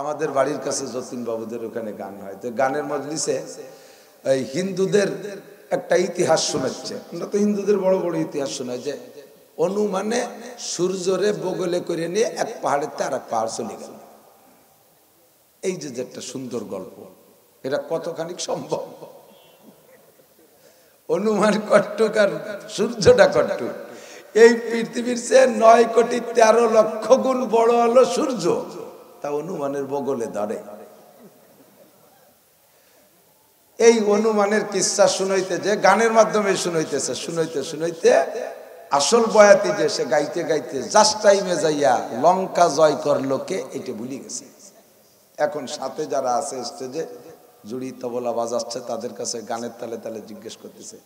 আমাদের বাড়ির কাছে যতীন বাবুদের ওখানে গান হয়, তো গানের মজলিসে এই হিন্দুদের একটা ইতিহাস শোনাচ্ছে। আমরা তো হিন্দুদের বড় বড় ইতিহাস শোনাই যে অনু মানে সূর্যরে বগলে করে নিয়ে এক পাহাড়ের আর এক পাহাড় চলে গেল। এই যে একটা সুন্দর গল্প, এটা কতখানি সম্ভব? অনুমান কট্টুক আর সূর্যটা কট্টুক। এই পৃথিবীর চেয়ে 9,13,00,000 গুণ বড় হলো সূর্য, তা অনুমানের বগলে ধরে। এই অনুমানের কিস্সা শুনাইতে যে গানের মাধ্যমে শুনাইতেছে, শুনাইতে শুনাইতে আসল বয়াতি যে সে গাইতে গাইতে জাস্ট টাইমে যাইয়া লঙ্কা জয় করলো কে, এটা ভুলে গেছে। এখন সাথে যারা আছে স্টেজে জুড়ি তবলা বাজাচ্ছে, তাদের কাছে গানের তালে তালে জিজ্ঞেস করতেছে,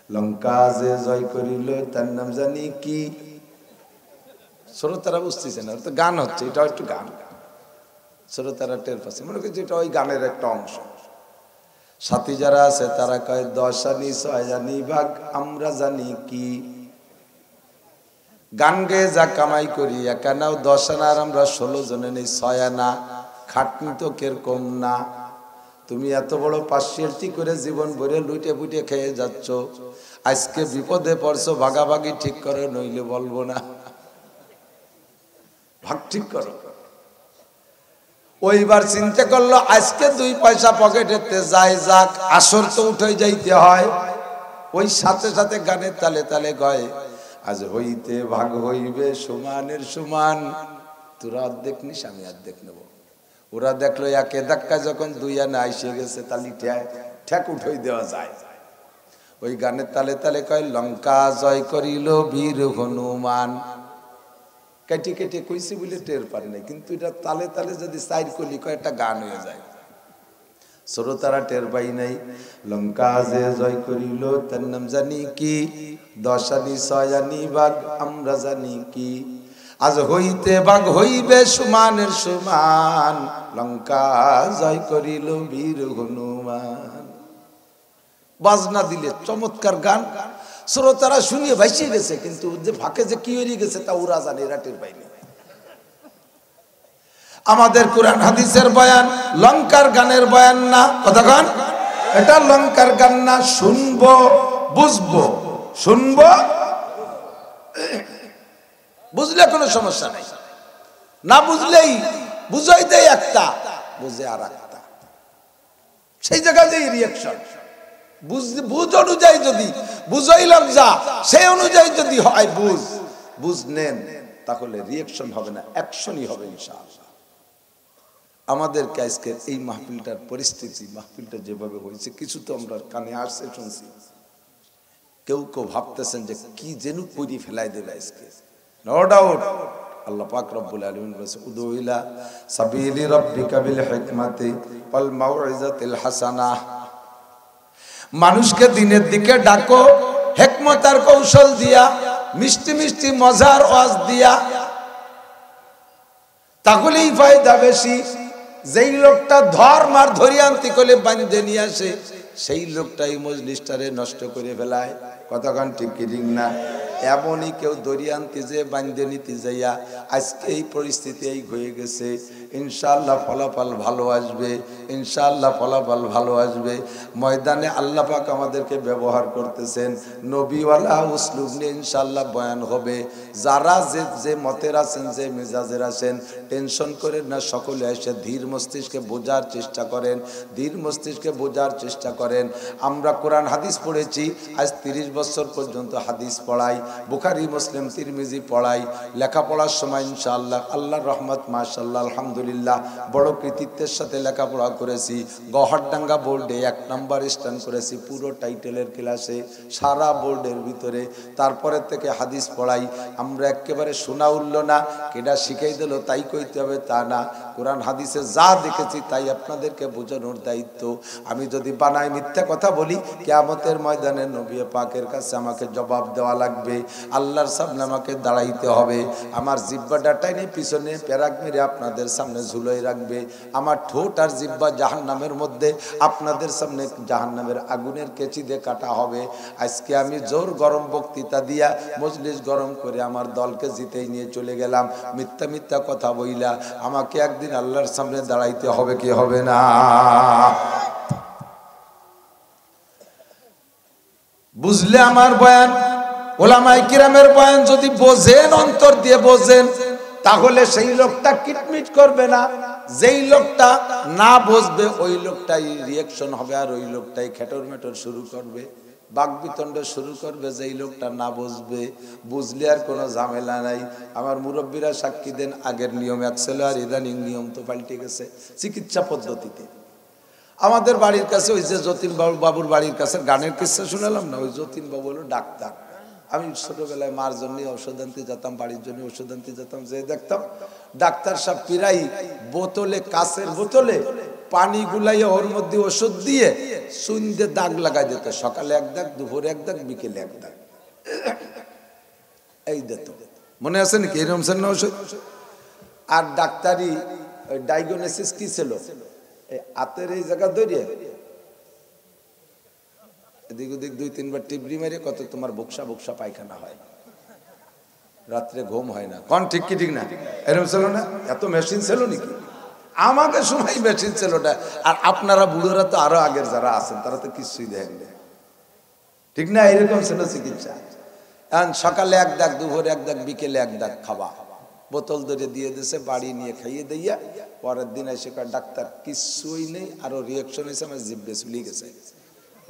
লঙ্কা যে জয় করিল তার নাম জানি কি? শ্রোতারা বুঝতেছে না, তো গান হচ্ছে, এটা একটু গান। শ্রোতারা টের পাচ্ছে, মনে করছে এটা ওই গানের একটা অংশ। সাথী যারা আছে তারা কয় 10 আনি 6 আনি ভাগ আমরা জানি কি? গান গেয়ে যা কামাই করি একানাও 10 আনা, আর আমরা 16 জনে নেই 6 আনা। খাটনি তো কিরকম না, তুমি এত বড় পার্সিয়ালিটি করে জীবন ভরে লুটে পুটে খেয়ে যাচ্ছ, আজকে বিপদে পড়ছো, ভাগাভাগি ঠিক করো, নইলে বলবো না। ভাগ ঠিক করো। ওইবার চিন্তা করলো আজকে 2 পয়সা পকেটেতে যায় যাক, আসর তো উঠে যাইতে হয়। ওই সাথে সাথে গানের তালে তালে গয়, আজ হইতে ভাগ হইবে সমানের সমান, তোরা অর্ধেক নিস আমি অর্ধেক নেব। ওরা দেখলো একে ধাক্কা যখন 2 আনা এসে গেছে, তালি ঠেক উঠাই দেওয়া যায়। ওই গানের তালে তালে কয় লঙ্কা জয় করিল বীর হনুমান। কেটে কেটে কইছি বলে টের পারে না, কিন্তু এটা তালে তালে যদি সাইড করলি কয় একটা গান হয়ে যায়। শ্রোতারা টের পাই নাই। লঙ্কা যে জয় করিল তার নাম জানি কি? 10 আনি 6 আনি ভাগ আমরা জানি কি? আজ হইতে ভাগ হইবে সমানের সমান, লঙ্কা জয় করিল বীর হনুমান। বাজনা দিলে চমৎকার গান, শ্রোতারা শুনিয়ে ভাসিয়ে গেছে, কিন্তু যে ফাঁকে যে কি হয়ে গেছে তা ওরা জানে, এরা টের পাইনি। আমাদের কোরআন হাদিসের বয়ান লঙ্কার গানের বয়ান না, কথা গান, এটা লঙ্কার গান না। শুনবো বুঝবো, শুনবো বুঝলে কোনো সমস্যা নাই, না বুঝলেই বুঝাই দেয় একটা, বুঝে আর একটা, সেই জায়গায় যে রিয়াকশন। বুঝ অনুযায়ী যদি বুঝাইলাম যা সেই অনুযায়ী যদি হয় বুঝ নেন, তাহলে রিয়াকশন হবে না, অ্যাকশনই হবে ইনশাআল্লাহ। আমাদের আজকে এই মাহফিলটার পরিস্থিতি, মাহফিলটা যেভাবে হয়েছে, কিছু তো আমরা কানে আসছে শুনছি, কেউ কেউ ভাবতেছেন যে কি যেন পুরি ফেলাই দেবে আজকে। নো ডাউট আল্লাহ পাক রব্বুল আলামিন বলেছে, উদু ইলা সাবিলি রাব্বিকা বিল হিকমাতি ওয়াল মাউইজাতিল হাসানাহ, মানুষকে দিনের দিকে ডাকো হিকমত আর কৌশল দিয়া, মিষ্টি মিষ্টি মজার ওয়াজ দিয়া, তাহলেই ফায়দা বেশি। যেই লোকটা ধর্ম আর ধরিয়ান্তি করে বাঁধে নিয়ে আসে, সেই লোকটাই মজলিসটারে নষ্ট করে ফেলায়। কতক্ষণ ঠিক কি ঠিক না? এমনই কেউ দরিয়ান্তি যে বাঁধে নিতে যাইয়া আজকে এই পরিস্থিতি এই হয়ে গেছে। ইনশাআল্লাহ ফলাফল ভালো আসবে, ইনশাআল্লাহ ফলাফল ভালো আসবে। ময়দানে আল্লাহ পাক আমাদেরকে ব্যবহার করতেছেন, নবীওয়ালা উসলুব নিয়ে ইনশাআল্লাহ বয়ান হবে। যারা যে মতের আছেন, যে মেজাজের আছেন, টেনশন করেন না, সকলে এসে ধীর মস্তিষ্কে বোঝার চেষ্টা করেন, ধীর মস্তিষ্কে বোঝার চেষ্টা করেন। আমরা কোরআন হাদিস পড়েছি, আজ 30 বছর পর্যন্ত হাদিস পড়াই, বুখারী মুসলিম তিরমিজি পড়াই। লেখাপড়ার সময় ইনশাআল্লাহ আল্লাহর রহমত মাশাআল্লাহ আলহামদুলিল্লাহ বড় কৃতিত্বের সাথে লেখাপড়া করেছি। গহরডাঙ্গা বোর্ডে 1 নম্বর স্ট্যান্ড করেছি পুরো টাইটেলের ক্লাসে, সারা বোর্ডের ভিতরে। তারপরে থেকে হাদিস পড়াই। আমরা একেবারে শোনা উঠল না, কেডা শিখাই দিল তাই কইতে হবে তা না। কোরআন হাদিসে যা দেখেছি তাই আপনাদেরকে বোঝানোর দায়িত্ব। আমি যদি বানাই মিথ্যা কথা বলি, কিয়ামতের ময়দানে নবী পাকের কাছে আমাকে জবাব দেওয়া লাগবে, আল্লাহর সামনে আমাকে দাঁড়াইতে হবে। আমার জিহ্বাটা টাইনে পিছনে প্যারাক মেরে আপনাদের সামনে সামনে ঝুলোই রাখবে, আমার ঠোঁট আর জিহ্বা জাহান্নামের মধ্যে আপনাদের সামনে জাহান্নামের আগুনের কেচি দিয়ে কাটা হবে। আজকে আমি জোর গরম বক্তৃতা দিয়া মজলিস গরম করে আমার দলকে জিতেই নিয়ে চলে গেলাম, মিথ্যা মিথ্যা কথা বইলা আমাকে একদিন আল্লাহর সামনে দাঁড়াইতে হবে কি হবে না? বুঝলে আমার বয়ান, ওলামায়ে কিরামের বয়ান যদি বোঝেন, অন্তর দিয়ে বোঝেন, তাহলে সেই লোকটা কিটমিট করবে না। যেই লোকটা না বুঝবে ওই লোকটাই রিয়াকশন হবে, আর ওই লোকটাই খেটর মেটর শুরু করবে, বাকবিতণ্ড শুরু করবে। যেই লোকটা না বুঝবে, বুঝলে আর কোনো ঝামেলা নাই। আমার মুরব্বীরা সাক্ষী দেন, আগের নিয়ম এক ছিল, আর ইদানিং নিয়ম তো পাল্টে গেছে চিকিৎসা পদ্ধতিতে। আমাদের বাড়ির কাছে ওই যে যতীন বাবুর বাড়ির কাছে গানের কিস্সা শুনালাম না, ওই যতীন বাবু হলো ডাক্তার। আমি ছোটবেলায় মার জন্য ওষুধ আনতে যেতাম, বাড়ির জন্য ওষুধ আনতে যেতাম, যে দেখতাম ডাক্তার সব পিরাই বোতলে, কাঁচের বোতলে পানি গুলাইয়ে ওর মধ্যে ওষুধ দিয়ে চুন দিয়ে দাগ লাগাই দিত। সকালে এক দাগ, দুপুরে এক দাগ, বিকেলে এক দাগ, এই দিত। মনে আছে নাকি এরকম না ওষুধ? আর ডাক্তারি ডায়াগনোসিস কি ছিল? হাতের এই জায়গা ধরিয়ে এদিক ওদিক 2-3 বার টিপড়ি মেরে কত তোমার বক্সা বক্সা পায়খানা হয়, রাত্রে ঘুম হয় না। কোন ঠিক কি ঠিক না? এরকম ছিল না? এত মেশিন ছিল নাকি? আমাকে সময় মেশিন ছিল না। আর আপনারা বুড়োরা তো আরো আগের যারা আছেন তারা তো কিছুই দেখেন না, ঠিক না? এরকম ছিল চিকিৎসা। এখন সকালে এক দাগ, দুপুরে এক দাগ, বিকেলে এক দাগ খাওয়া, বোতল ধরে দিয়ে দিয়েছে, বাড়ি নিয়ে খাইয়ে দিয়া পরের দিন এসে ডাক্তার কিছুই নেই, আরো রিয়াকশন হয়েছে, আমার জিভে চলে গেছে।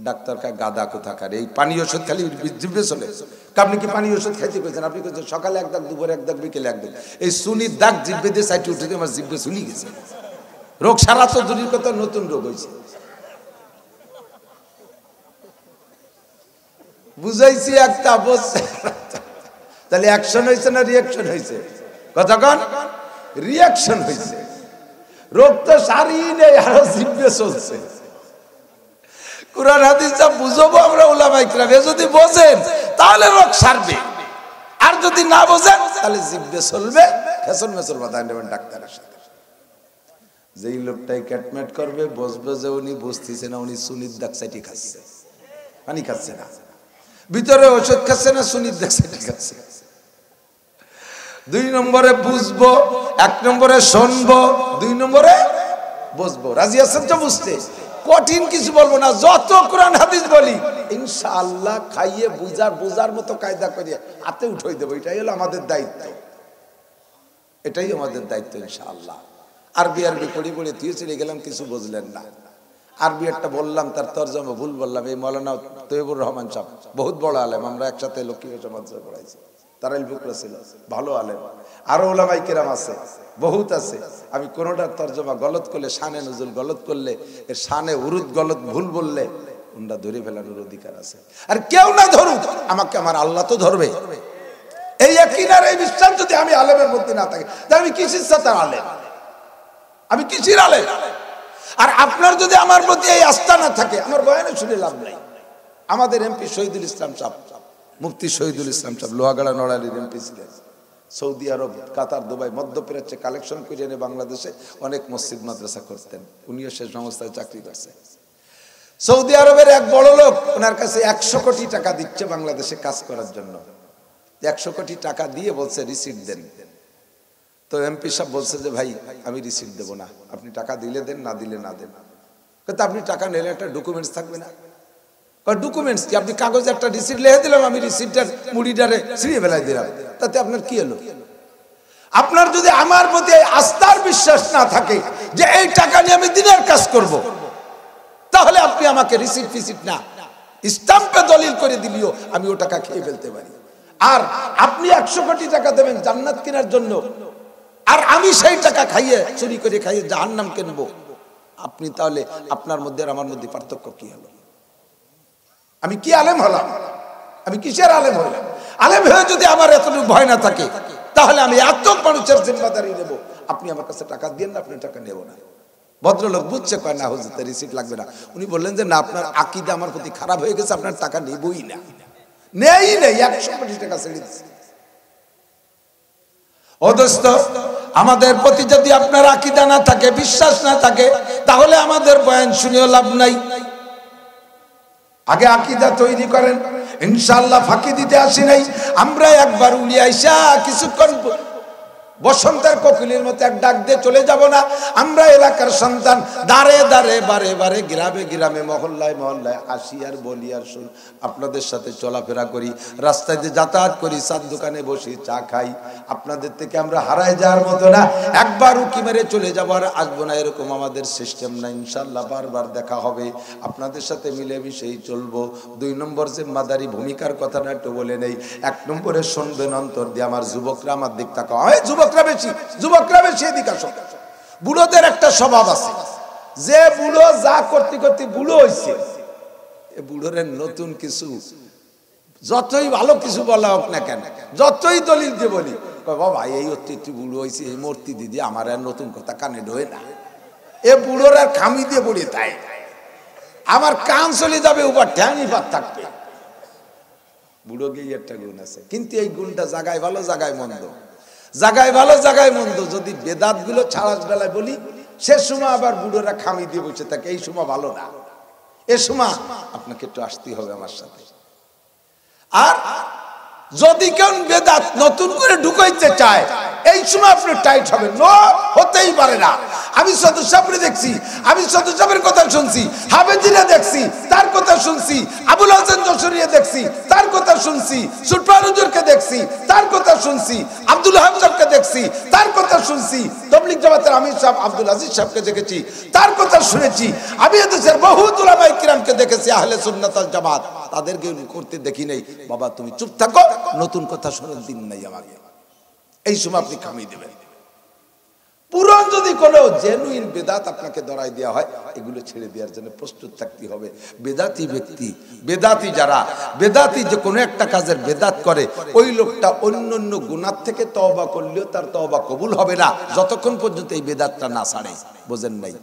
ডাক্তার কা গাদা কোথাকার, এই পানি ওষুধ খালি জিভে চলে। আপনি কি পানি ওষুধ খাইতে পেয়েছেন? আপনি কেছেন সকালে এক দাগ, দুপুরে এক দাগ, বিকেলে এক দাগ। এই সুনির দাগ জিভে দিয়ে সাইটে উঠে আমার জিভে চলে গেছে। রোগ সারা তো দূরের কথা, নতুন রোগ হয়েছে। বুঝাইছি একটা, বলছে তাহলে অ্যাকশন হয়েছে না রিয়াকশন হয়েছে? কতক্ষণ রিয়াকশন হয়েছে। রোগ তো সারি নেই, আরো জিভে চলছে। কুরআন হাদিস যা বুঝবো আমরা উলামায়ে কিরাম, যদি বোঝেন তাহলে রোগ সারবে, আর যদি না বোঝেন তাহলে জিভে চলবে, ফেসল মেসল বাঁধায় নেবেন ডাক্তারের সাথে। যেই লোকটাই ক্যাটমেট করবে, বসবে যে উনি বুঝতেছে না, উনি সুনির দাগ চাইটি খাচ্ছে, পানি খাচ্ছে না, ভিতরে ওষুধ খাচ্ছে না, সুনির দাগ চাইটি খাচ্ছে। 2 নম্বরে বুঝবো, 1 নম্বরে শুনবো, 2 নম্বরে বুঝবো। রাজি আছেন তো বুঝতে? কঠিন কিছু বলবো না, যত কোরআন হাদিস বলি ইনশাআল্লাহ খাইয়ে বুঝার মতো কায়দা করিয়ে হাতে উঠাই দেবো। এটাই হলো আমাদের দায়িত্ব, এটাই আমাদের দায়িত্ব ইনশাআল্লাহ। আরবি পড়ি পড়ে তুই চলে গেলাম, কিছু বুঝলেন না। আরবি একটা বললাম, তার তরজমা ভুল বললাম। এই মৌলানা তৈয়বুর রহমান সাহেব বহুত বড় আলেম, আমরা একসাথে লক্ষ্মী সমাজ পড়াইছি, তারাইল বুকরা ছিল, ভালো আলেম। আরো ওলামায়ে কিরাম আছে, বহুত আছে। আমি কোনোটার তরজমা গলত করলে, শানে নজুল গলত করলে, এর শানে উরুদ গলত ভুল বললে ওনরা ধরে ফেলানোর অধিকার আছে। আর কেউ না ধরুক, আমাকে আমার আল্লাহ তো ধরবে। এই ইয়াকিন আর এই বিশ্বাস যদি আমি আলেমের মধ্যে না থাকে, তাহলে আমি কিসের সাথে আলেম? আমি কিসের আলেম? আর আপনার যদি আমার প্রতি এই আস্থা না থাকে, আমার বয়ানে শুনে লাভ নাই। আমাদের এমপি শহীদুল ইসলাম সাহেব, মুফতি শহীদুল ইসলাম সাহেব লোহাগাড়া নড়াইলের এমপি ছিলেন। সৌদি আরব, কাতার, দুবাই, মধ্যপ্রাচ্যে কালেকশন করে এনে বাংলাদেশে অনেক মসজিদ মাদ্রাসা করতেন। উনিও শেষ সংস্থায় চাকরি করছে। সৌদি আরবের এক বড় লোক, ওনার কাছে 100 কোটি টাকা দিচ্ছে বাংলাদেশে কাজ করার জন্য। 100 কোটি টাকা দিয়ে বলছে রিসিট দেন। তো এমপি সাহেব বলছে যে ভাই আমি রিসিট দেবো না, আপনি টাকা দিলে দেন, না দিলে না দেন। কিন্তু আপনি টাকা নিলে একটা ডকুমেন্টস থাকবে না? ডকুমেন্টস কি? আপনি কাগজে একটা রিসিট লিখে দিলাম, আমি রিসিটটার মুড়িটারে ছিঁড়ে ফেলাই দিলাম, তাতে আপনার কি হলো? আপনার যদি আমার প্রতি আস্থার বিশ্বাস না থাকে যে এই টাকা নিয়ে আমি দিনের কাজ করব, তাহলে আপনি আমাকে রিসিট ফিসিট না, স্টাম্পে দলিল করে দিলিও আমি ও টাকা খেয়ে ফেলতে পারি। আর আপনি 100 কোটি টাকা দেবেন জান্নাত কেনার জন্য, আর আমি সেই টাকা খাইয়ে, চুরি করে খাইয়ে জাহান্নাম কিনবো, আপনি তাহলে আপনার মধ্যে আর আমার মধ্যে পার্থক্য কি হলো? আমি কি আলেম হলাম? আমি কিসের আলেম হলাম? আলেম হয়ে যদি আমার এতটুকু ভয় না থাকে, তাহলে আমি এত মানুষের জিম্মাদারি নেব। আপনি আমার কাছে টাকা দিয়ে না, আপনি টাকা নেব না। ভদ্রলোক বুঝছে, কয় না হুজুর রিসিট লাগবে না। উনি বললেন যে না, আপনার আকীদা আমার প্রতি খারাপ হয়ে গেছে, আপনার টাকা নেবই না। নেই 100 কোটি টাকা ছেড়ে দিচ্ছে। ও দোস্ত, আমাদের প্রতি যদি আপনার আকীদা না থাকে, বিশ্বাস না থাকে, তাহলে আমাদের বয়ান শুনেও লাভ নাই। আগে আকীদা তৈরি করেন। ইনশাআল্লাহ ফাঁকি দিতে আসি নাই আমরা। একবার উলি আইসা কিছুক্ষণ বসন্তের কোকিলের মতো এক ডাক দিয়ে চলে যাব না। আমরা এলাকার সন্তান, দাঁড়ে দাঁড়ে বারে বারে গ্রামে গ্রামে মহল্লায় মহল্লায় আসি আর বলি আর শুন, আপনাদের সাথে চলাফেরা করি, রাস্তায় দিয়ে যাতায়াত করি, চার দোকানে বসি, চা খাই। আপনাদের থেকে আমরা হারায় যাওয়ার মতো না, একবার উকি মেরে চলে যাবো আর আসবো না, এরকম আমাদের সিস্টেম না। ইনশাল্লাহ বারবার দেখা হবে, আপনাদের সাথে মিলেমিশেই চলবো। 2 নম্বর জিম্মাদারি ভূমিকার কথাটা একটু বলে নেই। 1 নম্বরে শুনবেন অন্তর দিয়ে। আমার যুবকরা আমার দিক তাকাও, যুবকরা বেশি এদিকে আসো। বুড়োদের একটা স্বভাব আছে, যে বুড়ো যা করতে করতে বুড়ো হয়েছে, এ বুড়োর নতুন কিছু যতই ভালো কিছু বলা হোক না কেন, যতই দলিল দিয়ে বলি, বাবা এই অতিথি বুড়ো হয়েছে, এই মূর্তি দিদি আমার আর নতুন কথা কানে ঢোয় না। এ বুড়োর আর খামি দিয়ে বলি, তাই আমার কান চলে যাবে, উপর ঠ্যাংই পাত থাকবে। বুড়ো গিয়ে একটা গুণ আছে, কিন্তু এই গুণটা জায়গায় ভালো জায়গায় মন্দ, জায়গায় ভালো জায়গায় মন্দ। যদি বেদাত গুলো ছাড়ার বেলায় বলি, সে সময় আবার বুড়োরা খামি দিয়ে বসে থাকে, এই সময় ভালো না, এ সময় আপনাকে একটু আসতেই হবে আমার সাথে। আর যদি কেউ বেদাত নতুন করে ঢুকাইতে চায়, এই সময় আপনি টাইট হবেন, হতেই পারে না। আমি সদর সাহেবরে দেখছি, আমি সদর সাহেবের কথা শুনছি, হাফেজিরা দেখছি, তার কথা শুনছি, আবুল হাসান যশোরিয়া দেখছি, তার কথা শুনছি, সুটপার হুজুরকে দেখছি, তার কথা শুনছি, আব্দুল হামিদ সাহেবকে দেখছি, তার কথা শুনছি, তবলিগ জামাতের আমির সাহেব আব্দুল আজিজ সাহেবকে দেখেছি, তার কথা শুনেছি। আমি এদেশের বহু উলামায়ে কিরামকে দেখেছি, আহলে সুন্নাত ওয়াল জামাত, তাদেরকে করতে দেখি নাই। বাবা তুমি চুপ থাকো, নতুন কথা শোনার দিন নাই আমাকে। এই সময় আপনি খামিয়ে দেবেন। পুরান যদি কোনো জেনুইন বেদাত আপনাকে ধরাই দেওয়া হয়, এগুলো ছেড়ে দেওয়ার জন্য প্রস্তুত থাকতে হবে। বেদাতি ব্যক্তি, বেদাতি যারা, বেদাতি যে কোনো একটা কাজের বেদাত করে, ওই লোকটা অন্যান্য গুনাহ থেকে তওবা করলেও তার তওবা কবুল হবে না, যতক্ষণ পর্যন্ত এই বেদাতটা না ছাড়ে। বোঝেন নাই?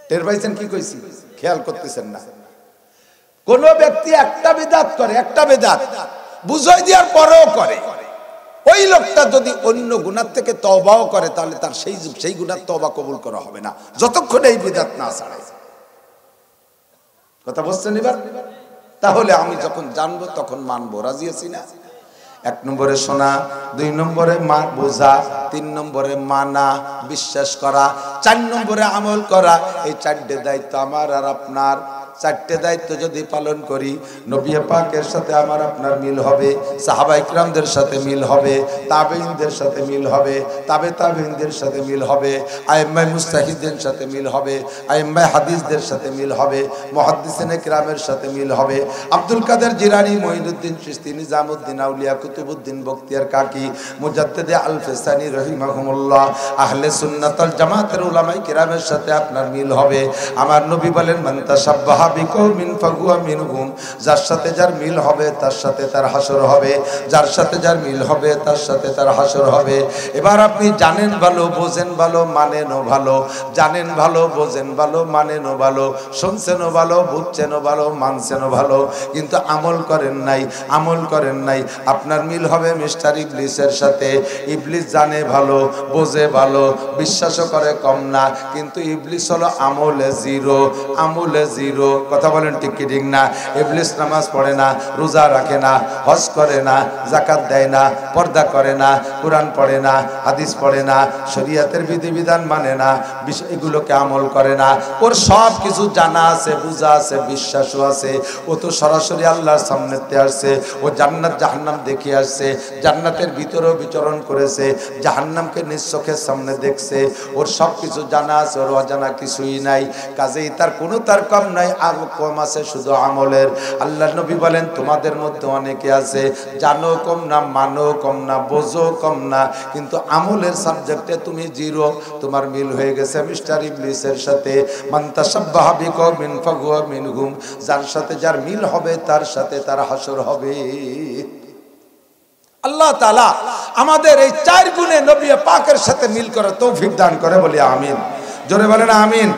টের পাইছেন কি কইছি? খেয়াল করতেছেন না? কোন ব্যক্তি একটা বেদাত করে, একটা বেদাত বুঝাই দেওয়ার পরেও করে, ওই লোকটা যদি অন্য গুনাহ থেকে তওবাও করে, তাহলে তার সেই গুনাহ তওবা কবুল করা হবে না, যতক্ষণ এই বিদআত না ছাড়ে। কথা বুঝছেন এবার? তাহলে আমি যখন জানবো তখন মানবো। রাজি আছি না? 1 নম্বরে শোনা, 2 নম্বরে বোঝা, 3 নম্বরে মানা, বিশ্বাস করা, 4 নম্বরে আমল করা। এই 4টে দায়িত্ব আমার আর আপনার। 4টে দায়িত্ব যদি পালন করি, নবী পাকের সাথে আমার আপনার মিল হবে, সাহাবায়ে কিরামদের সাথে মিল হবে, তাবেঈনদের সাথে মিল হবে, তাবেঈনদের সাথে মিল হবে, আইম্মায়ে মুজতাহিদের সাথে মিল হবে, আইম্মায়ে হাদিসদের সাথে মিল হবে, মুহাদ্দিসিনে কিরামের সাথে মিল হবে। আব্দুল কাদের জিলানী, মঈনুদ্দিন চিশতি, নিজামউদ্দিন আউলিয়া, কুতুবউদ্দিন বখতিয়ার কাকি, মুজাদ্দিদে আল ফিসানি রাহিমাহুমুল্লাহ, আহলে সুন্নাত ওয়াল জামাতের উলামায়ে কিরামের সাথে আপনার মিল হবে। আমার নবী বলেন, মান তাশাব্বাহা বিকওমিন ফাহুয়া মিনহুম, যার সাথে যার মিল হবে তার সাথে তার হাসর হবে, যার সাথে যার মিল হবে তার সাথে তার হাসর হবে। এবার আপনি জানেন ভালো, বোঝেন ভালো, মানেনও ভালো, জানেন ভালো, বোঝেন ভালো, মানেনও ভালো, শুনছেনও ভালো, বুঝছেনও ভালো, মানছেনও ভালো, কিন্তু আমল করেন নাই, আমল করেন নাই। আপনার মিল হবে মিস্টার ইবলিসের সাথে। ইবলিস জানে ভালো, বোঝে ভালো, বিশ্বাসও করে কম না, কিন্তু ইবলিস হলো আমলে জিরো, আমলে জিরো। কথা বলেন ঠিক কি ঠিক না? ইবলিস নামাজ পড়ে না, রোজা রাখে না, হজ করে না, যাকাত দেয় না, পর্দা করে না, কোরআন পড়ে না, হাদিস পড়ে না, শরীয়তের বিধিবিধান মানে না, এগুলোকে আমল করে না। ওর সব কিছু জানা আছে, বুঝা আছে, বিশ্বাসও আছে। ও তো সরাসরি আল্লাহর সামনেতে আসছে, ও জান্নাত জাহান্নাম দেখে আসছে, জান্নাতের ভিতরেও বিচরণ করেছে, জাহান্নামকে নিজ চোখের সামনে দেখছে। ওর সব কিছু জানা আছে, ওর অজানা কিছুই নাই। কাজেই তার কোনো তার কম নাই, আর কম আছে শুধু আমলের। আল্লাহর নবী বলেন, তোমাদের মধ্যে অনেকে আছে জানো কম না, মানো কম না, বোঝো কম না, কিন্তু আমলের সাবজেক্টে তুমি জিরো। তোমার মিল হয়ে গেছে মিস্টার ইবলিসের সাথে। মান তাশাব্বাহা বিকওমিন ফাহুয়া মিনহুম, যার সাথে যার মিল হবে তার সাথে তার হাসর হবে। আল্লাহ তাআলা আমাদের এই 4 গুণে নবী পাকের সাথে মিল করার তৌফিক দান করে, বলি আমিন। জোরে বলেন আমিন।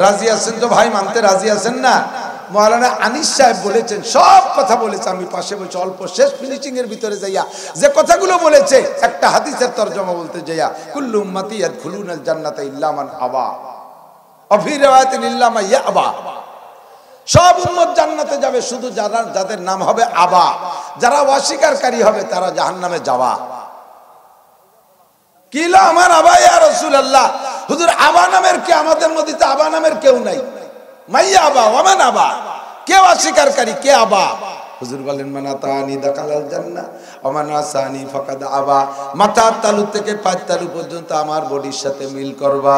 রাজি আছেন তো ভাই? মানতে রাজি আছেন না? মাওলানা আনিস সাহেব বলেছেন, সব কথা বলেছে, আমি পাশে বসে অল্প শেষ ফিনিশিং এর ভিতরে যাইয়া যে কথাগুলো বলেছে, একটা হাদিসের তরজমা বলতে যাইয়া, কুল্লু উম্মতি ইয়াদখুলুনাল জান্নাতা ইল্লা মান আবা ওয়া ফি রিওয়ায়াতিন ইল্লা মান ইয়াবা। সব উম্মত জান্নাতে যাবে, শুধু যাদের নাম হবে আবা, যারা অস্বীকারী হবে তারা জাহান্নামে যাওয়া। কিলা আমার আবা ইয়া রাসূলুল্লাহ, হুজুর আবা নামের কে? আমাদের মধ্যে তো আবা নামের কেউ নাই। মাইয়া আবা ওয়ামান আবা, কে অস্বীকারী, কে আবা? হুজুর বলেন মান আতানি দাখালাল জান্নাহ ওয়া মান আসানি ফাকাদ আবা। মাথার তালু থেকে পায়ের তালু পর্যন্ত আমার বডির সাথে মিল করবা,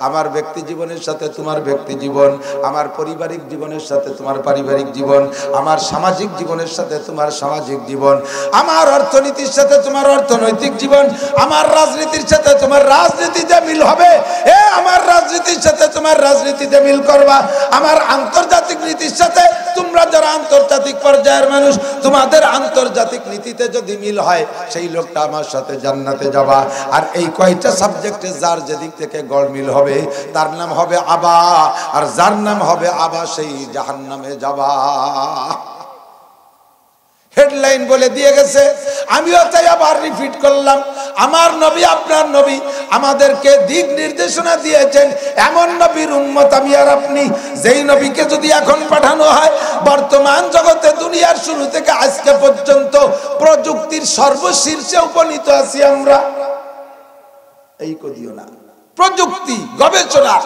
আমার ব্যক্তি জীবনের সাথে তোমার ব্যক্তি জীবন, আমার পারিবারিক জীবনের সাথে তোমার পারিবারিক জীবন, আমার সামাজিক জীবনের সাথে তোমার সামাজিক জীবন, আমার অর্থনীতির সাথে তোমার অর্থনৈতিক জীবন, আমার রাজনীতির সাথে তোমার রাজনীতিতে মিল হবে, আমার রাজনীতির সাথে তোমার রাজনীতিতে মিল করবা, আমার আন্তর্জাতিক নীতির সাথে, তোমরা যারা আন্তর্জাতিক পর্যায়ের মানুষ, তোমাদের আন্তর্জাতিক নীতিতে যদি মিল হয়, সেই লোকটা আমার সাথে জান্নাতে যাবা। আর এই কয়টা সাবজেক্টে যার যেদিক থেকে গড় মিল হবে, তার নাম হবে আবা, আর যার নাম হবে আবা সেই জাহান্নামে যাবা। হেডলাইন বলে দিয়ে গেছে, আমিও তাই আবার রিপিট করলাম। আমার নবী, আপনার নবী আমাদেরকে দিক নির্দেশনা দিয়েছেন, এমন নবীর উম্মত আমি আর আপনি, যেই নবীকে যদি এখন পাঠানো হয়, বর্তমান জগতে দুনিয়ার শুরু থেকে আজকে পর্যন্ত প্রযুক্তির সর্বশীর্ষে উপনীত আছি আমরা। এই কদিও না, প্রযুক্তি গবেষণা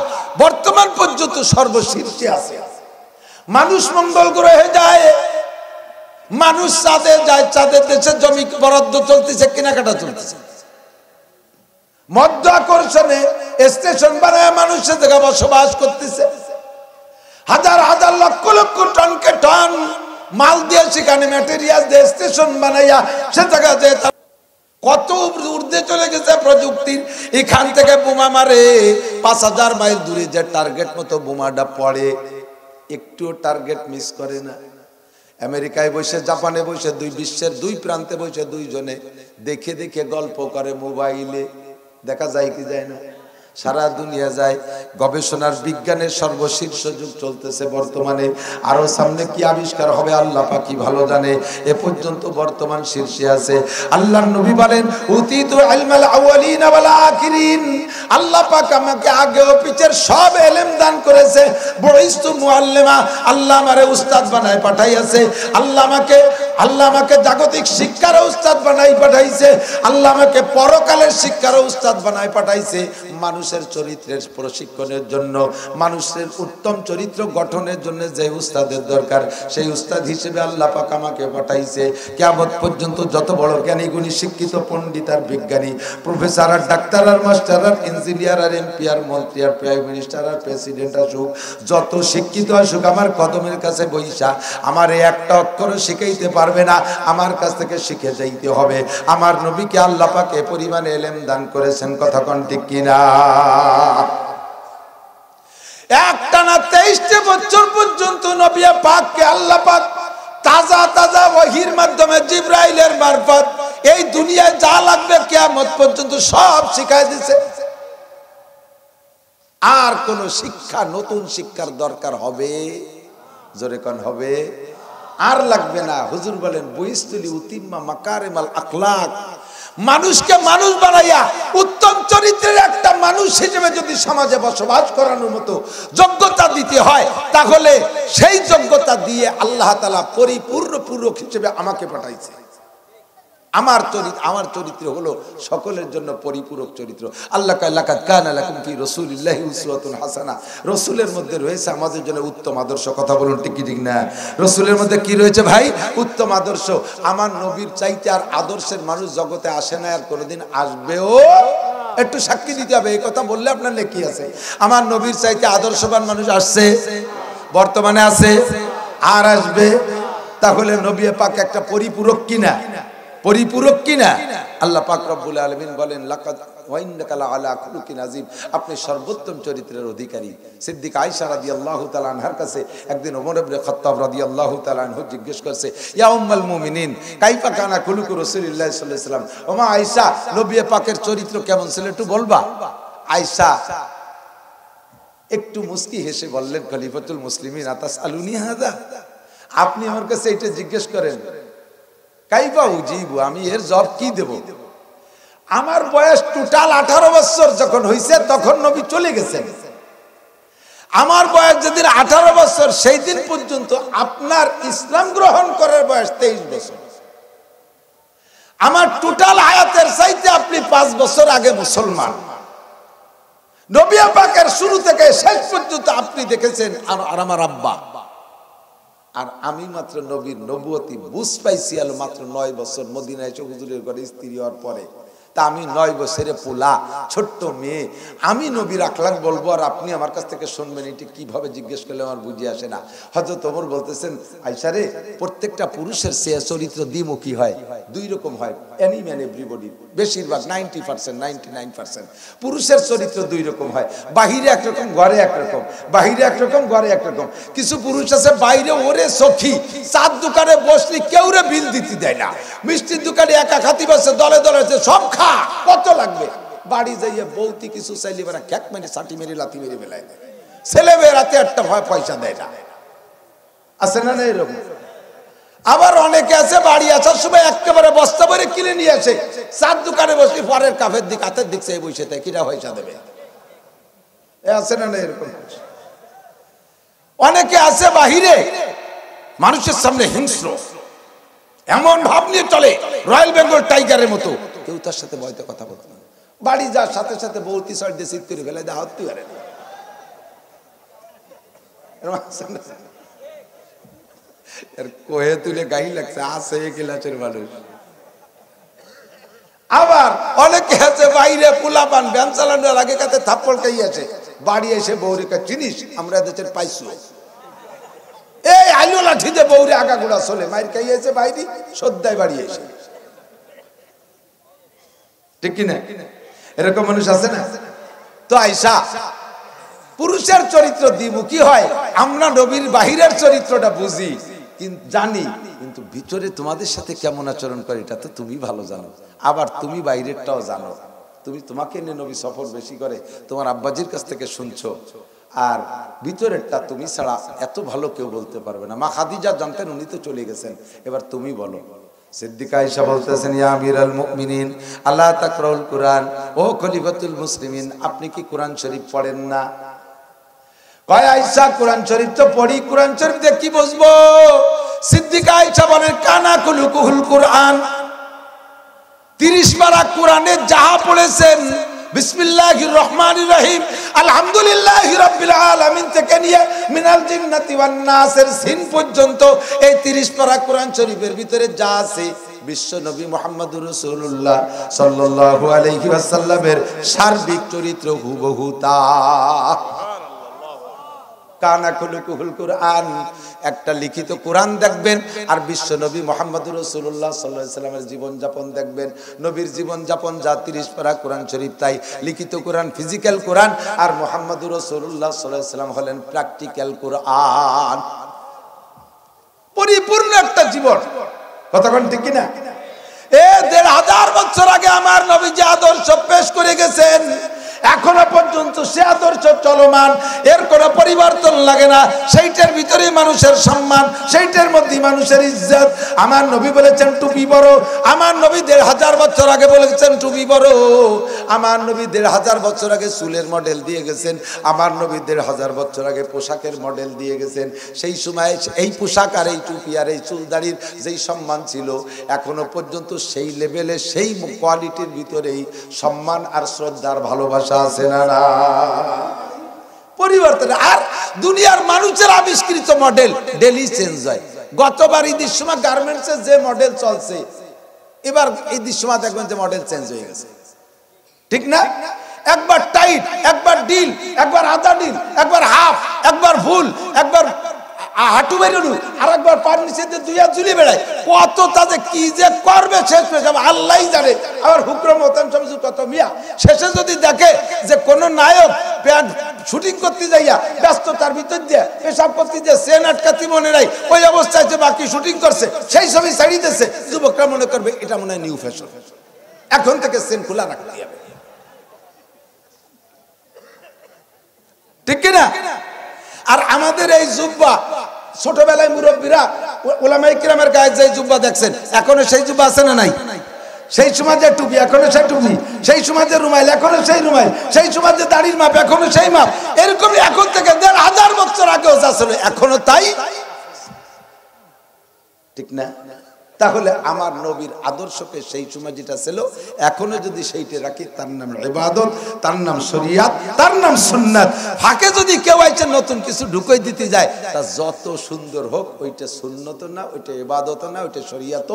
বর্তমান পর্যন্ত সর্বশীর্ষে আছে। মানুষ মঙ্গল গ্রহে যায়, মানুষ চাঁদে যায়, চাঁদের দেশে জমি বরাদ্দ চলতেছে, কেনাকাটা চলতেছে। মধ্য আকর্ষণে স্টেশন বানায় মানুষ সে জায়গায় বসবাস করতেছে, হাজার হাজার লক্ষ লক্ষ টনকে টন মাল দিয়ে সেখানে ম্যাটেরিয়াল দিয়ে স্টেশন বানাইয়া সে জায়গা যে কত ঊর্ধ্বে চলে গেছে প্রযুক্তির। এখান থেকে বোমা মারে 5000 মাইল দূরে যে টার্গেট মতো বোমাটা পড়ে, একটু টার্গেট মিস করে না। আমেরিকায় বসে, জাপানে বসে, বিশ্বের দুই প্রান্তে বসে দুইজনে দেখে দেখে গল্প করে মোবাইলে, দেখা যায় কি যায় না? সারা দুনিয়া যায়। গবেষণার বিজ্ঞানের সর্বশীর্ষ যুগ চলতেছে বর্তমানে। আরো সামনে কি আবিষ্কার হবে আল্লাহ পাকই ভালো জানে। এ পর্যন্ত বর্তমান শীর্ষে আছে। আল্লাহর নবী বলেন, উতিতু ইলমাল আউয়ালিন ওয়াল আখিরিন, আল্লাহ পাক আমাকে আগে ও পিছের সব ইলম দান করেছে। বুইস্তু মুআল্লিমা, আল্লাহ আমারে উস্তাদ বানায় পাঠাইছে। আল্লাহ আমাকে জাগতিক শিক্ষার উস্তাদ বানাই পাঠাইছে। আল্লাহ আমাকে পরকালের শিক্ষার উস্তাদ বানাই পাঠাইছে। মানুষের চরিত্রের প্রশিক্ষণের জন্য, মানুষের উত্তম চরিত্র গঠনের জন্য যে উস্তাদের দরকার, সেই উস্তাদ হিসেবে আল্লাহ পাক আমাকে পাঠাইছে। কিয়ামত পর্যন্ত যত বড় জ্ঞানী গুণী শিক্ষিত পণ্ডিত আর বিজ্ঞানী, প্রফেসর আর ডাক্তার আর মাস্টার আর ইঞ্জিনিয়ার আর এমপি আর মন্ত্রী আর প্রাইম মিনিস্টার আর প্রেসিডেন্ট আসুক, যত শিক্ষিত আসুক, আমার কদমের কাছে বইসা আমার একটা অক্ষরও শিখাইতে পারবে না, আমার কাছ থেকে শিখে যাইতে হবে। আমার নবীকে আল্লাহ পাক এ পরিমাণে ইলম দান করেছেন, কথা কোন ঠিক কিনা? একটানা 23 বছর পর্যন্ত নবী পাককে আল্লাহ পাক তাজা তাজা ওহীর মাধ্যমে জিবরাইলের মারফত এই দুনিয়ায় যা লাগবে কিয়ামত পর্যন্ত সব শিখাই দিয়েছে। আর কোন শিক্ষা, নতুন শিক্ষার দরকার হবে? জোরে কোন হবে? আর লাগবে না। হুজুর বলেন, বুইস্তুলি উতিম্মা মাকারিমাল আখলাক, মানুষকে মানুষ বানাইয়া উত্তম চরিত্রের একটা মানুষ হিসেবে যদি সমাজে বসবাস করানোর মতো যোগ্যতা দিতে হয়, তাহলে সেই যোগ্যতা দিয়ে আল্লাহ তাআলা পরিপূর্ণ পূরক হিসেবে আমাকে পাঠাইছে। আমার চরিত্র হলো সকলের জন্য পরিপূরক চরিত্র। আল্লাহ কয়, লাকাদ কানা লাকুম ফি রাসূলিল্লাহি উসওয়াতুন হাসানাহ, রাসূলের মধ্যে রয়েছে আমাদের জন্য উত্তম আদর্শ। কথা বলুন ঠিক কি ঠিক না? রাসূলের মধ্যে কি রয়েছে ভাই? উত্তম আদর্শ। আমার নবীর চাইতে আর আদর্শের মানুষ জগতে আসে না, আর কোনোদিন আসবেও। একটু সাক্ষী দিতে হবে, এই কথা বললে আপনার নেকি আছে। আমার নবীর চাইতে আদর্শবান মানুষ আসছে, বর্তমানে আছে, আর আসবে। তাহলে নবী পাক একটা পরিপূরক কিনা? পরিপূরক কিনা? আল্লাহ পাক রব্বুল আলামিন বলেন, লাকাদ ওয়া ইন্নাকা লাআলা খুলুকিন আযীম, আপনি সর্বোত্তম চরিত্রের অধিকারী। সিদ্দিকা আয়েশা রাদিয়াল্লাহু তাআলা আনহার কাছে একদিন ওমর ইবনে খাত্তাব রাদিয়াল্লাহু তাআলা আনহু জিজ্ঞেস করছে, ইয়া উম্মুল মুমিনিন কাইফা কানা খুলুকু রাসূলিল্লাহ সাল্লাল্লাহু আলাইহি ওয়াসাল্লাম, ওমা আয়েশা, নবী পাকের চরিত্র কেমন ছিল একটু বলবা? আয়েশা একটু মুস্কি হেসে বললেন, খলিফাতুল মুসলিমিন আতাসআলুনি হাযা, আপনি আমার কাছে এটা জিজ্ঞেস করেন, কাইফা উজিবু, আমি এর জবাব কি দেব? আমার বয়স টোটাল 18 বছর যখন হইছে তখন নবী চলে গেছেন। আমার বয়স যেদিন 18 বছর সেই দিন পর্যন্ত আপনার ইসলাম গ্রহণ করার বয়স 23 বছর। আমার টোটাল হায়াতের চাইতে আপনি 5 বছর আগে মুসলমান। নবী পাকের শুরু থেকে শেষ পর্যন্ত আপনি দেখেছেন আর আমার আব্বা, আর আমি মাত্র নবীর নবুয়তি বুঝ পাইছি আলো মাত্র 9 বছর মদিনায় হুজুরের ঘরে স্ত্রী হওয়ার পরে। তা আমি 9 বছরের পোলা, ছোট্ট মেয়ে, আমি নবীর আখলাক বলবো আর আপনি আমার কাছ থেকে শুনবেন, এটি কিভাবে জিজ্ঞেস করলে আমার বুঝে আসে না। হযরত ওমর বলতেছেন, আয়েশা রে, প্রত্যেকটা পুরুষের সে চরিত্র দ্বিমুখী হয়, 2 রকম হয়, এনি ম্যান এভরিবডি, বেশিরভাগ 90%, 99% পুরুষের চরিত্র 2 রকম হয়, বাহিরে একরকম ঘরে একরকম, বাহিরে একরকম ঘরে একরকম। কিছু পুরুষ আছে বাইরে ওরে সখী, চার দোকানে বসলি কেউরে বিল দিতে দেয় না, মিষ্টির দোকানে একা খাতি বসে দলে দলে সব খা, কত লাগবে, বাড়ি যাইয়ে বলতি কিছু চাইলে বেড়া খ্যাক মেরে সাটি মেরে লাথি মেরে বেলায় দেয়, ছেলে মেয়ে রাতে একটা ভয় পয়সা দেয় না, আছে না না এরকম? আবার অনেকে আছে বাড়ি আসার সময় একেবারে বস্তা ভরে কিনে নিয়ে আসে, চার দোকানে বসে পরের কাফের দিক হাতের দিক চেয়ে বসে থাকে, কিনা পয়সা দেবে, আছে না না এরকম? অনেকে আছে বাহিরে মানুষের সামনে হিংস্র, এমন ভাব নিয়ে চলে রয়্যাল বেঙ্গল টাইগারের মতো, কেউ তার সাথে ভয়তে কথা বলতে না, বাড়ি যাওয়ার সাথে সাথে বৌতি সাইড দিয়ে শীত করে ফেলে দেয়, হতে পারে না। কোহে তুলে গাই লাগছে, আছে ক্লাসের মানুষ। আবার অনেকে আছে বাইরে পোলা পান ভ্যান চালানোর আগে কাছে থাপ্পড় খাই আছে, বাড়ি এসে বৌরিকা চিনিস আমরা দেশের পাইছু, এই আইলো লাঠিতে বৌরে আগাগোড়া চলে মাইর খাইয়েছে বাইরে সদ্যায় বাড়ি এসে, ঠিক কিনা? এরকম মানুষ আছে না? তো আয়েশা, পুরুষের চরিত্র দ্বিমুখী হয়, আমরা নবীর বাহিরের চরিত্রটা বুঝি জানি, কিন্তু ভিতরে তোমাদের সাথে কেমন আচরণ করে এটা তো তুমি ভালো জানো, আবার তুমি বাইরেরটাও জানো, তুমি তোমাকে নিয়ে নবী সফর বেশি করে তোমার আব্বাজির কাছ থেকে শুনছো, আর ভিতরেরটা তুমি ছাড়া এত ভালো কেউ বলতে পারবে না। মা খাদিজা জানতেন, উনি তো চলে গেছেন, এবার তুমি বলো। সিদ্দিকা আয়েশা বলতেছেন, ইয়া আমিরাল মুমিনিন আল্লাহ তাকরাউল কুরআন, ও খলিফাতুল মুসলিমিন, আপনি কি কোরআন শরীফ পড়েন না? কয় আয়েশা, কোরআন শরীফ তো পড়ি, কোরআন শরীফ দিয়ে কি বুঝবো? সিদ্দিকা আয়েশা বলেন, কানা কুলুকুল কুরআন, 30 পারা কোরআনে যাহা পড়েছেন বিসমিল্লাহির রহমানির রহিম আলহামদুলিল্লাহি রাব্বিল আলামিন থেকে নিয়ে মিনাল জিন্নাতি ওয়ান নাসের সিন পর্যন্ত এই 30 পারা কোরআন শরীফের ভিতরে যা আছে বিশ্ব নবী মুহাম্মদুর রাসূলুল্লাহ সাল্লাল্লাহু আলাইহি ওয়াসাল্লামের সার্বিক চরিত্র হুবহু তা। কানা খুলুকুল কুরআন, একটা লিখিত কোরআন দেখবেন আর বিশ্ব নবী মুহাম্মদুর রাসূলুল্লাহ সাল্লাল্লাহু আলাইহি ওয়াসাল্লামের জীবন যাপন দেখবেন। নবীর জীবন যাপন যা 30 পারা কোরআন শরীফ তাই লিখিত কোরআন, ফিজিক্যাল কোরআন, আর মুহাম্মদুর রাসূলুল্লাহ সাল্লাল্লাহু আলাইহি ওয়াসাল্লাম হলেন প্র্যাকটিক্যাল কোরআন, পরিপূর্ণ একটা জীবন। কতক্ষণ ঠিক কিনা? 1500 বছর আগে আমার নবী যে আদর্শ পেশ করে গেছেন এখনো পর্যন্ত সে আদর্শ চলমান, এর কোনো পরিবর্তন লাগে না। সেইটার ভিতরে মানুষের সম্মান, সেইটার মধ্যে মানুষের ইজ্জত। আমার নবী বলেছেন টুপি বড়, আমার নবী 1500 বছর আগে বলেছেন টুপি বড়, আমার নবী 1500 বছর আগে চুলের মডেল দিয়ে গেছেন, আমার নবী 1500 বছর আগে পোশাকের মডেল দিয়ে গেছেন। সেই সময় এই পোশাক আর এই টুপি আর এই চুলদাড়ির যেই সম্মান ছিল এখনো পর্যন্ত সেই লেভেলে সেই কোয়ালিটির ভিতরেই সম্মান আর শ্রদ্ধার ভালোবাসা আছে না? পরিবর্তন। আর দুনিয়ার মানুষের আবিষ্কৃত মডেল ডেলি চেঞ্জ হয়। গতবার ঈদের সময় গার্মেন্টসের যে মডেল চলছে এবার ঈদের সময় দেখবেন যে মডেল চেঞ্জ হয়ে গেছে, ঠিক না? একবার টাইট, একবার ডিল, একবার আধা ডিল, একবার হাফ, একবার ফুল, একবার হাঁটু বেরোনো, আর একবার পার নিচে দুইয়া ঝুলি বেড়ায়। কত তাদের কি যে করবে শেষ হয়ে যাবে আল্লাহই জানে। আবার হুকরম হতাম সবকিছু কত মিয়া শেষে যদি দেখে যে কোন নায়ক প্যান্ট শুটিং করতে যাইয়া ব্যস্ততার ভিতর দিয়ে পেশাব করতে দিয়ে সেন আটকাতি মনে নাই, ওই অবস্থায় যে বাকি শুটিং করছে সেই ছবি ছাড়িয়ে দিচ্ছে, যুবকরা মনে করবে এটা মনে হয় নিউ ফ্যাশন, এখন থেকে সেন খোলা রাখতে হবে। ঠিক কিনা? আর আমাদের এই জুব্বা ছোটবেলায় মুরব্বীরা ওলামায়ে কিরামের গায়ে যে জুব্বা দেখছেন, এখনো সেই জুব্বা আছে না নাই? সেই সময় যে টুপি এখনো সেই টুপি, সেই সময় যে রুমাইল এখনো সেই রুমাইল, সেই সময় যে দাড়ির মাপ এখনো সেই মাপ, এরকমই এখন থেকে ১,৫০০ বছর আগেও যা ছিল এখনো তাই, ঠিক না? তাহলে আমার নবীর আদর্শকে সেই সময় যেটা ছিল এখনো যদি সেইটা রাখি, তার নাম ইবাদত, তার নাম শরিয়াত, তার নাম সুন্নাত। ফাঁকে যদি কেউ আইছে নতুন কিছু ঢুকাই দিতে যায়, তা যত সুন্দর হোক, ওইটা সুন্নত না, ওইটা ইবাদত না, ওইটা শরিয়াত।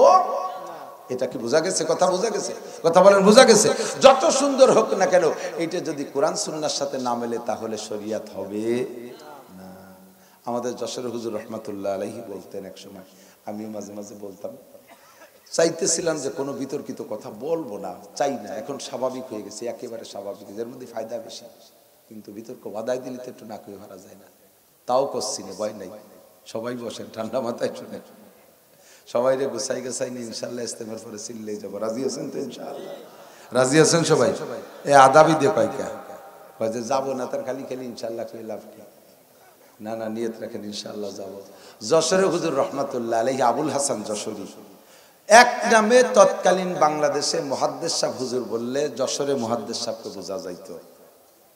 এটা কি বোঝা গেছে? কথা বোঝা গেছে? কথা বলেন, বোঝা গেছে? যত সুন্দর হোক না কেন, এইটা যদি কোরআন সুন্নাহর সাথে না মেলে তাহলে শরিয়াত হবে না। আমাদের যশোরের হুজুর রহমাতুল্লাহ আলাইহি বলতেন এক সময়, আমিও মাঝে মাঝে বলতাম, চাইতেছিলাম যে কোনো বিতর্কিত কথা বলবো না, চাই না, এখন স্বাভাবিক হয়ে গেছে, একেবারে স্বাভাবিক, এর মধ্যে ফায়দা বেশি, কিন্তু বিতর্ক বাধাই দিলে তো একটু না করে হারা যায় না। তাও করছি না, ভয় নাই, সবাই বসেন ঠান্ডা মাথায় শুনে, সবাই রে গুছাই গাছাই নিয়ে ইনশাল্লাহ ইস্তেমার পরে চিল্লেই যাবো। রাজি আছেন তো? ইনশাআল্লাহ রাজি আছেন সবাই? এ আদাবি দিয়ে কয়কা যে যাবো না, তার খালি খালি ইনশাল্লাহ খেয়ে লাভ কি? না না, নিয়ত রাখেন ইনশাআল্লাহ যাবো। যশোরের হুজুর রহমাতুল্লাহ আলাইহি আবুল হাসান যশোরী, এক নামে তৎকালীন বাংলাদেশে মুহাদ্দিস সাহেব হুজুর বললে যশোরে মুহাদ্দিস সাহেবকে বোঝা যাইতো।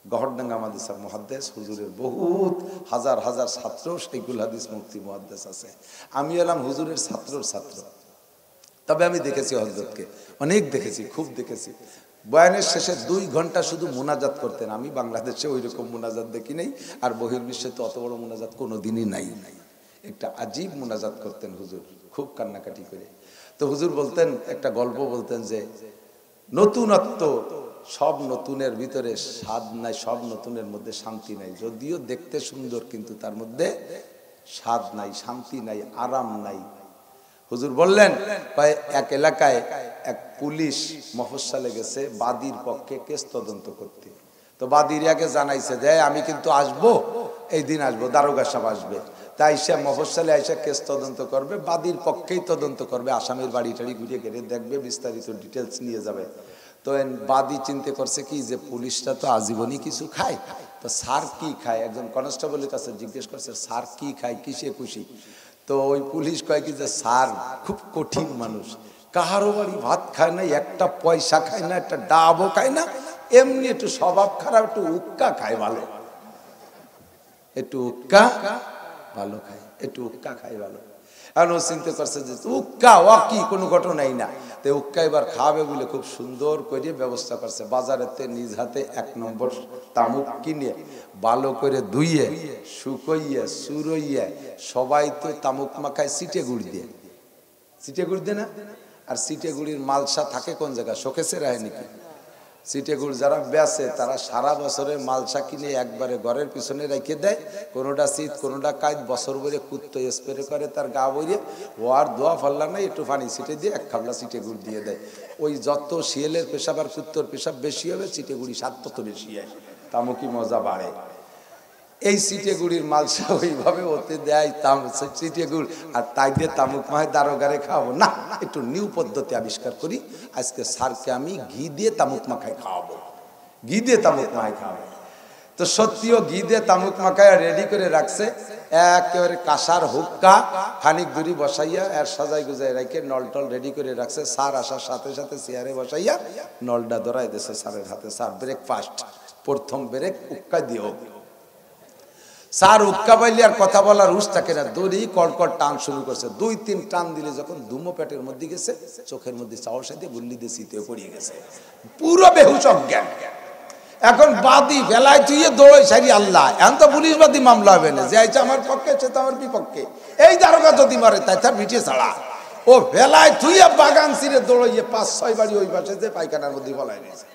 গহরডাঙ্গা মাদ্রাসার মুহাদ্দিস হুজুরের বহুত হাজার হাজার ছাত্র, শাইখুল হাদিস মুফতি মুহাদ্দিস আছে। আমি এলাম হুজুরের ছাত্রর ছাত্র, তবে আমি দেখেছি হযরতকে, অনেক দেখেছি, খুব দেখেছি। বয়ানের শেষে 2 ঘন্টা শুধু মুনাজাত করতেন। আমি বাংলাদেশে ওই রকম মুনাজাত দেখি নাই, আর বহির্বিশ্বে তো অত বড় মুনাজাত কোনোদিনই নাই। একটা আজীব মুনাজাত করতেন হুজুর, খুব কান্নাকাটি করে। তো হুজুর বলতেন, একটা গল্প বলতেন যে নতুনত্ব, সব নতুনের ভিতরে স্বাদ নাই, সব নতুনের মধ্যে শান্তি নাই। যদিও দেখতে সুন্দর, কিন্তু তার মধ্যে স্বাদ নাই, শান্তি নাই, আরাম নাই। হুজুর বললেন, এক এলাকায় এক পুলিশ মফস্বলে গেছে বাদীর পক্ষে কেস তদন্ত করতে। তো বাদীর আগে জানাইছে যে আমি কিন্তু আসবো, এই দিন আসবো, দারোগা সাহেব আসবে। তাই সে মফস্বলে আইসা কেস তদন্ত করবে, বাদীর পক্ষেই তদন্ত করবে, আসামির বাড়ি টাড়ি ঘুরে ঘিরে দেখবে, বিস্তারিত ডিটেলস নিয়ে যাবে। তো বাদী চিন্তা করছে কি যে পুলিশটা তো আজীবনই কিছু খায়, তো স্যার কি খায়? একজন কনস্টেবলের কাছে জিজ্ঞেস করছে, স্যার কি খায়, কিসে খুশি? তো ওই পুলিশ কয় কি যে স্যার খুব কঠিন মানুষ, কাহারো বাড়ি ভাত খায় না, একটা পয়সা খায় না, একটা ডাবও খায় না, এমনি একটু স্বভাব খারাপ, একটু উক্কা খায় ভালো, একটু উক্কা ভালো খায়, একটু উক্কা খায় ভালো। এখন ও চিন্তা করছে যে উক্কা ও কি কোনো ঘটনাই না, তো উক্কা এবার খাওয়াবে বলে খুব সুন্দর করে ব্যবস্থা করছে। বাজারেতে নিজ হাতে 1 নম্বর তামুক কিনে ভালো করে ধুইয়ে শুকইয়ে সুরইয়ে, সবাই তো তামুক মাখায় সিটে গুড় দিয়ে, সিটে গুড় দিয়ে না? আর সিটে গুড়ির মালসা থাকে কোন জায়গায়? শোকেসে রায় নাকি? সিটে গুড় যারা বেচে তারা সারা বছরের মালসা কিনে একবারে ঘরের পিছনে রেখে দেয়, কোনোটা শীত কোনোটা কাজ, বছর ভরে কুত্তো স্প্রে করে তার গা বইরে, ও আর দোয়া ফাল্লা নাই, একটু পানি ছিটে দিয়ে 1 খাবলা সিটে গুড় দিয়ে দেয়। ওই যত শিয়ালের পেশাব আর কুত্তর পেশাব বেশি হবে, সিটে গুড়ি স্বাদ তত বেশি হয়, তামুকি মজা বাড়ে। এই সিটে গুড়ির মালসা ওইভাবে ওতে দেয় সিটে গুড়, আর তাই দিয়ে তামুক মাহে দারোগারে খাওয়াবো না, একটু নিউ পদ্ধতি আবিষ্কার করি। আজকে স্যারকে আমি ঘি দিয়ে তামুক মাখায় খাওয়াবো, ঘি দিয়ে তামুক মাখায় খাওয়াবো। তো সত্যিও ঘি দিয়ে তামুক মাখায় রেডি করে রাখছে, একেবারে কাঁসার হুক্কা খানিক দূরি বসাইয়া আর সাজাই গুজাই রেখে নল টল রেডি করে রাখছে। স্যার আসার সাথে সাথে চেয়ারে বসাইয়া নলটা ধরাই দিয়েছে স্যারের হাতে। স্যার ব্রেকফাস্ট, প্রথম ব্রেক উক্কা দিও। স্যার উক্কা পাইলে আর কথা বলার হুঁশ থাকে না, দড়ি কড়কড় টান শুরু করছে। 2-3 টান দিলে যখন ধুমো পেটের মধ্যে গেছে, চোখের মধ্যে চাওয়ার সাথে গুল্লি দিয়ে শীতে পড়িয়ে গেছে, পুরো বেহুশ অজ্ঞান। এখন বাদী বেলায় তুই দৌড়াই সারি আল্লাহ, এখন তো পুলিশ বাদী মামলা হবে না, যে আইছে আমার পক্ষে সে তো আমার বিপক্ষে, এই দারোগা যদি মারে তাই তার ভিটিয়ে ছাড়া। ও বেলায় তুই বাগান ছিঁড়ে দৌড়াইয়ে 5-6 বাড়ি ওই পাশে যে পায়খানার মধ্যে বলাই নিয়েছে।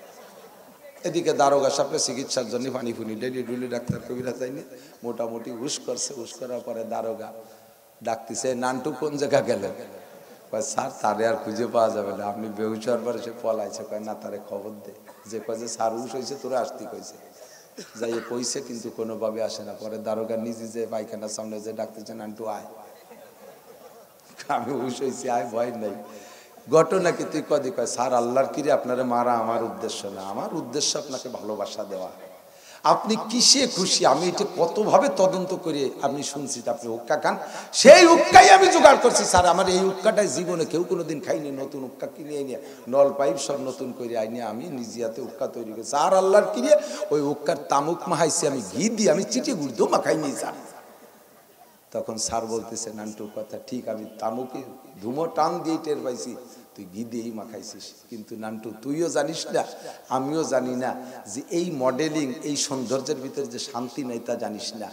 এদিকে দারোগা সাহেবকে চিকিৎসার জন্য পানি ফুনি ডেলি ডুলি ডাক্তার কবিরা যায়নি, মোটামুটি হুশ করছে। হুশ করার পরে দারোগা ডাকতেছে, নান্টু কোন জায়গা গেলেন? স্যার তারে আর খুঁজে পাওয়া যাবে না, আপনি বেহুশ হওয়ার পরে সে পলাইছে। কয় না, তারে খবর দে, যে কয় যে স্যার হুশ হয়েছে, তোরা আসতে কইছে। যাইয়ে কইছে কিন্তু কোনোভাবে আসে না। পরে দারোগা নিজে যে পায়খানার সামনে যে ডাকতেছে, নান্টু আয়, আমি হুশ হয়েছি, আয়, ভয় নাই। ঘটনা কি তুই কদি? কয় স্যার আল্লাহর কিরে আপনারে মারা আমার উদ্দেশ্য না, আমার উদ্দেশ্য আপনাকে ভালোবাসা দেওয়া। আপনি কিসে খুশি আমি এটা কতভাবে তদন্ত করে আমি শুনছি আপনি হুক্কা খান, সেই হুক্কাই আমি জোগাড় করছি স্যার। আমার এই হুক্কাটাই জীবনে কেউ কোনোদিন খাইনি, নতুন হুক্কা কিনে নিয়ে নল পাইপ সব নতুন করে আইনি আমি নিজে হাতে হুক্কা তৈরি করেছি। আর আল্লাহর কিনে ওই হুক্কার তামুক মাহাইছি আমি, ঘি দিয়ে আমি চিটে গুড় দো মাখাইনি স্যার। তখন স্যার বলতেছে নান্টুর কথা ঠিক, আমি তামুকে ধুমো টান দিয়ে টের পাইছি, তুই ঘি দিয়েই মাখাইছিস। কিন্তু নান্টু তুইও জানিস না আমিও জানি না যে এই মডেলিং এই সৌন্দর্যের ভিতরে যে শান্তি নেই তা জানিস না।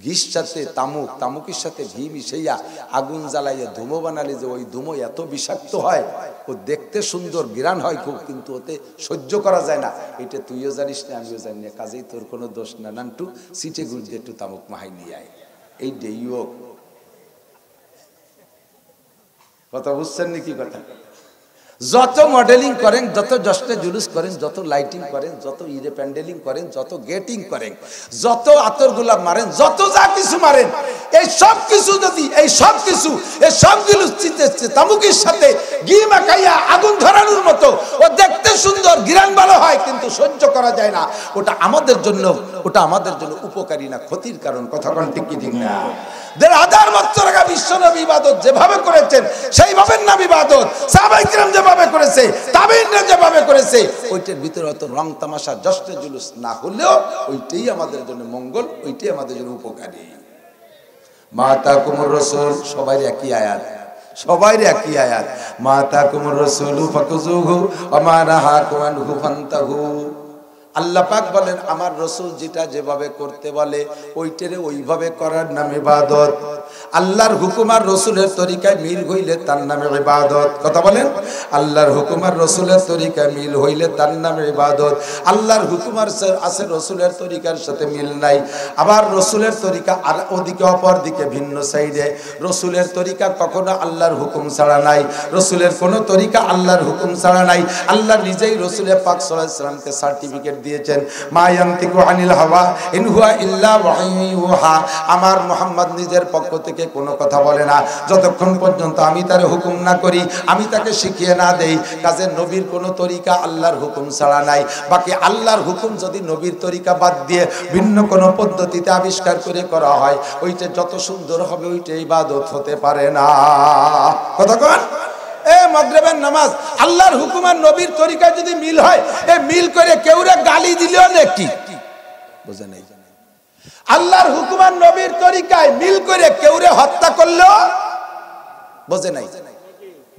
ঘির সাথে তামুক, তামুকের সাথে ঘি মিশাইয়া আগুন জ্বালাইয়া ধুমো বানালে যে ওই ধুমো এত বিষাক্ত হয়, ও দেখতে সুন্দর ঘ্রাণ হয় খুব, কিন্তু ওতে সহ্য করা যায় না। এটা তুইও জানিস না আমিও জানি না, কাজেই তোর কোনো দোষ না নান্টু, সিটে গুড় দিয়ে একটু তামুক মাহাই নিয়ে আয়। এই ডেইও কথা বুঝছেন নাকি কথা? যত মডেলিং করেন, যত জশ্নে জুলুস করেন, যত লাইটিং করেন, যত ইরে প্যান্ডেলিং করেন, যত গেটিং করেন, যত আতর গোলাপ মারেন, যত যা কিছু মারেন, এই সব কিছু যদি এই সবগুলো তামুকের সাথে ঘি মাখাইয়া আগুন ধরানোর মতো ও দেখতে সুন্দর ঘ্রাণ ভালো হয়, কিন্তু সহ্য করা যায় না। ওটা আমাদের জন্য উপকারী না, ক্ষতির কারণ। কথা কোন ঠিক কি ঠিক না? ১,৫০০ বছর আগে বিশ্বনবী ইবাদত যেভাবে করেছেন সেইভাবে নাম ইবাদত, সাহাবায়ে কিরাম যেভাবে করেছে, তাবেঈনরা যেভাবে করেছে, ওইটার ভিতরে অত রং তামাশা জশ্নে জুলুস না হলেও ওইটাই আমাদের জন্য মঙ্গল, ওইটাই আমাদের জন্য উপকারী। মাতাকুমুর রাসূল, সবাই একই আয়াত, সবাই একই আয়াত। মাতাকুমুর রাসূলু ফাকুযুহু ওয়া মা নাহাকুম আনহু ফান্তাহু। আল্লাহ পাক বলেন আমার রসুল যেটা যেভাবে করতে বলে ওইটারে ওইভাবে করার নাম ইবাদত। আল্লাহর হুকুম আর রসুলের তরিকায় মিল হইলে তার নামে ইবাদত। কথা বলেন, আল্লাহর হুকুম আর রসুলের তরিকায় মিল হইলে তার নামে ইবাদত। আল্লাহর হুকুম আর আছে রসুলের তরিকার সাথে মিল নাই, আবার রসুলের তরিকা আর ওদিকে অপর দিকে ভিন্ন সাইডে। রসুলের তরিকা কখনো আল্লাহর হুকুম ছাড়া নাই, রসুলের কোনো তরিকা আল্লাহর হুকুম ছাড়া নাই। আল্লাহ নিজেই রসুলের পাক সাল্লাল্লাহু আলাইহি ওয়াসাল্লামকে সার্টিফিকেট দিয়েছেন, মা ইয়ানতিকু আনিল হাওয়া ইন হুয়া ইল্লা ওয়াহয়ুহা। আমার মুহাম্মদ নিজের পক্ষ থেকে কোনো কথা বলে না যতক্ষণ পর্যন্ত আমি তার হুকুম না করি, আমি তাকে শিখিয়ে না দেই। কাজে নবীর কোনো তরিকা আল্লাহর হুকুম ছাড়া নাই। বাকি আল্লাহর হুকুম যদি নবীর তরিকা বাদ দিয়ে ভিন্ন কোনো পদ্ধতিতে আবিষ্কার করে করা হয়, ওইটা যত সুন্দর হবে ওইটা ইবাদত হতে পারে না। কথা কন, মাগরিবের নামাজ আল্লাহর হুকুম আর নবীর তরিকায় যদি মিল হয়, এই মিল করে কেউরে গালি দিলেও নাকি বুঝে নাই। আল্লাহর হুকুম আর নবীর তরিকায় মিল করে কেউরে হত্যা করলেও বুঝে নাই।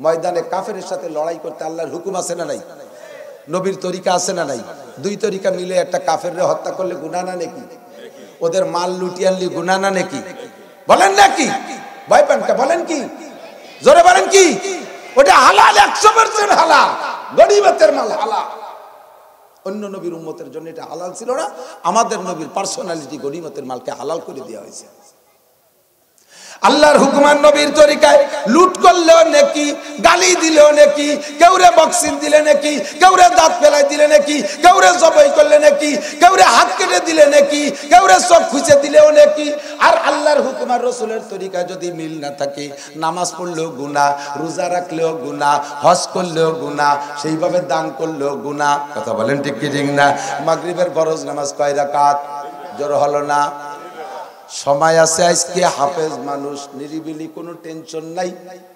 ময়দানে কাফেরের সাথে লড়াই করতে আল্লাহর হুকুম আছে না নাই? নবীর তরিকা আছে না নাই? দুই তরিকা মিলে একটা কাফেররে হত্যা করলে গুনাহ না নাকি? ওদের মাল লুটিয়ে আনলি গুনাহ না নাকি? বলেন নাকি? ভয় পান কে? বলেন কি? জোরে বলেন কি? ওটা হালাল, 100% হালাল, গনিমতের মাল হালাল। অন্য নবীর উম্মতের জন্য এটা হালাল ছিল না, আমাদের নবীর পার্সোনালিটি গনিমতের মালকে হালাল করে দেওয়া হয়েছে। আল্লাহর হুকুম আর নবীর তরিকায় লুট করলেও নেকি, গালি দিলেও নেকি, কেউরে বক্সিং দিলে নেকি, কেউরে দাঁত ফেলাই দিলে নেকি, কেউরে জবাই করলে নেকি, কেউরে হাত কেটে দিলে নেকি, কেউরে চোখ খুঁজে দিলেও নেকি। আর আল্লাহর হুকুম আর রাসূলের তরিকায় যদি মিল না থাকে, নামাজ পড়লেও গুনাহ, রোজা রাখলেও গুনাহ, হজ করলেও গুনাহ, সেইভাবে দান করলেও গুনাহ। কথা বলেন ঠিক কি ঠিক না? মাগরিবের ফরজ নামাজ কয় রাকাত? জোর হলো না? সময় আছে, আজকে হাফেজ মানুষ, নিরিবিলি, কোনো টেনশন নাই।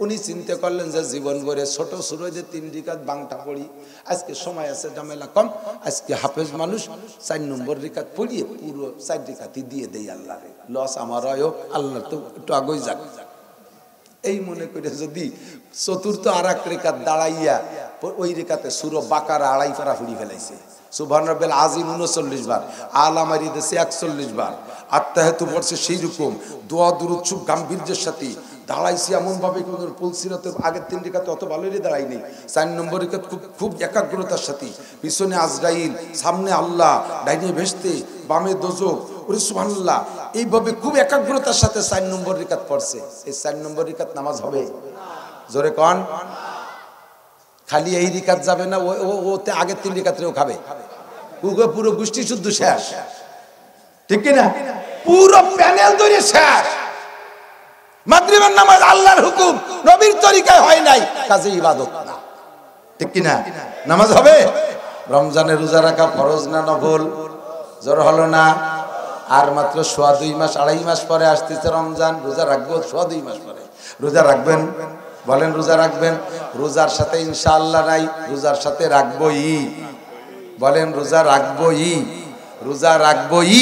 উনি চিন্তা করলেন যে জীবন ভরে ছোট সুরজে 3 রিকাত বাংটা পড়ি, আজকে সময় আছে, ঝামেলা কম, আজকে হাফেজ মানুষ 4 নম্বর রিকাত পড়িয়ে পুরো 4 রিকাতই দিয়ে দেই আল্লাহরে, লস আমার হয় হোক, আল্লাহ তো একটু আগেই যাক। এই মনে করে যদি চতুর্থ আর এক রিকাত দাঁড়াইয়া ওই রিকাতে সূরা বাকারা 2.5 পারা ফুড়ি ফেলাইছে, সুবহান রাব্বিল আযীম 39 বার, আলামারি দেশে 41 বার, আত্তাহিয়াতু পড়ছে সেই রকম, দোয়া দুরূদ খুব গাম্ভীর্যের সাথে দাঁড়াইছি এমন ভাবে কোন পুলসিরাতের আগের 3 রিকাতে অত ভালোই দাঁড়াই নেই। 4 নম্বর রিকাত খুব একাগ্রতার সাথে, পিছনে আজরাইল, সামনে আল্লাহ, ডাইনে ভেস্তে, বামে দোজখ, ওরে সুবহানাল্লাহ, এইভাবে খুব একাগ্রতার সাথে 4 নম্বর রিকাত পড়ছে। এই 4 নম্বর রিকাত নামাজ হবে? জোরে কোন? খালি এই রিকাত যাবে না, ওতে আগের 3 রিকাতরেও খাবে, পুরো গোষ্ঠী শুদ্ধ শেষ, ঠিক কিনা? পুরো প্যানেল ধরে শেষ। মাগরিবের নামাজ আল্লাহর হুকুম, নবীর তরিকায় হয় নাই, কাজে ইবাদত না, ঠিক কিনা? নামাজ হবে? রমজানে রোজা রাখা ফরজ না নফল? জোর হলো না? আর মাত্র সোয়া 2 মাস 2.5 মাস পরে আসতেছে রমজান। রোজা রাখবো সোয়া 2 মাস পরে। রোজা রাখবেন? বলেন রোজা রাখবেন? রোজার সাথে ইনশাআল্লাহ নাই, রোজার সাথে রাখবই। বলেন রোজা রাখবই, রোজা রাখবই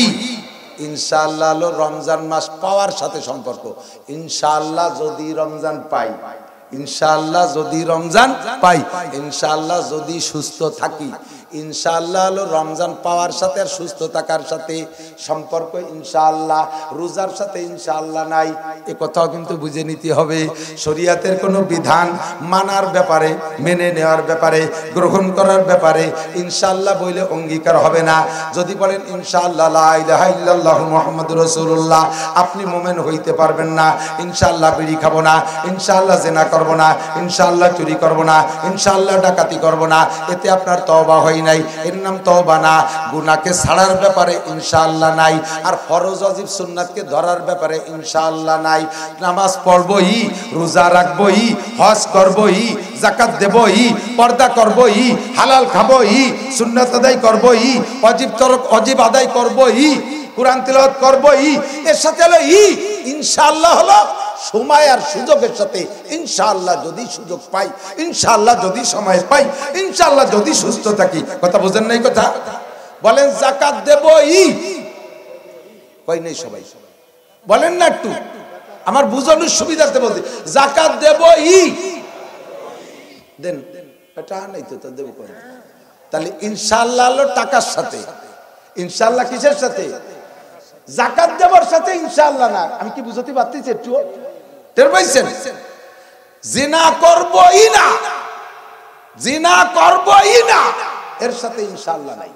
ইনশাআল্লাহ। হলো রমজান মাস পাওয়ার সাথে সম্পর্ক। ইনশাআল্লাহ যদি রমজান পাই, ইনশাআল্লাহ যদি রমজান পাই, ইনশাআল্লাহ যদি সুস্থ থাকি, ইনশাআল্লাহ হলো রমজান পাওয়ার সাথে আর সুস্থ থাকার সাথে সম্পর্ক ইনশাআল্লাহ। রোজার সাথে ইনশাআল্লাহ নাই, এ কথাও কিন্তু বুঝে নিতে হবে। শরীয়তের কোনো বিধান মানার ব্যাপারে, মেনে নেওয়ার ব্যাপারে, গ্রহণ করার ব্যাপারে ইনশাআল্লাহ বলে অঙ্গীকার হবে না। যদি বলেন ইনশাআল্লাহ লা ইলাহা ইল্লাল্লাহু মুহাম্মাদুর রাসূলুল্লাহ, আপনি মুমিন হইতে পারবেন না। ইনশাআল্লাহ বিড়ি খাবো না, ইনশাআল্লাহ জিনা করব না, ইনশাআল্লাহ চুরি করব না, ইনশাআল্লাহ ডাকাতি করব না, এতে আপনার তওবা হয় নাই, এর নাম তওবা না। গুনাহকে ছাড়ার ব্যাপারে ইনশাআল্লাহ নাই, আর ফরজ ওয়াজিব সুন্নাতকে ধরার ব্যাপারে ইনশাআল্লাহ নাই। নামাজ পড়বই, রোজা রাখবই, হজ করবই, যাকাত দেবই, পর্দা করবই, হালাল খাবই, সুন্নাত আদায় করবই, ওয়াজিব আদায় করবই, কুরআন তিলাওয়াত করবই। এর সাথে হলো ইনশাআল্লাহ হলো সময় আর সুযোগের সাথে ইনশাআল্লাহ যদি সুযোগ পাই, ইনশাআল্লাহ যদি সময় পাই, ইনশাআল্লাহ যদি সুস্থ থাকি। কথা বুঝেন নাই? কথা বলেন যাকাত দেবই, কই নাই সবাই বলেন না একটু, আমার বুঝানোর সুবিধার্থে বলতে। যাকাত দেবই, দেন এটা নাই তো দেব কোন? তাহলে ইনশাআল্লাহ হলো টাকার সাথে, ইনশাআল্লাহ কিসের সাথে? যাকাত দেবার সাথে ইনশাআল্লাহ না। আমি কি বুঝতে পারতেছি একটু? টের পাইছেন? জিনা করবই না, জিনা করবই না, এর সাথে ইনশাআল্লাহ নাই।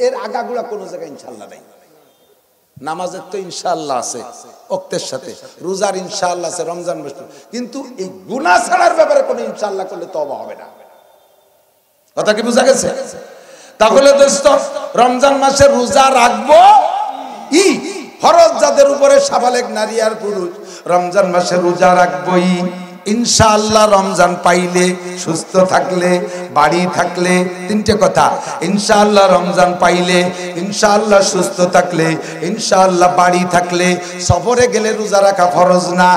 এর আগাগুলা কোন জায়গায় ইনশাআল্লাহ নাই। নামাজের তো ইনশাআল্লাহ আছে ওয়াক্তের সাথে, রোজার ইনশাআল্লাহ আছে রমজান মাস, কিন্তু এই গুনাহ ছাড়ার ব্যাপারে কোনো ইনশাআল্লাহ করলে তওবা হবে না। কথা কি বুঝা গেছে? তাহলে দোস্ত রমজান মাসে রোজা রাখবো ফরজ যাদের উপরে সাবালেগ নারী আর পুরুষ, রমজান মাসে রোজা রাখবই ইনশাআল্লাহ। রমজান পাইলে, সুস্থ থাকলে, বাড়ি থাকলে, তিনটে কথা। ইনশাআল্লাহ রমজান পাইলে, ইনশাআল্লাহ সুস্থ থাকলে, ইনশাআল্লাহ বাড়ি থাকলে। সফরে গেলে রোজা রাখা ফরজ না,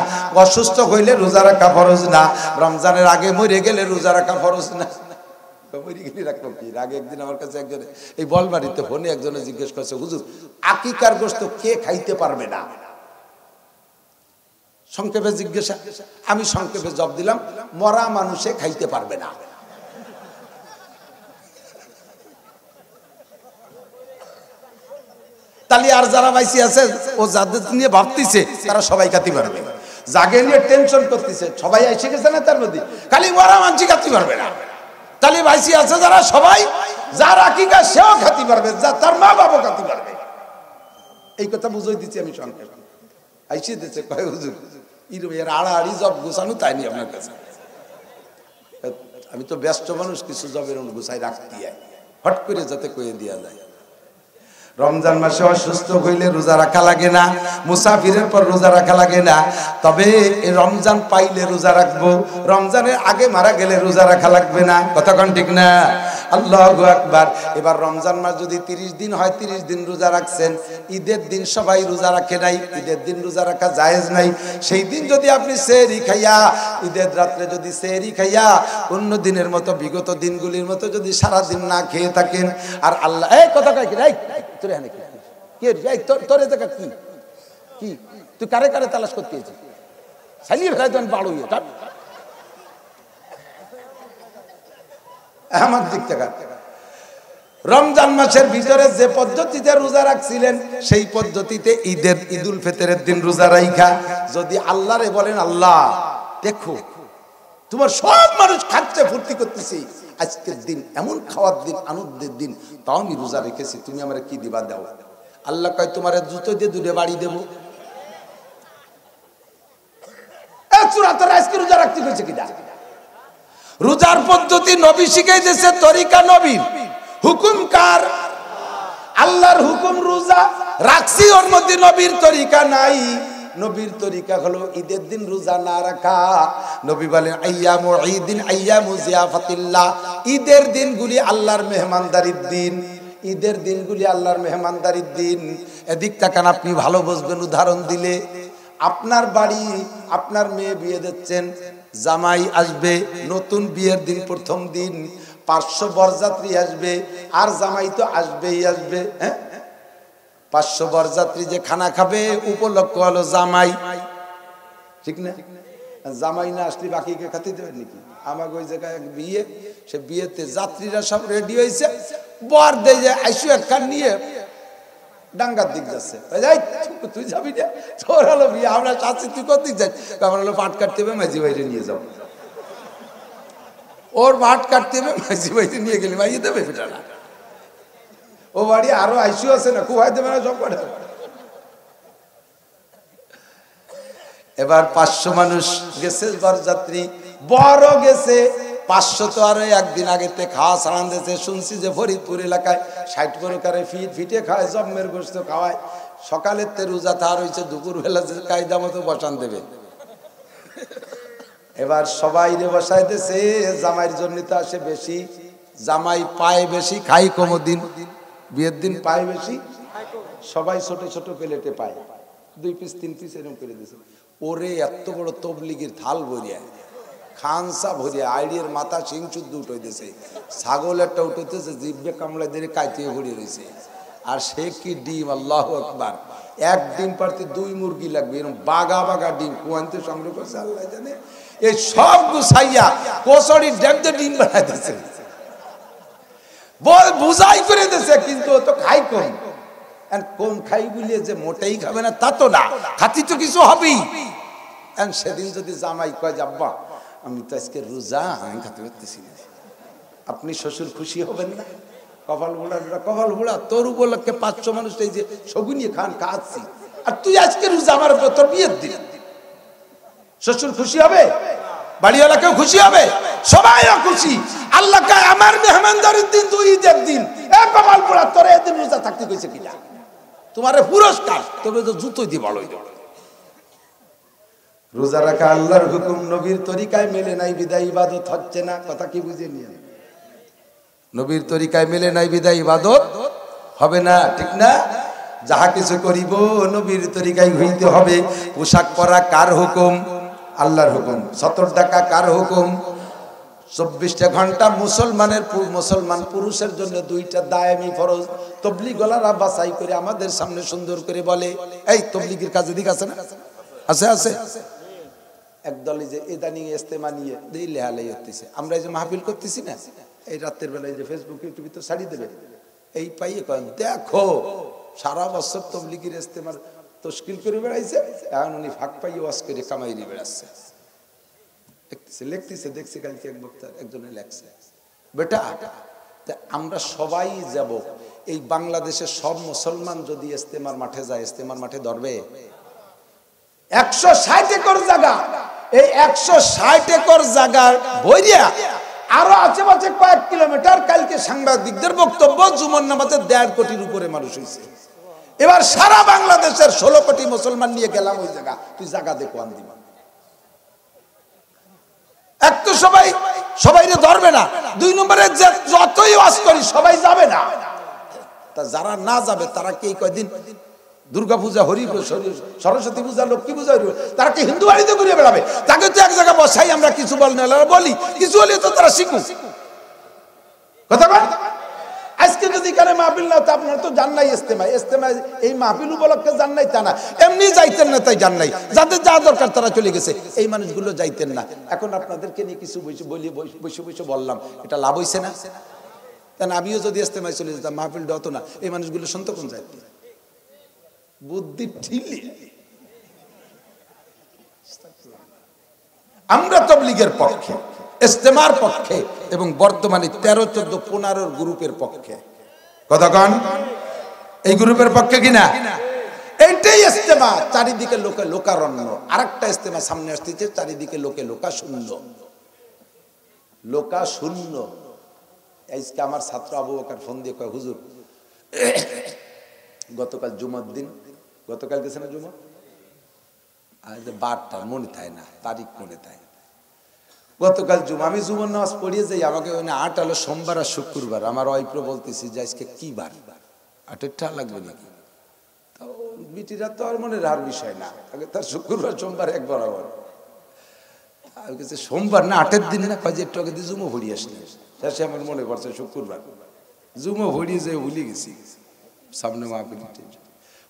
অসুস্থ হইলে রোজা রাখা ফরজ না, রমজানের আগে মরে গেলে রোজা রাখা ফরজ না। আগে একদিন আমার কাছে একজনে এই বলবাড়িতে ফোনে একজনে জিজ্ঞেস করছে, হুজুর আকিকার গোশত কে খাইতে পারবে না? সংক্ষেপে জিজ্ঞাসা, আমি সংক্ষেপে জবাব দিলাম, মরা মানুষে খাইতে পারবে না। তাহলে আর যারা বাইসি আছে ও যাদের নিয়ে ভাবতেছে তারা সবাই খাইতে পারবে, জাগে নিয়ে টেনশন করতেছে সবাই এসে গেছে না, তার মধ্যে খালি মরা মানুষ খাইতে পারবে না। তাহলে বাইসি আছে যারা সবাই, যার আকিকা সেও খাইতে পারবে, যা তার মা বাবা খাইতে পারবে। এই কথা বুঝাই দিচ্ছি আমি সংক্ষেপে। আইসে দিচ্ছে কয় হুজুর এর আড়াআড়ি জব গুছানো তাই নি আপনার কাছে। আমি তো ব্যস্ত মানুষ, কিছু জবের গুছাই রাখতে হট করে যাতে কয়ে দেওয়া যায়। রমজান মাসে অসুস্থ হইলে রোজা রাখা লাগে না, মুসাফিরের পর রোজা রাখা লাগে না। তবে রমজান পাইলে রোজা রাখবো, রমজানের আগে মারা গেলে রোজা রাখা লাগবে না। কথা কোন ঠিক না? আল্লাহু আকবার। এবার রমজান মাস যদি 30 দিন হয়, 30 দিন রোজা রাখছেন, ঈদের দিন সবাই রোজা রাখে নাই, ঈদের দিন রোজা রাখা জায়েজ নাই। সেই দিন যদি আপনি সেহরি খাইয়া, ঈদের রাত্রে যদি সেহরি খাইয়া অন্য দিনের মতো, বিগত দিনগুলির মতো যদি সারা দিন না খেয়ে থাকেন, আর আল্লাহ এই কথা কয় কি কি তুই কারে কারে তালাশ করতে আমার দিক থেকে রমজান মাসের ভিতরে যে পদ্ধতিতে রোজা রাখছিলেন সেই পদ্ধতিতে ঈদুল ফিতরের দিন রোজা রাখা যদি আল্লাহরে বলেন, আল্লাহ দেখো তোমার সব মানুষ খাচ্ছে, ফুর্তি করতেছি, আজকের দিন এমন খাওয়ার দিন, আনন্দের দিন, তাও আমি রোজা রেখেছি, তুমি আমার কি দিবা দাও। আল্লাহ কয় তোমার জুতো দিয়ে দূরে বাড়ি দেবো। আজকে রোজা রাখতে হয়েছে কিনা? রোজার পদ্ধতি নবী শিখাই দিয়েছে, তরিকা নবীর, হুকুম কার? আল্লাহর হুকুম রোজা রাখছি, ওর মধ্যে নবীর তরিকা নাই। নবীর তরিকা হলো ঈদের দিন রোজা না রাখা। নবী বলেন আইয়ামু ঈদিন আইয়ামু জিয়াফাতিল্লাহ, ঈদের দিনগুলি আল্লাহর মেহমানদারির দিন, ঈদের দিনগুলি আল্লাহর মেহমানদারির দিন। এদিক তাকান, আপনি ভালো বুঝবেন উদাহরণ দিলে। আপনার বাড়ি, আপনার মেয়ে বিয়ে দিচ্ছেন, জামাই আসবে, নতুন বিয়ের দিন প্রথম দিন 500 বরযাত্রী আসবে, আর জামাই তো আসবেই আসবে। হ্যাঁ, 500 বরযাত্রী যে খানা খাবে উপলক্ষ হলো জামাই, ঠিক না? জামাই না আসলে বাকিকে খেতে দেবেন নাকি? আমার ওই জায়গায় এক বিয়ে, সে বিয়েতে যাত্রীরা সব রেডি হয়েছে, বর দেয় যে আইসু একখান নিয়ে ডাঙ্গার দিক যাচ্ছে। তুই যাবি না, তোর হলো বিয়ে, আমরা চাচ্ছি তুই কোন দিক যাই? আমার হলো পাট কাটতে হবে, মাঝি বাইরে নিয়ে যাও। ওর পাট কাটতে হবে, মাঝি বাইরে নিয়ে গেলে মাইয়ে দেবে বেটারা। ও বাড়ি আরো আইসু আছে না, কুয়াই দেবে না সব কটা। এবার 500 মানুষ গেছে বরযাত্রী, বড় গেছে 500 তো আরো একদিন আগেতে খাওয়া সারান দিয়েছে। শুনছি যে ফরিদপুর এলাকায় 60 প্রকারে ফিটে খায়, জম্মের গোস্ত খাওয়ায়। সকালের তে রোজা তার হয়েছে, দুপুর বেলা যে কায়দা মতো বসান দেবে। এবার সবাই রে বসাই দিয়েছে, জামাইয়ের জন্য তো আসে বেশি, জামাই পায় বেশি, খাই কম দিন, বিয়ের দিন পায় বেশি, সবাই ছোট ছোট প্লেটে পায়, 2 পিস 3 পিস এরকম করে দিয়েছে। ওরে এত বড় তবলিগের থাল ভরিয়া, খানসা ভরিয়া, আইডিয়ার মাথা সিং চুদ্দ উঠাইতেছে, ছাগল একটা উঠাইতেছে, জিভে কামড়াই দিয়ে কাইতে ভরিয়ে রয়েছে। আর সে কি ডিম, আল্লাহু আকবার! এক ডিম পারতে 2 মুরগি লাগবে, এরকম বাগা বাগা ডিম কুয়ান্তে সংগ্রহ করছে আল্লাহ জানে। এই সব গুছাইয়া কোচড়ি ডেমতে ডিম বানাইতেছে, বল বুঝাই করে দিয়েছে, কিন্তু ও তো খাই কম। কম খাই বলিয়ে যে মোটেই খাবে না তা তো না, খাতি তো কিছু হবেই। সেদিন যদি জামাই কয়, আব্বা আমি তো আজকে রোজা, আমি খাতে পারতেছি না, আপনি শ্বশুর খুশি হবেন না? কপাল বুড়া, কপাল বুড়া, তোর উপলক্ষে 500 মানুষ এই যে সগুনিয়ে খান খাচ্ছি, আর তুই আজকে রোজা, আমার তোর বিয়ের দিন। শ্বশুর খুশি হবে? বাড়িওয়ালা কেউ খুশি হবে? সবাই খুশি। আল্লাহ কয় আমার মেহমানদারির দিন, তুই ঈদের দিন, এ কপাল বুড়া তোর এদিন রোজা থাকতে কইছে কিনা? তোমার পুরস্কার, তবে তো জুতোই দিয়ে ভালোই দেবে। রোজা রাখা আল্লাহর হুকুম, নবীর তরিকায় মেলে নাই বিদায় ইবাদত হচ্ছে না। কথা কি বুঝে নিয়ে, নবীর তরিকায় মেলে নাই বিদায় ইবাদত হবে না, ঠিক না? যাহা কিছু করিব নবীর তরিকায় হইতে হবে। পোশাক পরা কার হুকুম? আল্লাহর হুকুম। 70 টাকা কার হুকুম? 24টা ঘন্টা মুসলমান পুরুষের জন্য 2টা দায়ামি ফরজ। তবলিগ ওয়ালারা বাছাই করে আমাদের সামনে সুন্দর করে বলে, এই তবলিগের কাজে দিক আছে না? আছে আছে। একদলই যে ইদানিং ইস্তেমা নিয়ে দেই লেহালাই হতেছে। আমরা এই যে মাহফিল করতেছি না, এই রাতের বেলায় যে ফেসবুক ইউটিউবে তো ছাড়ি দেবে, এই পাইয়ে কয়েন দেখো সারা বছর তবলিগের ইস্তেমার তশকিল করে বেড়াইছে, এখন উনি ফাঁক পাইয়ে ওয়াজ করে কামাই নিয়ে বেড়াচ্ছে। লিখতেছে, দেখছি কালকে এক বক্তা একজনে লেখছে, বেটা আমরা সবাই যাব, এই বাংলাদেশের সব মুসলমান যদি ইস্তেমার মাঠে যায়, ইস্তেমার মাঠে ধরবে 160 একর জায়গা, এই 160 একর জায়গার ভরিয়া আরো আশেপাশে কয়েক কিলোমিটার, কালকে সাংবাদিকদের বক্তব্য জুমার নামাজে 1.5 কোটির উপরে মানুষ হয়েছে। এবার সারা বাংলাদেশের 16 কোটি মুসলমান নিয়ে গেলাম ওই জায়গা, তুই জায়গা দেখো আন দিবা। এক তো সবাই ধরবে না, 2 নম্বরে যতই ওয়াজ করি সবাই যাবে না, তা যারা না যাবে তারা কি কয়দিন দুর্গা পূজা, সরস্বতী পূজা, লক্ষ্মী পূজা, তারা কি হিন্দু বাড়িতে ঘুরিয়ে বেড়াবে? তাকে তো এক জায়গায় বসাই, আমরা কিছু বলি, কিছু হলে তো তারা শিখুক। কথা বল, আজকে যদি এখানে মাহফিল না হতো, আপনারা তো জান নাই ইস্তেমা এই মাহফিল উপলক্ষে জান নাই তা না, এমনি যাইতেন না তাই জান নাই, যাদের যা দরকার তারা চলে গেছে, এই মানুষগুলো যাইতেন না। এখন আপনাদেরকে নিয়ে কিছু বসে বললাম, এটা লাভ হইছে না? কেন আমিও যদি ইস্তেমায় চলে যেতাম, মাহফিলটা হতো না, এই মানুষগুলো শুনতো কোন যাইত? বুদ্ধি ঠিলি। আমরা তাবলীগের পক্ষে, ইস্তেমার পক্ষে, এবং বর্তমানে 13, 14, 15 গ্রুপের পক্ষে। কতক্ষণ এই গ্রুপের পক্ষে কিনা? এইটাই ইস্তেমা, চারিদিকে লোকারণ্য। আরেকটা ইস্তেমা সামনে আসতেছে, চারিদিকে লোকা শূন্য। আজকে আমার ছাত্র আবু বকর ফোন দিয়ে কয়, হুজুর গতকাল জুমার দিন, গতকাল গেছে না জুমা, আজ 12টা মনে থাকে না, তারিখ মনে থাকে, গতকাল জুমা, আমি জুমার নামাজ পড়িয়ে যাই, আমাকে ওখানে 8 হলো সোমবার আর শুক্রবার। আমার ওয়াইফরে বলতেছি যে আজকে কি বার, 8টা লাগবে নাকি? তো বিটিরা তো আর মনে রাহার বিষয় না, আগে তার শুক্রবার সোমবার এক বরাবর। আমি কাছে সোমবার না 8-এর দিন না, কয় যে একটু আগে দিয়ে জুমো ভরিয়ে আসলে। শেষে আমার মনে পড়ছে শুক্রবার, জুমো ভরিয়ে যেয়ে ভুলে গেছি। সামনে মাহফিল,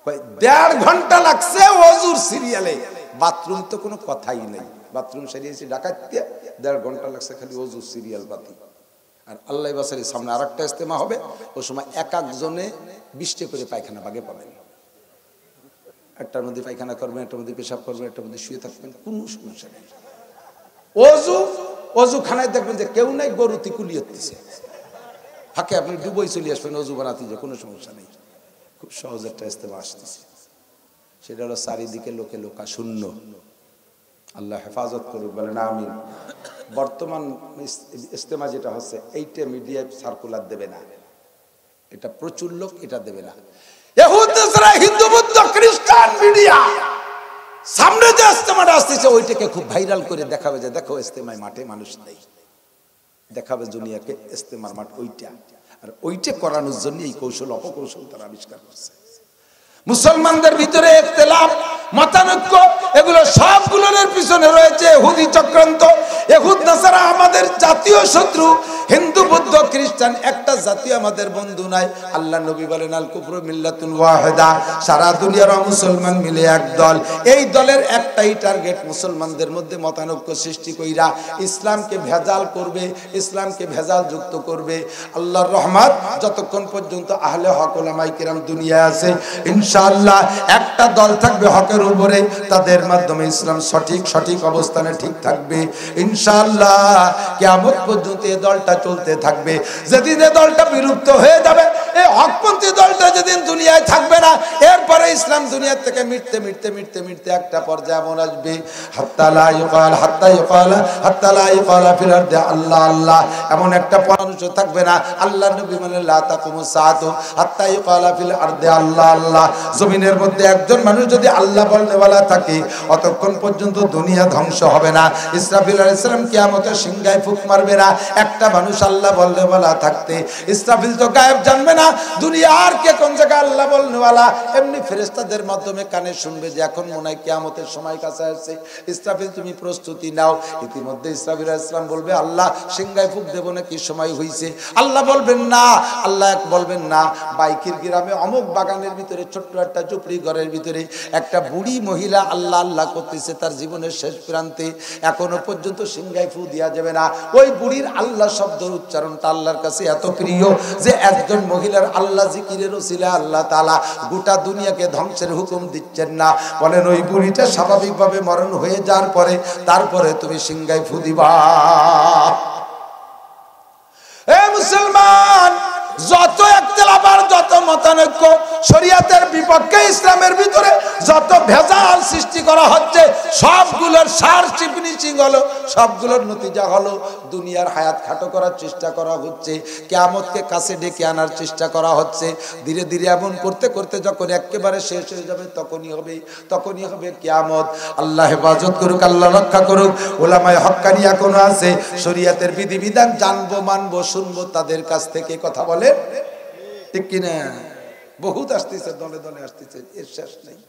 1.5 ঘন্টা লাগছে ওযুর সিরিয়ালে। বাথরুম তো কোনো কথাই নেই, বাথরুম সারিয়েছি ডাকাতে 1.5 ঘন্টা লাগছে খালি ওযুর সিরিয়াল বাতি। আর আল্লাহ বাসারের সামনে আরেকটা ইজতেমা হবে, ওই সময় এক একজনে 20টা করে পায়খানা ভাগে পাবেন। একটার মধ্যে পায়খানা করবেন, একটার মধ্যে পেশাব করবেন, একটার মধ্যে শুয়ে থাকবেন, কোনো সমস্যা নেই। অজু খানায় দেখবেন যে কেউ নাই, গরু তিকুলি হচ্ছে ফাঁকে, আপনি ডুবই চলে আসবেন অজু বানাতে, যে কোনো সমস্যা নেই। খুব সহজ একটা ইজতেমা আসতেছে, সেটা হলো চারিদিকে লোকে লোকা শূন্য। আল্লাহ হেফাজত করুক, বলেন আমিন। বর্তমান ইজতেমা যেটা হচ্ছে, এইটা মিডিয়ায় সার্কুলার দেবে না, এটা প্রচুর লোক এটা দেবে না। হিন্দু বৌদ্ধ খ্রিস্টান মিডিয়া সামনে যে ইজতেমাটা আসতেছে ওইটাকে খুব ভাইরাল করে দেখাবে যে দেখো ইজতেমায় মাঠে মানুষ নেই, দেখাবে দুনিয়াকে ইজতেমার মাঠ ওইটা। আর ওইটা করানোর জন্য এই কৌশল অপকৌশল তারা আবিষ্কার করছে। মুসলমানদের ভিতরে ইখতিলাফ, মতানৈক্য, এগুলো সবগুলোর পিছনে রয়েছে ইহুদি চক্রান্ত। ইহুদ নাসারা আমাদের জাতীয় শত্রু, হিন্দু বৌদ্ধ খ্রিস্টান একটা জাতি আমাদের বন্ধু নাই। আল্লাহ নবী বলেন আল কুফরু মিল্লাতুন ওয়াহিদা, সারা দুনিয়ার মুসলমান মিলে এক দল। এই দলের একটাই টার্গেট, মুসলমানদের মধ্যে মতানৈক্য সৃষ্টি কইরা ইসলামকে ভেজাল করবে, ইসলামকে ভেজাল যুক্ত করবে। আল্লাহর রহমত, যতক্ষণ পর্যন্ত আহলে হক ওলামায়ে কিরাম দুনিয়ায় আছে, ইনশাআল্লাহ একটা দল থাকবে হকের উপরে, তাদের মাধ্যমে ইসলাম সঠিক অবস্থানে ঠিক থাকবে ইনশাআল্লাহ। কিয়ামত পর্যন্ত এই দলটা চলতে থাকবে। যেদিন এই দলটা বিলুপ্ত হয়ে যাবে, এই হকপন্থী দলটা যেদিন দুনিয়ায় থাকবে না, এরপরে ইসলাম দুনিয়া থেকে মিটতে মিটতে মিটতে মিটতে একটা পর্যায়ে এমন আসবে, হাত্তা লা ইউকালা ফিল আরদি আল্লাহ আল্লাহ, এমন একটা মানুষ থাকবে না। আল্লাহ নবী বলেন লা তাকুমুস সাআতু হাত্তা ইউকালা ফিল আরদি আল্লাহ আল্লাহ, জমিনের মধ্যে একজন মানুষ যদি আল্লাহ বলনেওয়ালা থাকে, অতক্ষণ পর্যন্ত দুনিয়া ধ্বংস হবে না। ইসরাফিল আলাইহিস সালাম কিয়ামতের সিংহায় ফুঁক মারবে না একটা মানুষ আল্লাহ বলনেওয়ালা থাকতে। ইসরাফিল তো গায়েব জানবে না, দুনিয়া আর কে কোন জায়গায় আল্লাহ বলনেওয়ালা, এমনি ফেরেশতাদের মাধ্যমে কানে শুনবে যে এখন মনে হয় কিয়ামতের সময় কাছে আসছে, ইসরাফিল তুমি প্রস্তুতি নাও। ইতিমধ্যে ইসরাফিল আলাইহিস সালাম বলবে আল্লাহ সিংহায় ফুঁক দেব না, কি সময় হইছে? আল্লাহ বলবেন না, আল্লাহ বলবেন না, বাইকির গ্রামে অমুক বাগানের ভিতরে ছোট্ট একটা ঝুপড়ি ঘরের ভিতরে একটা বুড়ি মহিলা আল্লাহ আল্লাহ করতেছে তার জীবনের শেষ প্রান্তে, এখনো পর্যন্ত সিংহায় ফু দেওয়া যাবে না। ওই বুড়ির আল্লাহ শব্দের উচ্চারণটা আল্লাহর কাছে এত প্রিয় যে একজন মহিলার আল্লাহ জিকিরের ওসিলা আল্লাহ তাআলা গোটা দুনিয়াকে ধ্বংসের হুকুম দিচ্ছেন না। বলেন ওই বুড়িটা স্বাভাবিকভাবে মরণ হয়ে যাওয়ার পরে তারপরে তুমি সিংহায় ফু দিবা। এ মুসলমান, যত ইখতিলাফ আর যত মতানৈক্য, শরীয়তের বিপক্ষে ইসলামের ভিতরে যত ভেজাল সৃষ্টি করা হচ্ছে, সবগুলোর সার ফিনিশিং হলো, সবগুলোর নতিজা হলো দুনিয়ার হায়াত খাটো করার চেষ্টা করা হচ্ছে, কিয়ামতকে কাছে ডেকে আনার চেষ্টা করা হচ্ছে। ধীরে ধীরে এমন করতে করতে যখন একেবারে শেষ হয়ে যাবে তখনই হবে কিয়ামত। আল্লাহ হেফাজত করুক, আল্লাহ রক্ষা করুক। ওলামায়ে হক্কানি এখনো আছে, শরীয়তের বিধিবিধান জানবো মানবো শুনবো তাদের কাছ থেকে কথা বলে, ঠিক কিনা? বহুত আসতেছে, দলে দলে আসতেছে, এর শেষ নেই।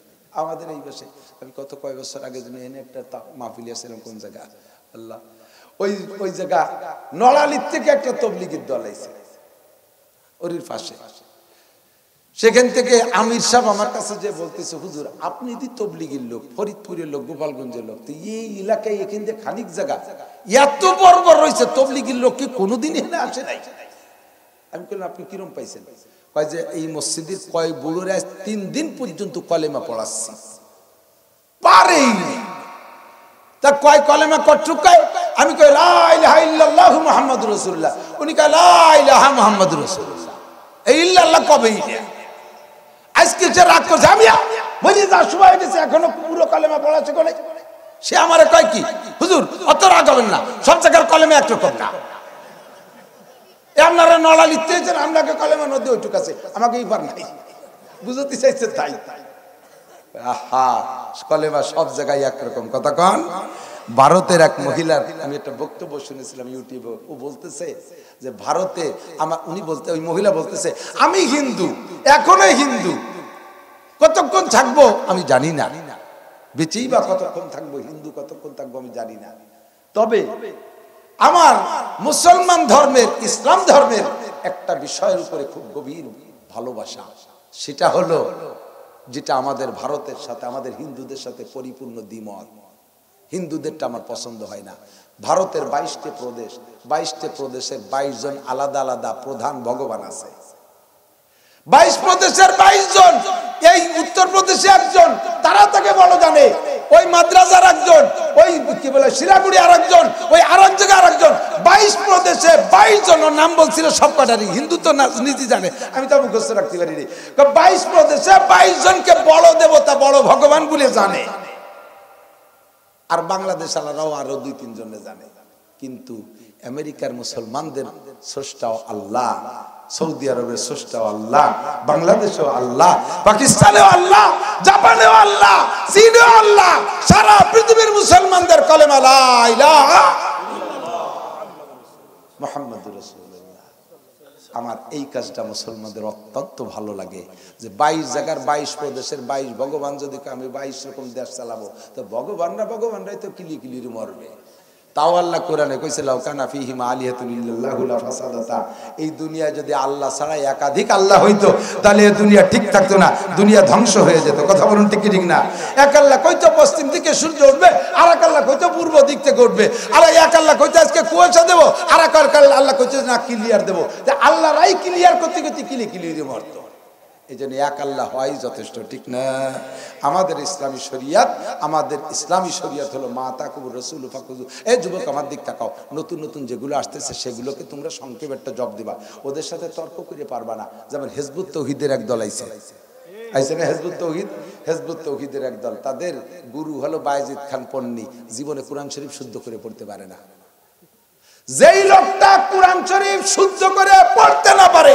আমাদের এই বসে আমি কয়েক বছর আগে যেন এনে একটা মাহফিল আসছিলাম, কোন জায়গা আল্লাহ, ওই জায়গা নড়ালির থেকে একটা তবলিগীর দল আইছে ওরির পাশে। সেখান থেকে আমির সাহেব আমার কাছে যে বলতেছে, হুজুর আপনি দি তবলিগীর লোক, ফরিদপুরের লোক, গোপালগঞ্জের লোক, তো এই এলাকায় এখান থেকে খানিক জায়গা এত বর্বর রয়েছে, তবলিগীর লোক কি কোনোদিন এখানে আসে নাই? আমি বললাম আপনি কিরম পাইছেন? কয় যে এই মসজিদের কয় বুড়োরা 3 দিন পর্যন্ত কলেমা পড়াচ্ছি, পারেই তা কয় কলেমা কটুক কয়? আমি কই লা ইলাহা ইল্লাল্লাহু মুহাম্মাদুর রাসূলুল্লাহ, উনি কয় লা ইলাহা মুহাম্মাদুর রাসূলুল্লাহ। এই ইল্লাল্লাহ কবে ইয়া আজকে যে রাগ করছে, আমি বুঝি যা সময় গেছে এখনো পুরো কলেমা পড়াচ্ছে কোনে। সে আমারে কয় কি, হুজুর অত রাগ হবেন না, সব জায়গার কলেমা একরকম না। আপনারা নলা লিখতে চান, আপনাকে কলেমার মধ্যে ওইটুক আছে, আমাকে এই পার নাই, বুঝতে চাইছে তাই। আহা, কলেমা সব জায়গায় একরকম, কথা কন। ভারতের এক মহিলার আমি একটা বক্তব্য শুনেছিলাম ইউটিউবে, ও বলতেছে যে ভারতে ওই মহিলা বলতেছে আমি হিন্দু, এখনো হিন্দু, কতক্ষণ থাকবো আমি জানি না, বেঁচেই বা কতক্ষণ থাকবো, হিন্দু কতক্ষণ থাকবো আমি জানি না, তবে আমার মুসলমান ধর্মের, ইসলাম ধর্মের একটা বিষয়ের উপরে খুব গভীর ভালোবাসা, সেটা হলো যেটা আমাদের ভারতের সাথে, আমাদের হিন্দুদের সাথে পরিপূর্ণ দ্বিমত। হিন্দুদেরটা আমার পছন্দ হয় না। ভারতের 22টি প্রদেশ, 22টি প্রদেশের 22 জন আলাদা আলাদা প্রধান ভগবান আছে। 22 প্রদেশের 22 জন, এই উত্তরপ্রদেশে একজন, তারা তাকে বড় জানে, ওই মাদ্রাসার একজন, ওই কি বলে শিলাগুড়ি আরেকজন, ওই আরেক জায়গায় আরেকজন, 22 প্রদেশে 22 জন নাম বলছিল সব কটারই, হিন্দু তো নিজে জানে, আমি তো মুখস্থ রাখতে পারিনি। 22 প্রদেশে 22 জনকে বড় দেবতা, বড় ভগবান বলে জানে, আর বাংলাদেশ আলাদাও আরো 2-3 জনে জানে। কিন্তু আমেরিকার মুসলমানদের স্রষ্টাও আল্লাহ, সৌদি আরবের স্রষ্টাও আল্লাহ, বাংলাদেশেও আল্লাহ, পাকিস্তানেও আল্লাহ, জাপানেও আল্লাহ, চীনেও আল্লাহ, সারা পৃথিবীর মুসলমানদের কলেমা লা ইলাহা ইল্লাল্লাহ মুহাম্মাদুর রাসূলুল্লাহ। আমার এই কাজটা মুসলমানদের অত্যন্ত ভালো লাগে যে 22 জায়গার 22 প্রদেশের 22 ভগবান, যদি আমি 22 রকম দেশ চালাবো তো ভগবানরাই তো কিলি কিলির মরবে। তাও আল্লাহ কোরআনে কইছে লাউ কানা ফীহিমা আলিহাতুন ইল্লাল্লাহু লা ফাসাদাতা, এই দুনিয়া যদি আল্লাহ ছাড়া একাধিক আল্লাহ হইতো তাহলে এই দুনিয়া ঠিক থাকতো না, দুনিয়া ধ্বংস হয়ে যেত। কথা বলুন ঠিক কি ঠিক না? এক আল্লাহ কইতো পশ্চিম দিকে সূর্য উঠবে, আর এক আল্লাহ কইতো পূর্ব দিক থেকে উঠবে, আর এক আল্লাহ কইতো আজকে কুয়াশা দেব, আর এক আল্লাহ কইতো না ক্লিয়ার দেব। যে আল্লাহরাই ক্লিয়ার করতে করতে কিলি মরতো। এই জন্য এক আল্লাহ হয় যথেষ্ট, ঠিক না? আমাদের ইসলামী শরিয়াত, আমাদের ইসলামী শরিয়াত হলো মা তাকুবুর রাসূল ফাকুযু। এই যুবক আমার দিক তাকাও, নতুন নতুন যেগুলো আসতেছে সেগুলোকে তোমরা সংক্ষেপে একটা জব দিবা, ওদের সাথে তর্ক করে পারবা না। যেমন হিজবুত তৌহিদের এক দল আইছে না, হিজবুত তৌহিদের এক দল, তাদের গুরু হলো বায়েজিদ খান পন্নী, জীবনে কোরআন শরীফ শুদ্ধ করে পড়তে পারে না। যেই লোকটা কোরআন শরীফ শুদ্ধ করে পড়তে না পারে,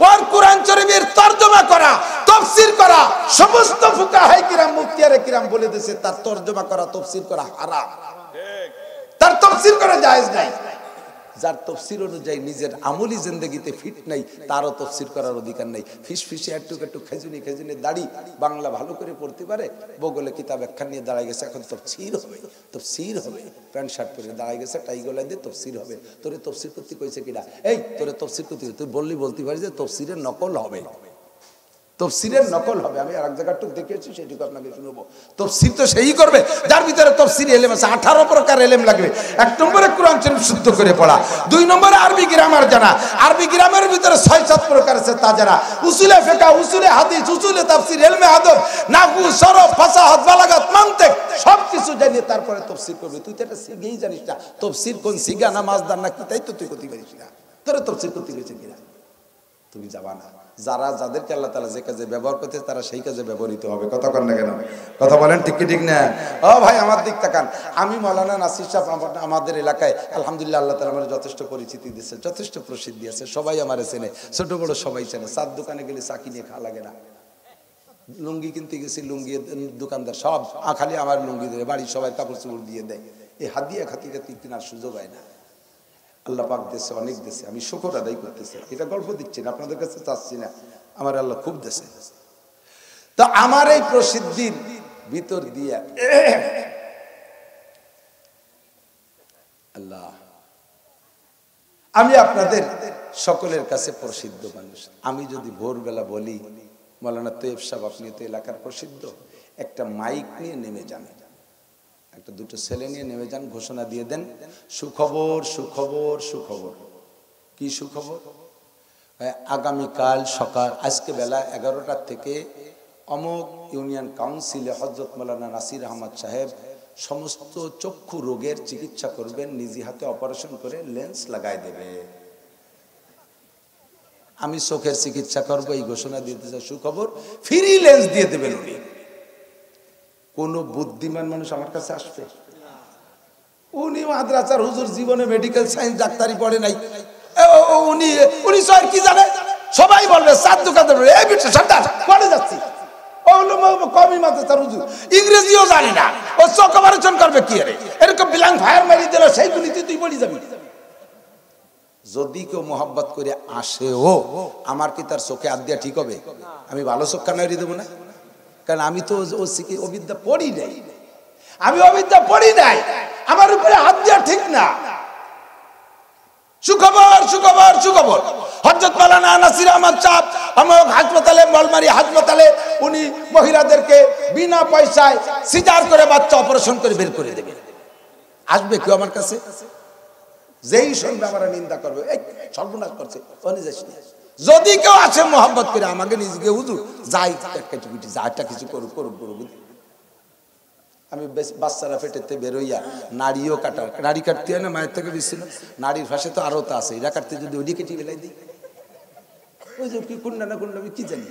ওর কোরআন শরীফের তরজমা করা, তাফসীর করা, সমস্ত ফুকাহায়ে কিরাম, মুফতিয়ায়ে কিরাম বলে দিয়েছে তার তরজমা করা, তাফসীর করা হারাম, তার তাফসীর করা জায়েজ নাই। যার তাফসীর অনুযায়ী নিজের আমলি জিন্দেগিতে ফিট নাই, তারও তাফসীর করার অধিকার নাই। ফিসফিসে একটু খেজুনি দাড়ি, বাংলা ভালো করে পড়তে পারে, বগলে কিতাব একখান নিয়ে দাঁড়ায় গেছে, এখন তাফসীর হবে, প্যান্ট শার্ট পরে দাঁড়ায় গেছে, টাই গলায় দিয়ে তাফসীর হবে। তোরে তাফসীর করতে কইছে কিনা? এই তোরে তাফসীর করতে, তুই বলতে পারিস যে তাফসীরের নকল হবে, তাফসীরের নকল হবে। আমি আরেক জায়গাটুকু দেখেছি, সেটুকু আপনাকে শুনবো। তাফসীর তো সেই করবে যার ভিতরে তাফসীর এলেম আছে, 18 প্রকার এলেম লাগবে। 1 নম্বরে কোরআন শরীফ শুদ্ধ করে পড়া, 2 নম্বরে আরবি গ্রামার জানা, আরবি গ্রামারের ভিতরে 6-7 প্রকার আছে তা জানা, উসুলে ফিকহ, উসুলে হাদিস, উসুলে তাফসীর, ইলমে আদব, নাহু, সরফ, ফাসাহাত, বালাগাত, মানতিক সবকিছু জানিয়ে তারপরে তাফসীর করবে। তুই তো এটা শিখেই জানিস না, তাফসীর কোন সিগা না মাসদার না কি, তাই তো তুই করতে পারিস না। তোরে তাফসীর করতে গেছে কিনা? তুমি যাবা না। যাদেরকে আল্লাহ তাআলা যে কাজে ব্যবহার করতে, তারা সেই কাজে ব্যবহৃত হবে। কথা কন না কেন? কথা বলেন ঠিক কি ঠিক না? ও ভাই আমার দিক তাকান। আমি মাওলানা নাসির সাহেব, আমাদের এলাকায় আলহামদুলিল্লাহ আল্লাহ তাআলা আমার যথেষ্ট পরিচিতি দিয়েছে, যথেষ্ট প্রসিদ্ধি আছে, সবাই আমারে চেনে, ছোট বড় সবাই চেনে। চার দোকানে গেলে চা কিনে খাওয়া লাগে না। লুঙ্গি কিনতে গেছি, লুঙ্গি দোকানদার সব খালি আমার লুঙ্গি দেয়, বাড়ির সবাই কাপড় চোপড় দিয়ে দেয়। এই হাত দিয়ে খাতি কেনার সুযোগ হয় না। আল্লাহ পাক দেশে অনেক দেশে, আমি শুকর আদায় করতেছি, এটা গল্প দিচ্ছি না, আপনাদের কাছে চাচ্ছি না, আমার আল্লাহ খুব দেশে। তো আমার এই প্রসিদ্ধির ভিতর দিয়া আল্লাহ, আমি আপনাদের সকলের কাছে প্রসিদ্ধ মানুষ। আমি যদি ভোরবেলা বলি মাওলানা তৈয়ব সাহেব আপনি তো এলাকার প্রসিদ্ধ, একটা মাইক নিয়ে নেমে যান, একটা দুটো ছেলে নিয়ে নেমে যান, ঘোষণা দিয়ে দেন সুখবর সুখবর সুখবর। কি সুখবর? আগামীকাল সকাল, আজকে বেলা 11টার থেকে অমুক ইউনিয়ন কাউন্সিলে হযরত মাওলানা নাসির আহমদ সাহেব সমস্ত চক্ষু রোগের চিকিৎসা করবেন, নিজে হাতে অপারেশন করে লেন্স লাগাই দেবে। আমি চোখের চিকিৎসা করবো, এই ঘোষণা দিতে চাই। সুখবর, ফ্রি লেন্স দিয়ে দেবেন উনি। কোন বুদ্ধিমান মানুষ আমার কাছে আসবে? উনি মাদ্রাসার হুজুর, জীবনে মেডিকেল সায়েন্স ডাক্তারি পড়ে নাই, উনি স্যার কি জানে? সবাই বলবে চার দোকানে এই বিষয় সন্তান পড়ে যাচ্ছি, কমই মাদ্রাসার হুজুর, ইংরেজিও জানে না, ও চোখ অপারেশন করবে কি রে? এরকম বিলাং ফায়ার মারি দিল, সেই গুলিতে তুই বলি যাবি। যদি কেউ মোহাব্বত করে আসেও, আমার কি তার চোখে হাত দিয়া ঠিক হবে? আমি ভালো চোখ কানা দেবো না? কারণ আমি তো অবিদ্যা পড়ি নাই, আমি অবিদ্যা পড়ি নাই, আমার উপরে হাত দেওয়া ঠিক না। সুখবর সুখবর সুখবর, হযরত মাওলানা নাসির আহমদ সাহেব আমার হাসপাতালে, মলমারি হাসপাতালে, উনি মহিলাদেরকে বিনা পয়সায় সিজার করে বাচ্চা অপারেশন করে বের করে দেবে। আসবে কেউ আমার কাছে? যেই শুনবে আমার নিন্দা করবে, এই সর্বনাশ করছে, যদি কেউ আসে মোহাম্মত করে আমাকে নিজেকে হুজুর যাই যাটা কিছু করুক করুক করুক। আমি বাচ্চারা পেটেতে বেরোইয়া নাড়িও কাটার, নাড়ি কাটতে হয় না মায়ের থেকে বেশি, নাড়ির ফাঁসে তো আরো তা আছে, এরা কাটতে যদি ওইটি কেটে বেলাই দিই, ওই যে কি কুন্ডা না কুন্ডা আমি কি জানি।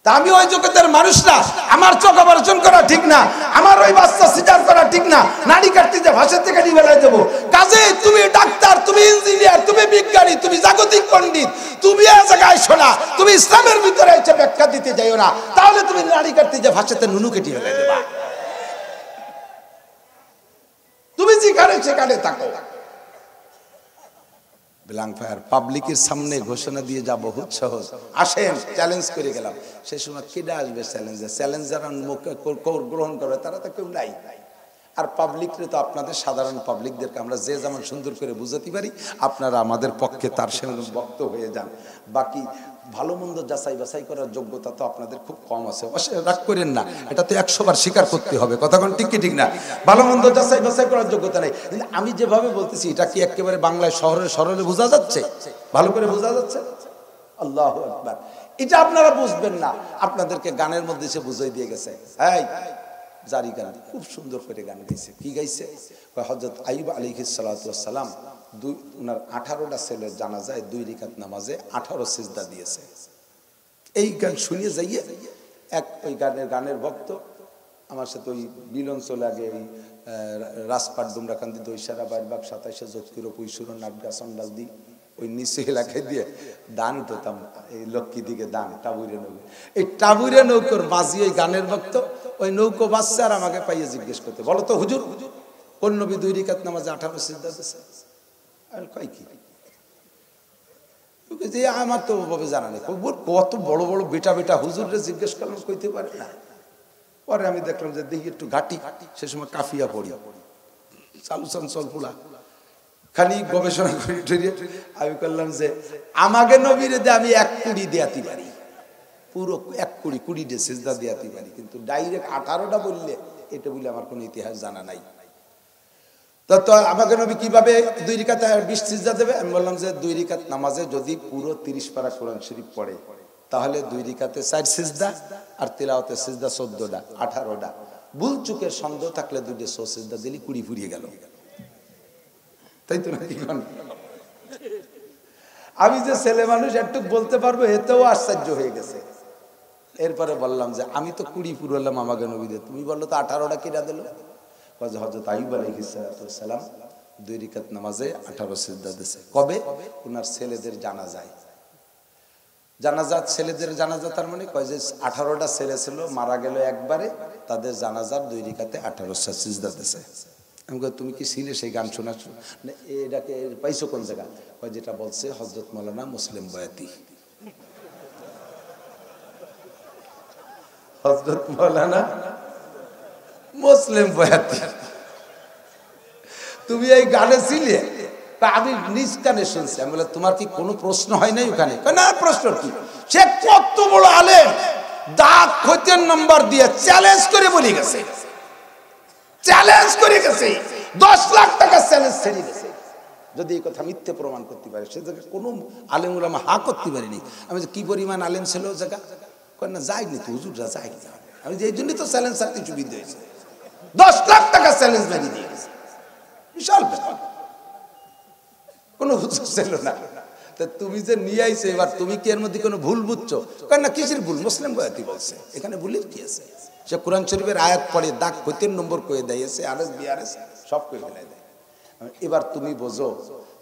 তা আমি ওই জগতের মানুষ না, আমার চোখ অপারেশন করা ঠিক না, আমার ওই বাচ্চা সিজার করা ঠিক না, নাড়ি কাটতে যে ভাষা থেকে কাটি বেলাই দেবো। কাজে তুমি ডাক্তার, তুমি ইঞ্জিনিয়ার, তুমি বিজ্ঞানী, তুমি জাগতিক পণ্ডিত, তুমি এ জায়গায় শোনা, তুমি ইসলামের ভিতরে এসে ব্যাখ্যা দিতে যাইও না, তাহলে তুমি নাড়ি কাটতে যে ভাষাতে নুনু কেটে বেলাই দেবা। তুমি যেখানে সেখানে থাকো। বিলাং ফায়ার পাবলিকের সামনে ঘোষণা দিয়ে যা বহুত সহজ, আসেন চ্যালেঞ্জ করে গেলাম। সে সময় কেডা আসবে চ্যালেঞ্জার? চ্যালেঞ্জার গ্রহণ করবে তারা তো কেউ নাই। আর পাবলিকরে তো আপনাদের সাধারণ পাবলিকদেরকে আমরা যে যেমন সুন্দর করে বুঝাতে পারি, আপনারা আমাদের পক্ষে তার সঙ্গে বক্ত হয়ে যান। বাকি ভালো মন্দ যাচাই বাছাই করার যোগ্যতা তো আপনাদের খুব কম আছে, রাগ করেন না, এটা তো 100 বার স্বীকার করতে হবে, কথাক্ষণ ঠিক কি ঠিক না? ভালো মন্দ যাচাই বাছাই করার যোগ্যতা নেই, কিন্তু আমি যেভাবে বলতেছি এটা কি একেবারে বাংলায় শহরে সরলে বোঝা যাচ্ছে? ভালো করে বোঝা যাচ্ছে? আল্লাহু আকবার। এটা আপনারা বুঝবেন না, আপনাদেরকে গানের মধ্যে সে বুঝাই দিয়ে গেছে। এই জারি গান খুব সুন্দর করে গান গাইছে। কি গাইছে? হযরত আইয়ুব আলাইহিস সালাতু ওয়াস সালাম উনার 18টা ছেলের জানাজায় 2 রাকাত নামাজে 18 সিজদা দিয়েছে। এই গান শুনিয়ে যাইয়ে এক ওই গানের ভক্ত আমার সাথে ওই মিলন চলে আগে ওই রাজপাট ডুমরাকান্দি দইসারা বাইরবাগ 27 যোধপুর পুইশুর নাটগা সন্ডাল দি ওই নিচে এলাকায় দিয়ে দান উঠতাম, এই লক্ষ্মী দিকে দান টাবুরে নৌকো, এই টাবুরে নৌকোর বাজি ওই গানের ভক্ত ওই নৌকো বাচ্চা আর আমাকে পাইয়ে জিজ্ঞেস করতে, বলো তো হুজুর কোন নবী 2 রাকাত নামাজে 18 সিজদা দিয়েছে? আমি কই কি যে আমার তো ওভাবে জানা নেই। কত বড় বড় বেটা বেটা হুজুররে জিজ্ঞেস করলাম, কইতে পারে না। পরে আমি দেখলাম যে দেখি একটু ঘাটি, সে সময় কাফিয়া পড়ি চালু চঞ্চল পোলা খালি গবেষণা করি, আমি করলাম যে আমাকে নবীরে দিয়ে আমি 1 কোটি দেয়াতে পারি, পুরো 1 কোটি 20 দিয়ে সিজদা দেয়াতে পারি, কিন্তু ডাইরেক্ট 18টা বললে এটা বলে আমার কোনো ইতিহাস জানা নাই। তো আমাকে নবী কিভাবে 2 রাকাতে 20 সিজদা দেবে? আমি বললাম যে 2 রাকাত নামাজে যদি পুরো 30 পারা কোরআন শরীফ পড়ে তাহলে 2 রাকাতে 4 সিজদা আর তিলাওয়াতে সিজদা 14টা 18টা। ভুল চুকের সন্দেহ থাকলে 200 সিজদা দিলি 20 ফুরিয়ে গেল, তাই তো নাকি? আমি যে ছেলে মানুষ একটু বলতে পারবো এতেও আশ্চর্য হয়ে গেছে। এরপরে বললাম যে আমি তো 20 পুরলাম আমাকে নবী দিয়ে, তুমি বললো তো 18টা কিরা দিল? হযরত আইয়ুব আলাইহিস সালাম 2 রাকাত নামাজে 18 সিজদা দিয়েছে। কবে? ওনার ছেলেদের জানাজায়। জানাজা ছেলেদের জানাজা, তার মানে কয় যে 18টা ছেলে ছিল, মারা গেল একবারে, তাদের জানাজার 2 রাকাতে 18টা সিজদা দিয়েছে। আমি কই তুমি কি ছিলে সেই গান শোনাচ্ছ? না এটাকে পাইছো কোন জায়গা? কয় যেটা বলছে হযরত মাওলানা মুসলিম বয়াতি, হযরত মাওলানা মুসলিম বয়াতি। তুমি এই গানে ছিলে? আমি নিজ কানে শুনছি। আমি বললাম তোমার কি কোনো প্রশ্ন হয় নাই ওখানে? না প্রশ্ন কি, সে কত বড় আলেম, দাঁত খতির নম্বর দিয়ে চ্যালেঞ্জ করে বলে গেছে, চ্যালেঞ্জ করে গেছে, 10 লাখ টাকা চ্যালেঞ্জ ছেড়ে গেছে। যদি এই কথা মিথ্যে প্রমাণ করতে পারে, সে জায়গায় কোনো আলেম উলামা হা করতে পারেনি। আমি যে কি পরিমাণ আলেম ছিল জায়গা, কয় না যায়নি তো হুজুররা যায়নি। আমি যে এই জন্যই তো চ্যালেঞ্জ ছাড়তে সুবিধা হয়েছে, 10 লাখ টাকা চ্যালেঞ্জ মেরে দিয়ে গেছে, বিশাল ব্যাপার। কোনো হুজুর ছিল না। তা তুমি যে নিয়ে আইছো এবার, তুমি কি এর মধ্যে কোনো ভুল বুঝছো? কারণ না কিসের ভুল? মুসলিম বয়াতি বলছে, এখানে ভুলের কি আছে? সে কোরআন শরীফের আয়াত পড়ে দাগ খতির নম্বর কয়ে দিয়েছে, আরএস বিআরএস সব কয়ে ফেলে দেয়। এবার তুমি বোঝো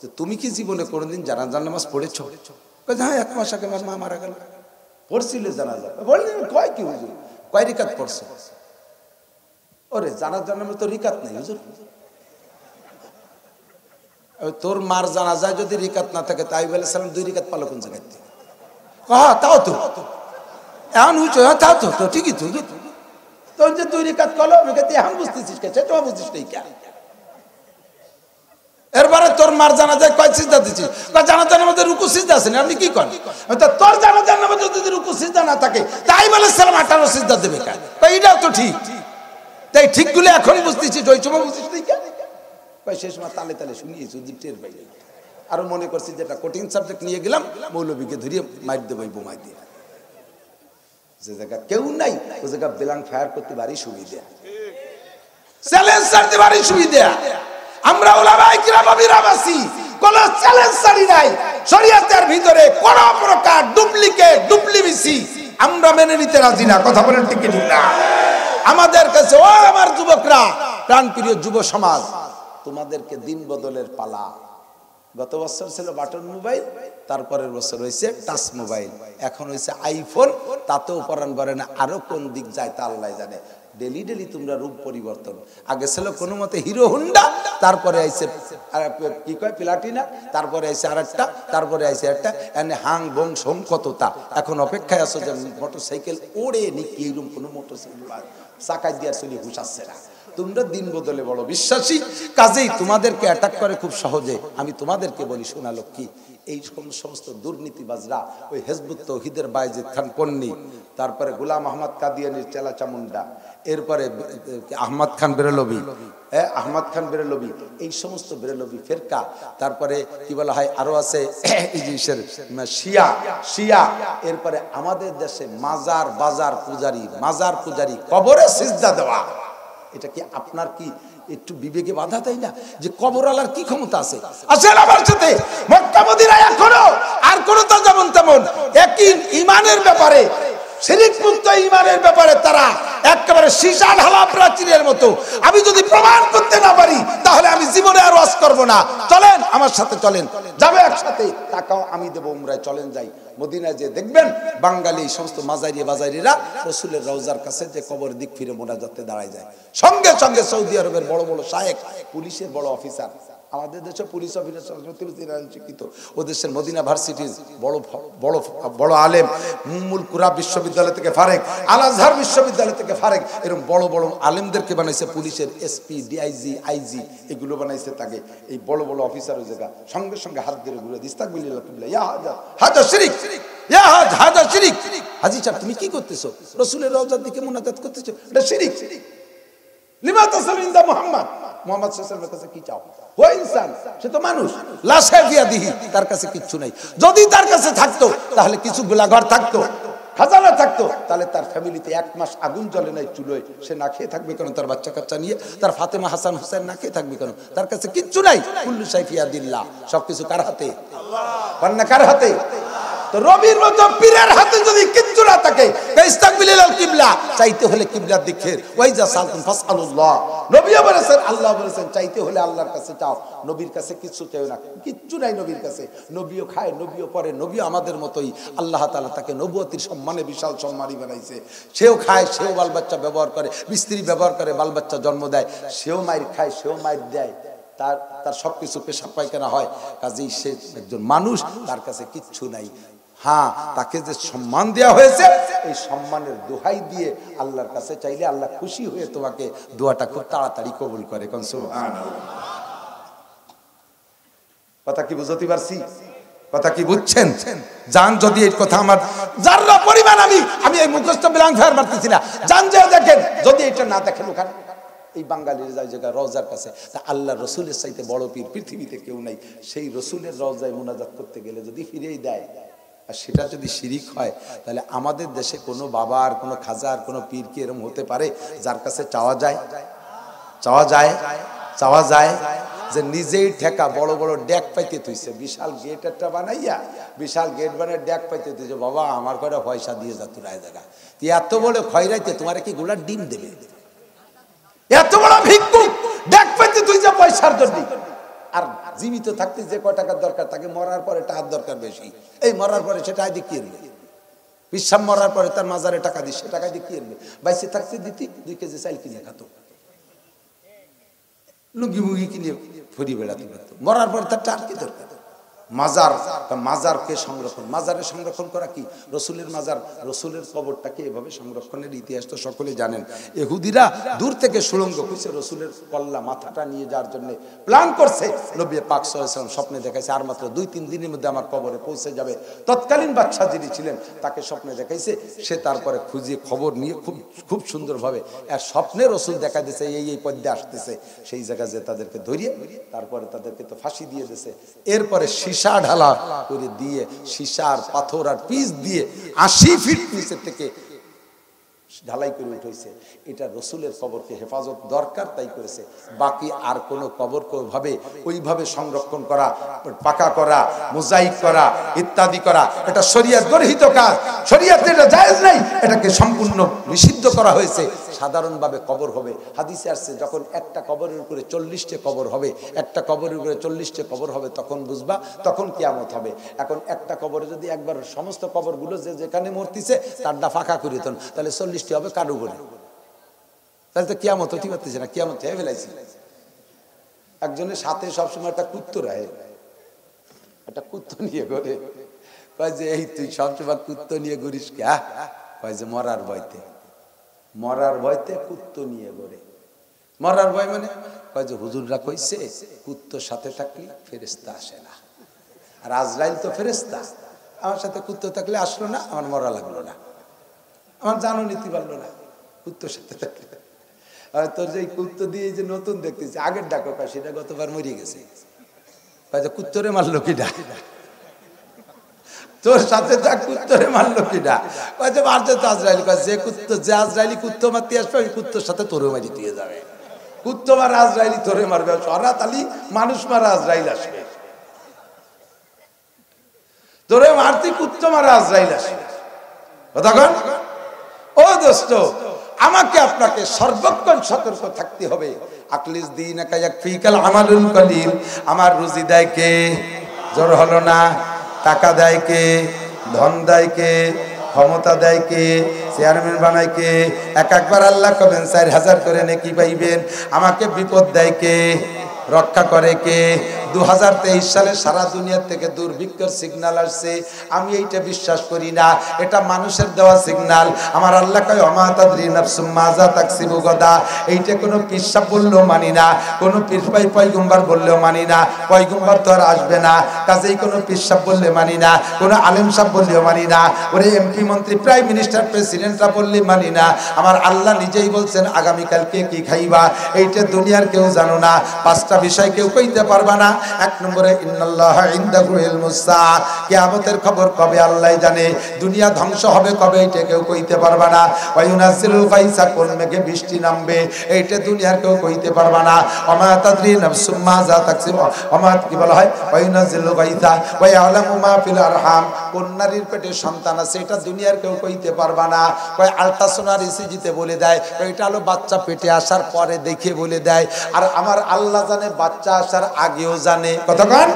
যে তুমি কি জীবনে কোনোদিন জানাজার নামাজ পড়েছো? হ্যাঁ 1 মাস আগে আমার মা মারা গেল, পড়ছিলে জানাজা। বললেন কয় কি হুজুর? কয় রাকাত পড়ছো? ওরে জানাজার নামে তো রিকাত নেই হুজুর। তোর মার জানাজায় যদি রিকাত না থাকে তাই বলে সালাম 2 রিকাত পালো কোন জায়গায়? হ্যাঁ তাও তো এখন হইছো, হ্যাঁ তাও তো তো ঠিকই তো। তোর যে 2 রিকাত কলো এখন বুঝতেছিস কে? সেটাও বুঝিস নাই কে? এরপরে তোর মার জানাজায় কয় সিজদা দিছিস? জানাজার মধ্যে রুকু সিজদা আছে না, আপনি কি করেন? তোর জানাজার মধ্যে যদি রুকু সিজদা না থাকে তাই বলে সালাম 18 সিজদা দেবে কেন? এইটাও তো ঠিক। তাই ঠিকগুলো এখন বুঝতেছিস, ওই সময় বুঝিস নাই কেন? সে সময় তালে তালে শুনিয়েছি, টের পাই। আরো মনে করছি যেটা কঠিন সাবজেক্ট নিয়ে গেলাম, মৌলবীকে ধরিয়ে মার দেবো বোমাই দিয়ে। যে জায়গা কেউ নাই ওই জায়গা বেলাং ফায়ার করতে পারি সুবিধা, চ্যালেঞ্জ ছাড়তে পারি সুবিধা। আমরা ওলামায়ে কিরাম আছি, কোন চ্যালেঞ্জ ছাড়ি নাই। শরীয়তের ভিতরে কোন প্রকার ডুপ্লিকেট ডুপ্লিমিসি আমরা মেনে নিতে রাজি না। কথা বলেন ঠিক না? আমাদের কাছে ও আমার যুবকরা, প্রাণপ্রিয় যুব সমাজ, তোমাদেরকে দিন বদলের পালা। গত বছর ছিল বাটন মোবাইল, তারপরের বছর হয়েছে টাচ মোবাইল, এখন হয়েছে আইফোন। তাতেও পরাণ করে না, আরো কোন দিক যায় তা আল্লাহ জানে। ডেলি ডেলি তোমরা রূপ পরিবর্তন। আগে ছিল কোনো মতে হিরো হুন্ডা, তারপরে আইছে কি কয় প্লাটিনা, তারপরে আইছে আরেকটা, তারপরে আইছে একটা এনে হাং বং সোম কতটা। এখন অপেক্ষায় আছো যে মোটরসাইকেল ওড়ে নাকি এরকম কোনো মোটরসাইকেল চাকায় দিয়ে চলি হুসাচ্ছে না। তোমরা দিন বদলে বড় বিশ্বাসী, কাজেই তোমাদেরকে অ্যাটাক করে খুব সহজে। আমি তোমাদেরকে বলি সোনা লক্ষ্মী, এই সমস্ত দুর্নীতিবাজরা, ওই হিজবুত তৌহিদের বায়েজিদ খান পন্নী, তারপরে গোলাম আহমদ কাদিয়ানির চেলা চামুন্ডা, এরপরে আহমদ খান বেরেলভি, আহমদ খান বেরেলভি, এই সমস্ত বেরেলভি ফেরকা, তারপরে কি বলা হয় আরো আছে শিয়া শিয়া, এরপরে আমাদের দেশে মাজার বাজার পূজারি, মাজার পূজারি, কবরে সিজদা দেওয়া। এটা কি আপনার কি একটু বিবেকে বাধা দেয় না যে কবর আলার কি ক্ষমতা আছে? আসেন আমার সাথে মক্কা মদিনায় এখনো আর কোন তো যেমন তেমন একই ইমানের ব্যাপারে, শিরক মুক্ত ইমানের ব্যাপারে তারা একেবারে সীসা ঢালা প্রাচীরের মতো। আমি যদি প্রমাণ করতে না পারি তাহলে আমি জীবনে আর ওয়াজ করব না। চলেন আমার সাথে, চলেন, যাবে একসাথে, টাকাও আমি দেবো উমরায়, চলেন যাই। মদিনায় যে দেখবেন বাঙালি সমস্ত মাজারি বাজারিরা রসুলের রওজার কাছে যে কবর দিক ফিরে মোনাজাতে দাঁড়ায় যায়। সঙ্গে সঙ্গে সৌদি আরবের বড় বড় শায়েখ, পুলিশের বড় অফিসার, আমাদের দেশে পুলিশ অফিসার শিক্ষিত, ও দেশের মদিনা ভার্সিটির বড় বড় বড় আলেম, মুল কুরা বিশ্ববিদ্যালয় থেকে ফারেক, আল আজহার বিশ্ববিদ্যালয় থেকে ফারেক, এরকম বড় বড় আলেমদেরকে বানাইছে পুলিশের এসপি, ডিআইজি, আইজি, এগুলো বানাইছে তাকে। এই বড় বড় অফিসার ওই জায়গা সঙ্গে সঙ্গে হাত ধরে ঘুরে দিস, হাজা শিরিক, হাজা শিরিক। হাজি সাহেব তুমি কি করতেছো? রসুলের রওজার দিকে মুনাজাত করতেছো, এটা শিরিক। লিমা তাসালিন্দা মুহাম্মদ, মুহাম্মদ সাল্লাল্লাহু আলাইহি ওয়াসাল্লামের কাছে কি চাও? ও ইনসান, সে তো মানুষ, লাশে বিয়াদিহি, তার কাছে কিচ্ছু নাই। যদি তার কাছে থাকতো তাহলে কিছু গোলাঘর থাকতো, খাজানা থাকতো, তাহলে তার ফ্যামিলিতে 1 মাস আগুন জ্বলে নাই চুলোয়, সে না খেয়ে থাকবে কেন? তার বাচ্চা কাচ্চা নিয়ে, তার ফাতেমা হাসান হোসেন না খেয়ে থাকবে কেন? তার কাছে কিচ্ছু নাই। কুল্লু শাই ফি ইয়াদিল্লাহ, সবকিছু কার হাতে? আল্লাহ। কার হাতে? তো রবির মতো পীরের হাতে যদি কিচ্ছু না থাকে, ইস্তাকবিলাল কিবলা, চাইতে হলে কিবলার দিকে, ওয়াইজা সালতুম ফাসআলুল্লাহ, নবীও বলেছেন, আল্লাহ বলেছেন, চাইতে হলে আল্লাহর কাছে চাও, নবীর কাছে কিচ্ছু চাইও না। কিচ্ছু নাই নবীর কাছে। নবীও খায়, নবীও পড়ে, নবীও আমাদের মতোই। আল্লাহ তাআলা তাকে নবুয়তির সম্মানে বিশাল সম্মানী বানাইছে। সেও খায়, সেও বাল বাচ্চা ব্যবহার করে, স্ত্রী ব্যবহার করে, বাল বাচ্চা জন্ম দেয়, সেও মায়ের খায়, সেও মায়ের দেয়, তার সবকিছু পেশাব পায়খানা হয়। কাজেই সে একজন মানুষ, তার কাছে কিচ্ছু নাই। হ্যাঁ, তাকে যে সম্মান দেওয়া হয়েছে, এই সম্মানের দোহাই দিয়ে আল্লাহর কাছে চাইলে আল্লাহ খুশি হয়ে তোমাকে দোয়াটা খুব তাড়াতাড়ি কবুল করে। কোন সুবহানাল্লাহ। কথা কি বুঝতে পারছি? কথা কি বুঝছেন? জান যদি এই কথা আমার যারা পরিমাণ আমি এই মুখস্থ বিলাং ফের মারতেছি না, জান যে দেখেন, যদি এটা না দেখেন ওখানে এই বাঙালির জায়গা রওজার কাছে, তা আল্লাহ রসুলের চাইতে বড় পীর পৃথিবীতে কেউ নাই। সেই রসুলের রওজায় মুনাজাত করতে গেলে যদি ফিরেই দেয়, আর সেটা যদি শিরিক হয়, তাহলে আমাদের দেশে কোনো বাবার, কোনো খাজার, কোনো পীর কি এরকম হতে পারে যার কাছে চাওয়া যায়? চাওয়া যায়? চাওয়া যায়? যে নিজেই ঠেকা বড় বড় ড্যাক পাইতে তুইছে, বিশাল গেট একটা বানাইয়া, বিশাল গেট বানিয়ে ড্যাক পাইতে তুইছে, বাবা আমার করে পয়সা দিয়ে যা তোর জায়গা, তুই এত বড় খয়রাইতে তোমার কি গোলার ডিম দেবে? এত বড় ভিক্ষুক ড্যাক পাইতে তুই যা পয়সার জন্য। আর জীবিত থাকতে যে কয় টাকার দরকার, তাকে মরার পরে টাকার দরকার বেশি। এই মরার পরে সেটা দেখিয়ে নেবে, বিশ্বাস মরার পরে তার মাজারে টাকা দিস, সে টাকা দেখিয়ে নেবে। বাইসে থাকতে দিতি 2 কেজি চাল কিনে খাতো, লুঙ্গি মুগি কিনে ফুরি বেড়াতে পারতো। মরার পর তার আর কি দরকার? মাজার, মাজারকে সংরক্ষণ, মাজারে সংরক্ষণ করা কি? রসুলের মাজার, রসুলের কবরটাকে এভাবে সংরক্ষণের ইতিহাস তো সকলে জানেন। ইহুদিরা দূর থেকে সুড়ঙ্গ খুঁজছে রসুলের কল্লা মাথাটা নিয়ে যাওয়ার জন্য প্ল্যান করছে। নবী পাক সাল্লাল্লাহু আলাইহি ওয়াসাল্লাম স্বপ্নে দেখাইছে আর মাত্র 2-3 দিনের মধ্যে আমার কবরে পৌঁছে যাবে। তৎকালীন বাদশা যিনি ছিলেন তাকে স্বপ্নে দেখাইছে, সে তারপরে খুঁজে খবর নিয়ে খুব সুন্দরভাবে আর স্বপ্নে রসুল দেখা দিয়েছে এই পদ্মে আসতেছে, সেই জায়গায় যে তাদেরকে ধরিয়ে তারপরে তাদেরকে তো ফাঁসি দিয়ে দিয়েছে। এরপরে সীসা ঢালা করে দিয়ে, সীসার পাথর আর পিচ দিয়ে 80 ফিট নিচে থেকে ঢালাই করে উঠেছে। এটা রসুলের কবরকে হেফাজত দরকার, তাই করেছে। বাকি আর কোনো কবরকে ওইভাবে সংরক্ষণ করা, পাকা করা, মোজাইক করা ইত্যাদি করা এটা শরীয়ত গর্হিত কাজ। শরীয়তে এটা জায়েজ নাই, এটাকে সম্পূর্ণ নিষিদ্ধ করা হয়েছে। সাধারণভাবে কবর হবে, হাদিসে আসছে যখন একটা কবরের উপরে 40টা কবর হবে, একটা কবরের উপরে 40টা কবর হবে, তখন বুঝবা তখন কিয়ামত হবে। এখন একটা কবরে যদি একবার সমস্ত কবরগুলো যে যেখানে মরতিছে তারটা ফাঁকা করে দিতেন, তাহলে 40টি হবে কার উপরে? তাহলে তো কিয়ামত হতে পারতেছে না, কিয়ামত হয়ে ফেলাইছে। একজনের সাথে সবসময় একটা কুত্তো রাহে, একটা কুত্তো নিয়ে ঘরে, কয় যে এই তুই সবসময় কুত্তো নিয়ে ঘুরিস কে? কয় যে মরার ভয়তে, মরার ভয়তে কুত্তো নিয়ে ঘরে। মরার ভয় মানে? কয় যে হুজুররা কইছে কুত্তোর সাথে থাকলে ফেরেশতা আসে না, আর আজরাইল তো ফেরেশতা, আমার সাথে কুত্তো থাকলে আসলো না, আমার মরা লাগলো না, আমার জানো নীতি পারলো না কুত্তোর সাথে থাকলে। আর তোর যে কুত্তো দিয়ে যে নতুন দেখতেছি, আগের ডাকো কা সেটা গতবার মরিয়ে গেছে, কয় যে কুত্তরে মারলো কিডা? তোর সাথে যা কুত্তরে মারলো কিডা? কয় যে মারছে তো আজরাইল। কয় যে কুত্তো, যে আজরাইলি কুত্তো মারতে আসবে ওই কুত্তোর সাথে তোরে মারি দিয়ে যাবে। কুত্তো মারা আজরাইলি তোরে মারবে, সরাত আলী মানুষ মারা আজরাইল আসবে, তোরে মারতে কুত্তো মারা আজরাইল আসবে। কতক্ষণ? ও দোস্ত, আমাকে আপনাকে সর্বক্ষণ সতর্ক থাকতে হবে। আকলিস দীনাকা ইয়াকফিকাল আমালুল কলিল। আমার রুজি দেয় কে? জোর হলো না। টাকা দেয় কে? ধন দেয় কে? ক্ষমতা দেয় কে? চেয়ারম্যান বানায় কে? একবার আল্লাহ কবেন 4000 করে নেকি পাইবেন। আমাকে বিপদ দেয় কে? রক্ষা করে কে? 2023 সালে সারা দুনিয়া থেকে দুর্ভিক্ষের সিগন্যাল আসছে, আমি এইটা বিশ্বাস করি না, এটা মানুষের দেওয়া সিগন্যাল। আমার আল্লাহ কয় ওমা তাদরি নাফসুম মাযা তাকসিবু গাদা। এইটা কোনো পিসাব বললেও মানি না, কোনো পীর পয়গম্বর বললেও মানি না, পয়গম্বর তো আর আসবে না, কাজেই কোনো পিসাব বললে মানি না, কোনো আলেম সাহেব বললেও মানি না, ওরে এমপি মন্ত্রী প্রাইম মিনিস্টার প্রেসিডেন্টরা বললে মানি না। আমার আল্লাহ নিজেই বলছেন আগামীকালকে কি খাইবা এইটা দুনিয়ার কেউ জানো না। 5টা বিষয় কেউ কইতে পারবা না। 1 নম্বরে ইন্নাল্লাহা ইনদাহু ইলমুস সাআ, কিয়ামতের খবর কবে আল্লাহ জানে, দুনিয়া ধ্বংস হবে কবে এটা কেউ কইতে পারবা না। ওয়া ইউনাজ্জিলুল গায়সা, কোন মেঘে বৃষ্টি নামবে এইটা দুনিয়ার কেউ কইতে পারবা না। ওমা তাদরি নাফসুম মাযা তাকসিবু, ওমা কি বলা হয়, ওয়া ইউনাজ্জিলুল গায়সা ওয়া ইয়ালামু মা ফিল আরহাম, কোন নারীর পেটে সন্তান আছে এটা দুনিয়ার কেউ কইতে পারবা না। কয় আল্ট্রাসোনার ইসিজিতে বলে দেয়, এটা হলো বাচ্চা পেটে আসার পরে দেখে বলে দেয়। আর আমার আল্লাহ জানে বাচ্চা আসার আগেও জানে। কতক্ষণ?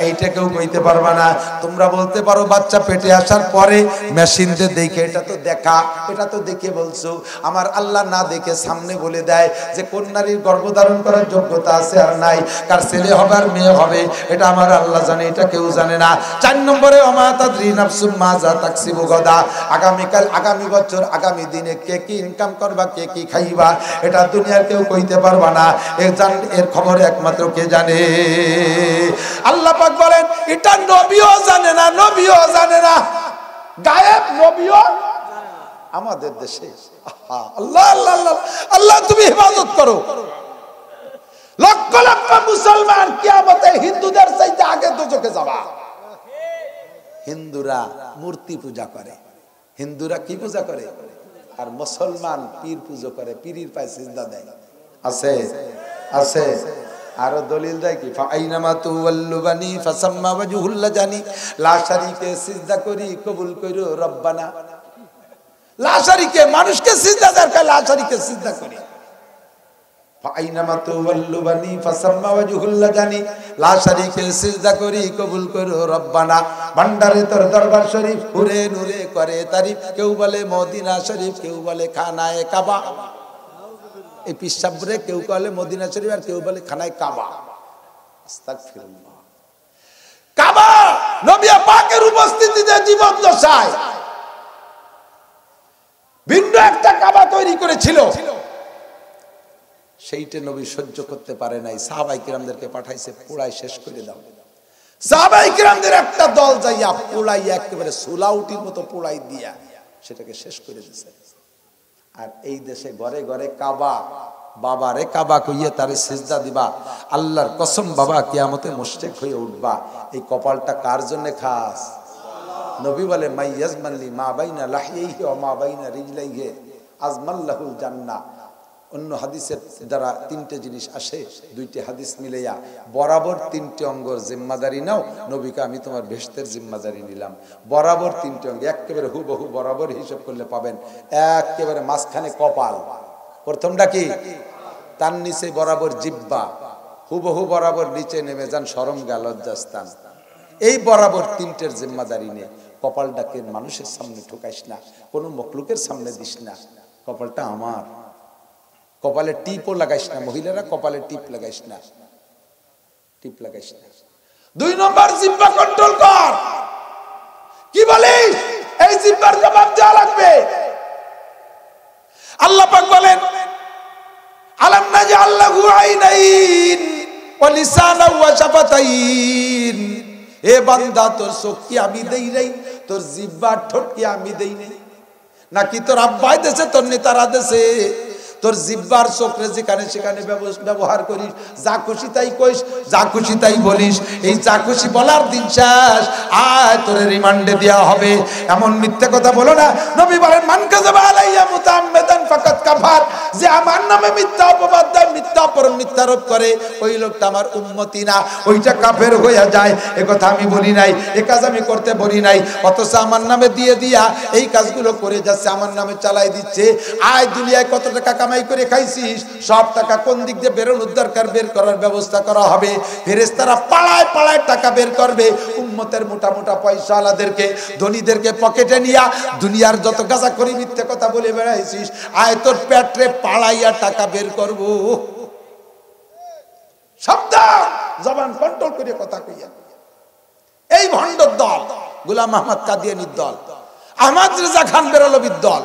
এইটা কেউ কইতে পারবা না। তোমরা বলতে পারো বাচ্চা পেটে আসার পরে মেশিন দিয়ে দেখে, এটা তো দেখা, এটা তো দেখে বলছো। আমার আল্লাহ না দেখে সামনে বলে দেয় যে কোন নারীর গর্ভধারণ করার যোগ্যতা আছে আর নাই, কার ছেলে হবে আর মেয়ে হবে, এটা আমার আল্লাহ জানে, এটা কেউ জানে না। 4 নম্বরে ওমা তাদরি নাফসুম মাযা তাকসিবু গাদা, আগামীকাল, আগামী বছর, আগামী দিনে কে কি ইনকাম করবা, কে কি খাইবা, এটা দুনিয়ার কেউ কইতে পারবা না। এর খবর একমাত্র কে জানে? আল্লাহ পাক বলেন এটা নবীও জানে না, নবীও জানে না, গায়েব নবীও আমাদের দেশে। আল্লাহ আল্লাহ আল্লাহ আল্লাহ, তুমি হেফাজত করো। লক্ষ লক্ষ মুসলমান কিয়ামতে হিন্দুদের চাইতে আগে দোজখে যাবা। হিন্দুরা মূর্তি পূজা করে, হিন্দুরা কি পূজা করে, আর মুসলমান পীর পূজা করে, পীরের পায়ে সিজদা দেয়। আছে আছে। আরো দলিল দেয় কি, ফাইনামা তুওয়াল্লু বানি ফাসাম্মা ওয়াজহুল্লাহ জানি, লা শারীকে সিজদা করি কবুল কইরো রব্বানা। লা শারীকে মানুষকে সিজদা দরকার, লা শারীকে সিজদা করি। ফাইনামা তুওয়াল্লু বানি ফাসাম্মা ওয়াজহুল্লাহ জানি, লা শারীকে সিজদা করি কবুল কইরো রব্বানা। ভান্ডারে তোর দরবার শরীফ পুরে নূরে করে তারিফ, কেউ বলে মদিনা শরীফ, কেউ বলে খানায়ে কাবা। এই পিসাবরে কেউ বলে মদিনা শরীফ আর কেউ বলে খানায় কাবা। আস্তাগফিরুল্লাহ। কাবা নবী পাকের উপস্থিতিতে জীবন দশায় ভিন্ন একটা কাবা তৈরি করেছিল, সেইটা নবী সহ্য করতে পারে নাই, সাহাবায়ে কিরামদেরকে পাঠাইছে পোড়াই শেষ করে দাও। সাহাবায়ে কিরামদের একটা দল যাইয়া পোড়াই একেবারে সুলাউটির মতো পোড়াই দিয়া সেটাকে শেষ করে দিয়েছে। আর এই দেশে ঘরে ঘরে কাবা, বাবারে কাবা কইয়ে তারে সিজদা দিবা, আল্লাহর কসম বাবা কিয়ামতে মুশরিক হয়ে উঠবা। এই কপালটা কার জন্য খাস? নবী বলে মাইয়াজমানলি মা বাইনা লাহিয়াইহি ওয়া মা বাইনা রিজলাইহি আজমাল্লাহুল জান্নাহ। অন্য হাদিসের দ্বারা তিনটে জিনিস আসে, দুইটি হাদিস মিলাইয়া বরাবর তিনটে অঙ্গর জিম্মাদারি নাও, নবীকে আমি তোমার বেহেশতের জিম্মাদারি নিলাম। বরাবর তিনটে অঙ্গ একেবারে হুবহু বরাবর হিসাব করলে পাবেন, একেবারে মাঝখানে কপাল, প্রথমটা কি, তার নিচে বরাবর জিহ্বা, হুবহু বরাবর নিচে নেমে যান শরমগা লজ্জাস্থান। এই বরাবর তিনটের জিম্মাদারি নে। কপালটাকে মানুষের সামনে ঠোকাইস না, কোনো মখলুকের সামনে দিস না, কপালটা আমার। কপালে টিপও লাগাইস না, মহিলারা কপালে টিপ লাগাইস না, টিপ লাগাইস না। 2 নম্বর জিহ্বা কন্ট্রোল কর। কি বলিস? এই জিহ্বার জবাব দেওয়া লাগবে। আল্লাহ পাক বলেন আলাম নাজআল লাহু আইনাইন ওয়া লিসানান ওয়া শাফাতাইন। এ বান্দা তোর চোখ কি আমি দেই নাই? তোর জিহ্বা ঠোঁট কি আমি দেই নাই? নাকি তোর আব্বাই দেশে, তোর নেতারা দেশে? তোর জিহ্বার চোখরে যেখানে সেখানে ব্যবহার করিস, যা খুশি তাই কইস, যা খুশি তাই বলিস। এই যা খুশি বলার দিন শেষ, আয় তোর রিমান্ডে দেওয়া হবে। এমন মিথ্যা কথা বলো না। নবী বলেন মান কাযাবা আলাইয়া মুতাআম্মিদান ফাকাদ কাফার। যে আমার নামে মিথ্যা অপবাদ দেয়, মিথ্যা অপবাদ মিথ্যারোপ করে, ওই লোকটা আমার উম্মতি না, ওইটা কাফের হয়ে যায়। এ কথা আমি বলি নাই, এ কাজ আমি করতে বলি নাই, অথচ আমার নামে দিয়ে দিয়া এই কাজগুলো করে যাচ্ছে, আমার নামে চালাই দিচ্ছে। আয় দুনিয়ায় কত টাকা কামাই করে খাইছিস, সব টাকা কোন দিক দিয়ে বেরোনোর দরকার, বের করার ব্যবস্থা করা হবে। ফেরেশতারা পাড়ায় পাড়ায় টাকা বের করবে, উম্মতের মোটা মোটা পয়সাওয়ালাদেরকে, ধনীদেরকে পকেটে নিয়া দুনিয়ার যত গাঁজা করি মিথ্যে কথা বলে বেড়াইছিস, আয় তোর পেটরে পাড়াইয়া টাকা বের করব। সাবধান, জবান কন্ট্রোল করে কথা কইয়া। এই ভণ্ডর দল গোলাম আহমদ কাদিয়ানির দল, আহমদ রেজা খান বেরলভির দল,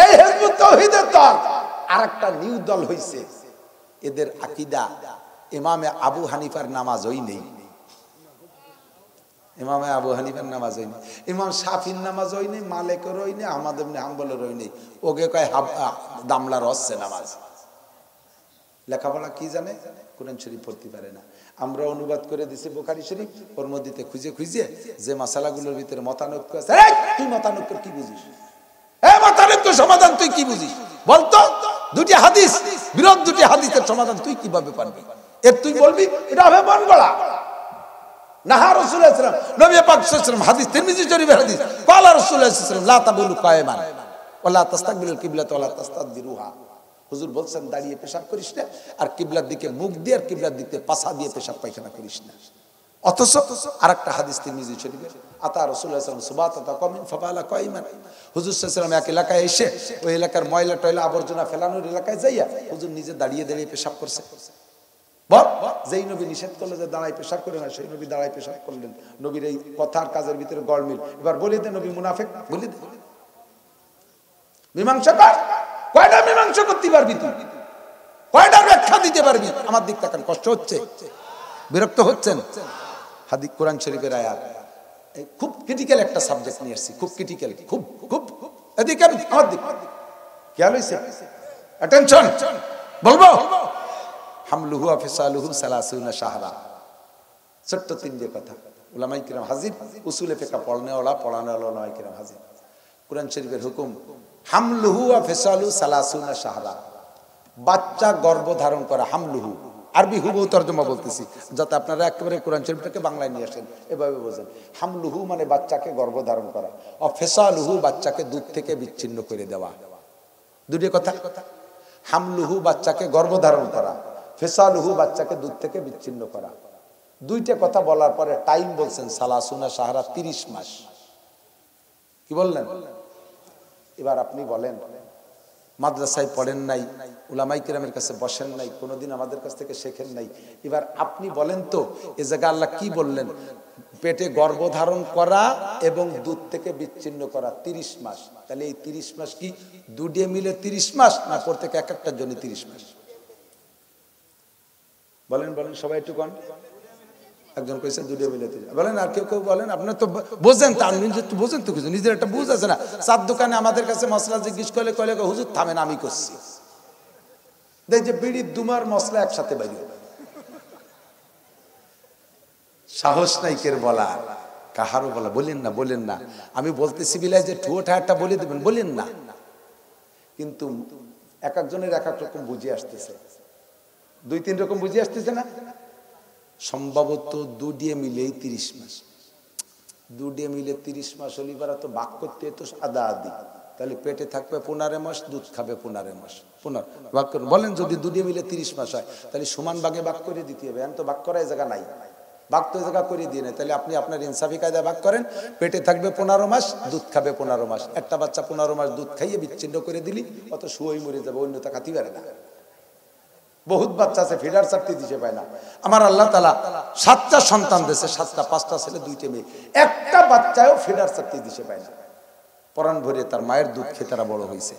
এই হিজবুত তাওহীদের দল, আরেকটা নিউ দল হইছে। এদের আকীদা ইমামে আবু হানিফার নামাজই নেই, ইমামে আবু হানিফার নামাজই নেই, ইমাম শাফির নামাজই নেই, মালিকেরই নেই, আহমদ ইবনে হাম্বলেরই নেই। ওকে কয় দামলার হচ্ছে নামাজ। লেখাপড়া কি জানে? কোরআন শরীফ পড়তে পারে না। আমরা অনুবাদ করে দিছি বুখারী শরীফ, ওর মধ্যে খুঁজে খুঁজে যে মাসালাগুলোর ভিতরে মতানৈক্য আছে, তুই মতানৈক্য কি বুঝিস? মতানৈক্য সমাধান তুই কি বুঝিস বলতো? দুটি হাদিস বিরোধ, দুটি হাদিসের সমাধান তুই কিভাবে পারবি? এর তুই বলবি এটা হবে মন গড়া। নাহা রাসূলুল্লাহ সাল্লাল্লাহু আলাইহি ওয়াসাল্লাম, নবী পাক সাল্লাল্লাহু আলাইহি ওয়াসাল্লাম, হাদিস তিরমিজি শরীফের হাদিস, ক্বালা রাসূলুল্লাহ সাল্লাল্লাহু আলাইহি ওয়াসাল্লাম লা তাবুলু কায়মান ওয়া লা তাস্তাকবিলুল কিবলাতা ওয়া লা তাস্তাদবিরুহা। হুজুর বলছেন দাঁড়িয়ে পেশাব করিস না, আর কিবলার দিকে মুখ দিয়ে আর কিবলার দিকে পাছা দিয়ে পেশাব পায়খানা করিস না। অথচ আরেকটা হাদিস তিরমিজি শরীফের, আতা রাসূলুল্লাহ সাল্লাল্লাহু আলাইহি ওয়াসাল্লাম সুবাতাতা কওমিন ফাবালা কায়মান। হুজুর সাল্লাল্লাহু আলাইহি ওয়াসাল্লাম এক এলাকায় এসে ওই এলাকার ময়লা টয়লা আবর্জনা ফেলানোর এলাকায় যাইয়া হুজুর নিজে দাঁড়িয়ে দাঁড়িয়ে পেশাব করছে। বল, যেই নবী নিষেধ করলো যে দাঁড়ায় পেশাব করে না, সেই নবী দাঁড়ায় পেশাব করলেন। নবীর এই কথার কাজের ভিতরে গড়মিল। এবার বলে দে নবী মুনাফিক, বলে দে। মীমাংসা কর, কয়টা মীমাংসা করতে পারবি তুই? কয়টা ব্যাখ্যা দিতে পারবি? আমার দিক তাকান, কষ্ট হচ্ছে, বিরক্ত হচ্ছেন? হাদিস কোরআন শরীফের আয়াত, খুব ক্রিটিক্যাল একটা সাবজেক্ট নিয়ে আসছি, খুব ক্রিটিক্যাল, খুব খুব এদিকে আমার দিক খেয়াল হইছে? অ্যাটেনশন, বলবো। হামলুহু ওয়া ফিসালুহু 30 শাহরা। ছোট্ট তিনটে কথা, উলামায়ে কিরাম হাজির, উসুলে ফিকহ পড়ানো উলামায়ে কিরাম হাজির। কোরআন শরীফের হুকুম, হামলুহু ওয়া ফিসালুহু 30 শাহরা। বাচ্চা গর্ভধারণ করা, হামলুহু আরবি হুবহু তরজমা বলতেছি যাতে আপনারা একেবারে কোরআন শরীফটাকে বাংলায় নিয়ে আসেন, এভাবে বোঝেন। হামলুহু মানে বাচ্চাকে গর্ভধারণ করা, আর ফিসালুহু বাচ্চাকে দুধ থেকে বিচ্ছিন্ন করে দেওয়া। দুটো কথা, হামলুহু বাচ্চাকে গর্ভধারণ করা, ফিসালুহু বাচ্চাকে দুধ থেকে বিচ্ছিন্ন করা। দুইটা কথা বলার পরে টাইম বলছেন 30 শাহরা, 30 মাস। কি বললেন? এবার আপনি বলেন মাদ্রাসায় পড়েন নাই, উলামায়ে কিরামের কাছে বসেন নাই, কোনোদিন আমাদের কাছ থেকে শেখেন নাই। এবার আপনি বলেন তো এ জায়গায় আল্লাহ কি বললেন? পেটে গর্ভধারণ করা এবং দুধ থেকে বিচ্ছিন্ন করা 30 মাস। তাহলে এই 30 মাস কি দুধে মিলে 30 মাস, না প্রত্যেক এক একটার জন্য 30 মাস? বলেন বলেন সবাই একটু কোন। একজন কইছে দুধে মিলে 30। বলেন আর কেউ কেউ বলেন। আপনার তো বোঝেন, তা একটু বোঝেন তো কিছু, নিজের একটা বুঝ আছে না? চার দোকানে আমাদের কাছে মশলা জিজ্ঞেস করলে কলে হুজুর থামেন আমি করছি। দেখ যে বিড়ির দুমার মশলা একসাথে বাইরে, সাহস নাই কের বলা, কাহারও বলা। বলেন না বলেন না, আমি বলতেছি বিলাই যে ঠুয়োটা একটা বলে দেবেন, বলেন না। কিন্তু এক একজনের এক এক রকম বুঝে আসতেছে, 2-3 রকম বুঝে আসতেছে না? সম্ভবত দুডিয়ে মিলেই 30 মাস। দুডিয়ে মিলে 30 মাস হলে এবার তো ভাগ করতে তো আদা আদি, তাহলে পেটে থাকবে 15 মাস, দুধ খাবে 15 মাস। ভাগ করুন, বলেন যদি দুডিয়ে মিলে 30 মাস হয় তাহলে সমান ভাগে ভাগ করে দিতে হবে। এখন তো ভাগ করার জায়গা নাই, ভাগ তো জায়গা করে দিয়ে নেই। তাহলে আপনি আপনার ইনসাফি কায়দা ভাগ করেন। পেটে থাকবে 15 মাস, দুধ খাবে 15 মাস। একটা বাচ্চা 15 মাস দুধ খাইয়ে বিচ্ছিন্ন করে দিলি অত শুয়োই মরে যাবে, অন্যতা খাতি পারে না। বহুত বাচ্চা আছে ফিডার চারটি দিতে পায় না। আমার আল্লাহ তাআলা 7টা সন্তান দিয়েছে, 7টা, 5টা ছেলে 2টা মেয়ে, একটা বাচ্চাও ফিডার চারটি দিতে পায় না। পরাণ ভরে তার মায়ের দুধ খেয়ে তারা বড় হয়েছে।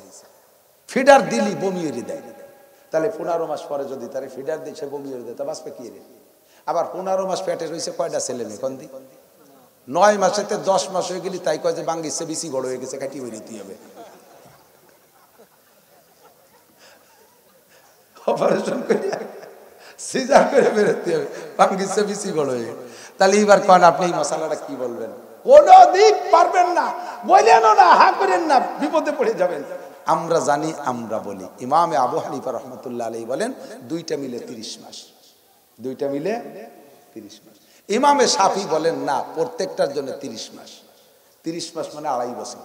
ফিডার দিলি বমি এড়ে দেয়। তাহলে 15 মাস পরে যদি তারে ফিডার দিয়ে সে বমি এড়ে দেয় তা বাঁচবে কি রে? আবার 15 মাস পেটে রয়েছে কয়টা ছেলে মেয়ে কন্দি? 9 মাসেতে 10 মাস হয়ে গেলি তাই কয় যে বাঙ্গিছে বেশি বড় হয়ে গেছে, কাটি হয়ে নিতে হবে, অপারেশন করে সিজার করে বেরোতে হবে, বাঙ্গিছে বেশি বড় হয়ে। তাহলে এবার কোন আপনি এই মশালাটা কি বলবেন? কোনো দিক পারবেন না, বলেন না, হা করেন না, বিপদে পড়ে যাবেন। আমরা জানি, আমরা বলি। ইমামে আবু হানিফা রহমতুল্লাহ আলাইহি বলেন 2টা মিলে 30 মাস। 2টা মিলে 30 মাস। ইমামে শাফি বলেন না, প্রত্যেকটার জন্য 30 মাস। 30 মাস মানে 2.5 বছর।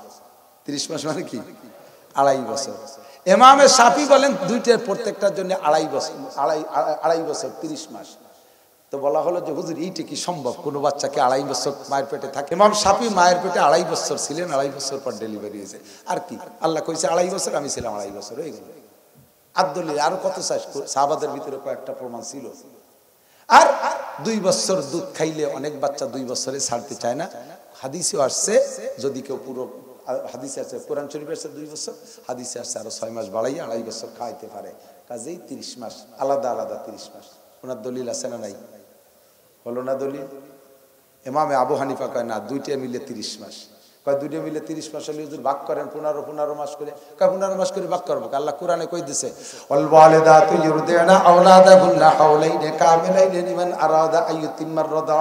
30 মাস মানে কি? 2.5 বছর। ইমামে শাফি বলেন 2টার প্রত্যেকটার জন্য 2.5 বছর, 2.5 বছর 30 মাস। তো বলা হলো যে হুজুর এইটা কি সম্ভব? কোনো বাচ্চাকে 2.5 বছর মায়ের পেটে থাকে? ইমাম শাফি মায়ের পেটে 2.5 বছর ছিলেন, 2.5 বছর পর ডেলিভারি হয়েছে। আর কি আল্লাহ কইছে 2.5 বছর, আমি ছিলাম 2.5 বছর, হয়ে গেল। আব্দুল্লাহ আরো কত সাহাবাদের ভিতরে কয়েকটা প্রমাণ ছিল। আর 2 বছর দুধ খাইলে অনেক বাচ্চা 2 বছরে ছাড়তে চায় না। হাদিসেও আসছে যদি কেউ পুরো, হাদিসে আছে, কোরআন শরীফে আছে 2 বছর, হাদিসে আসছে আরো 6 মাস বাড়াইয়া 2.5 বছর খাইতে পারে। কাজেই 30 মাস, আলাদা আলাদা 30 মাস। ওনার দলিল আছে না নাই? হলো না দলিল? ইমামে আবু হানিফা কয় না, 2টা মিলে 30 মাস। কয় 2টা মিলে 30 মাস হলে হুজুর ভাগ করেন 15 মাস করে। কয় 15 মাস করে ভাগ করবো? আল্লাহ কোরআনে কই দিছে, ওয়াল ওয়ালিদাতু ইউরদিনা আওলাদাহুন্না হাওলাইনি কামিলাইনি লিমান আরাদা আইয়ুতিম্মার রাদা।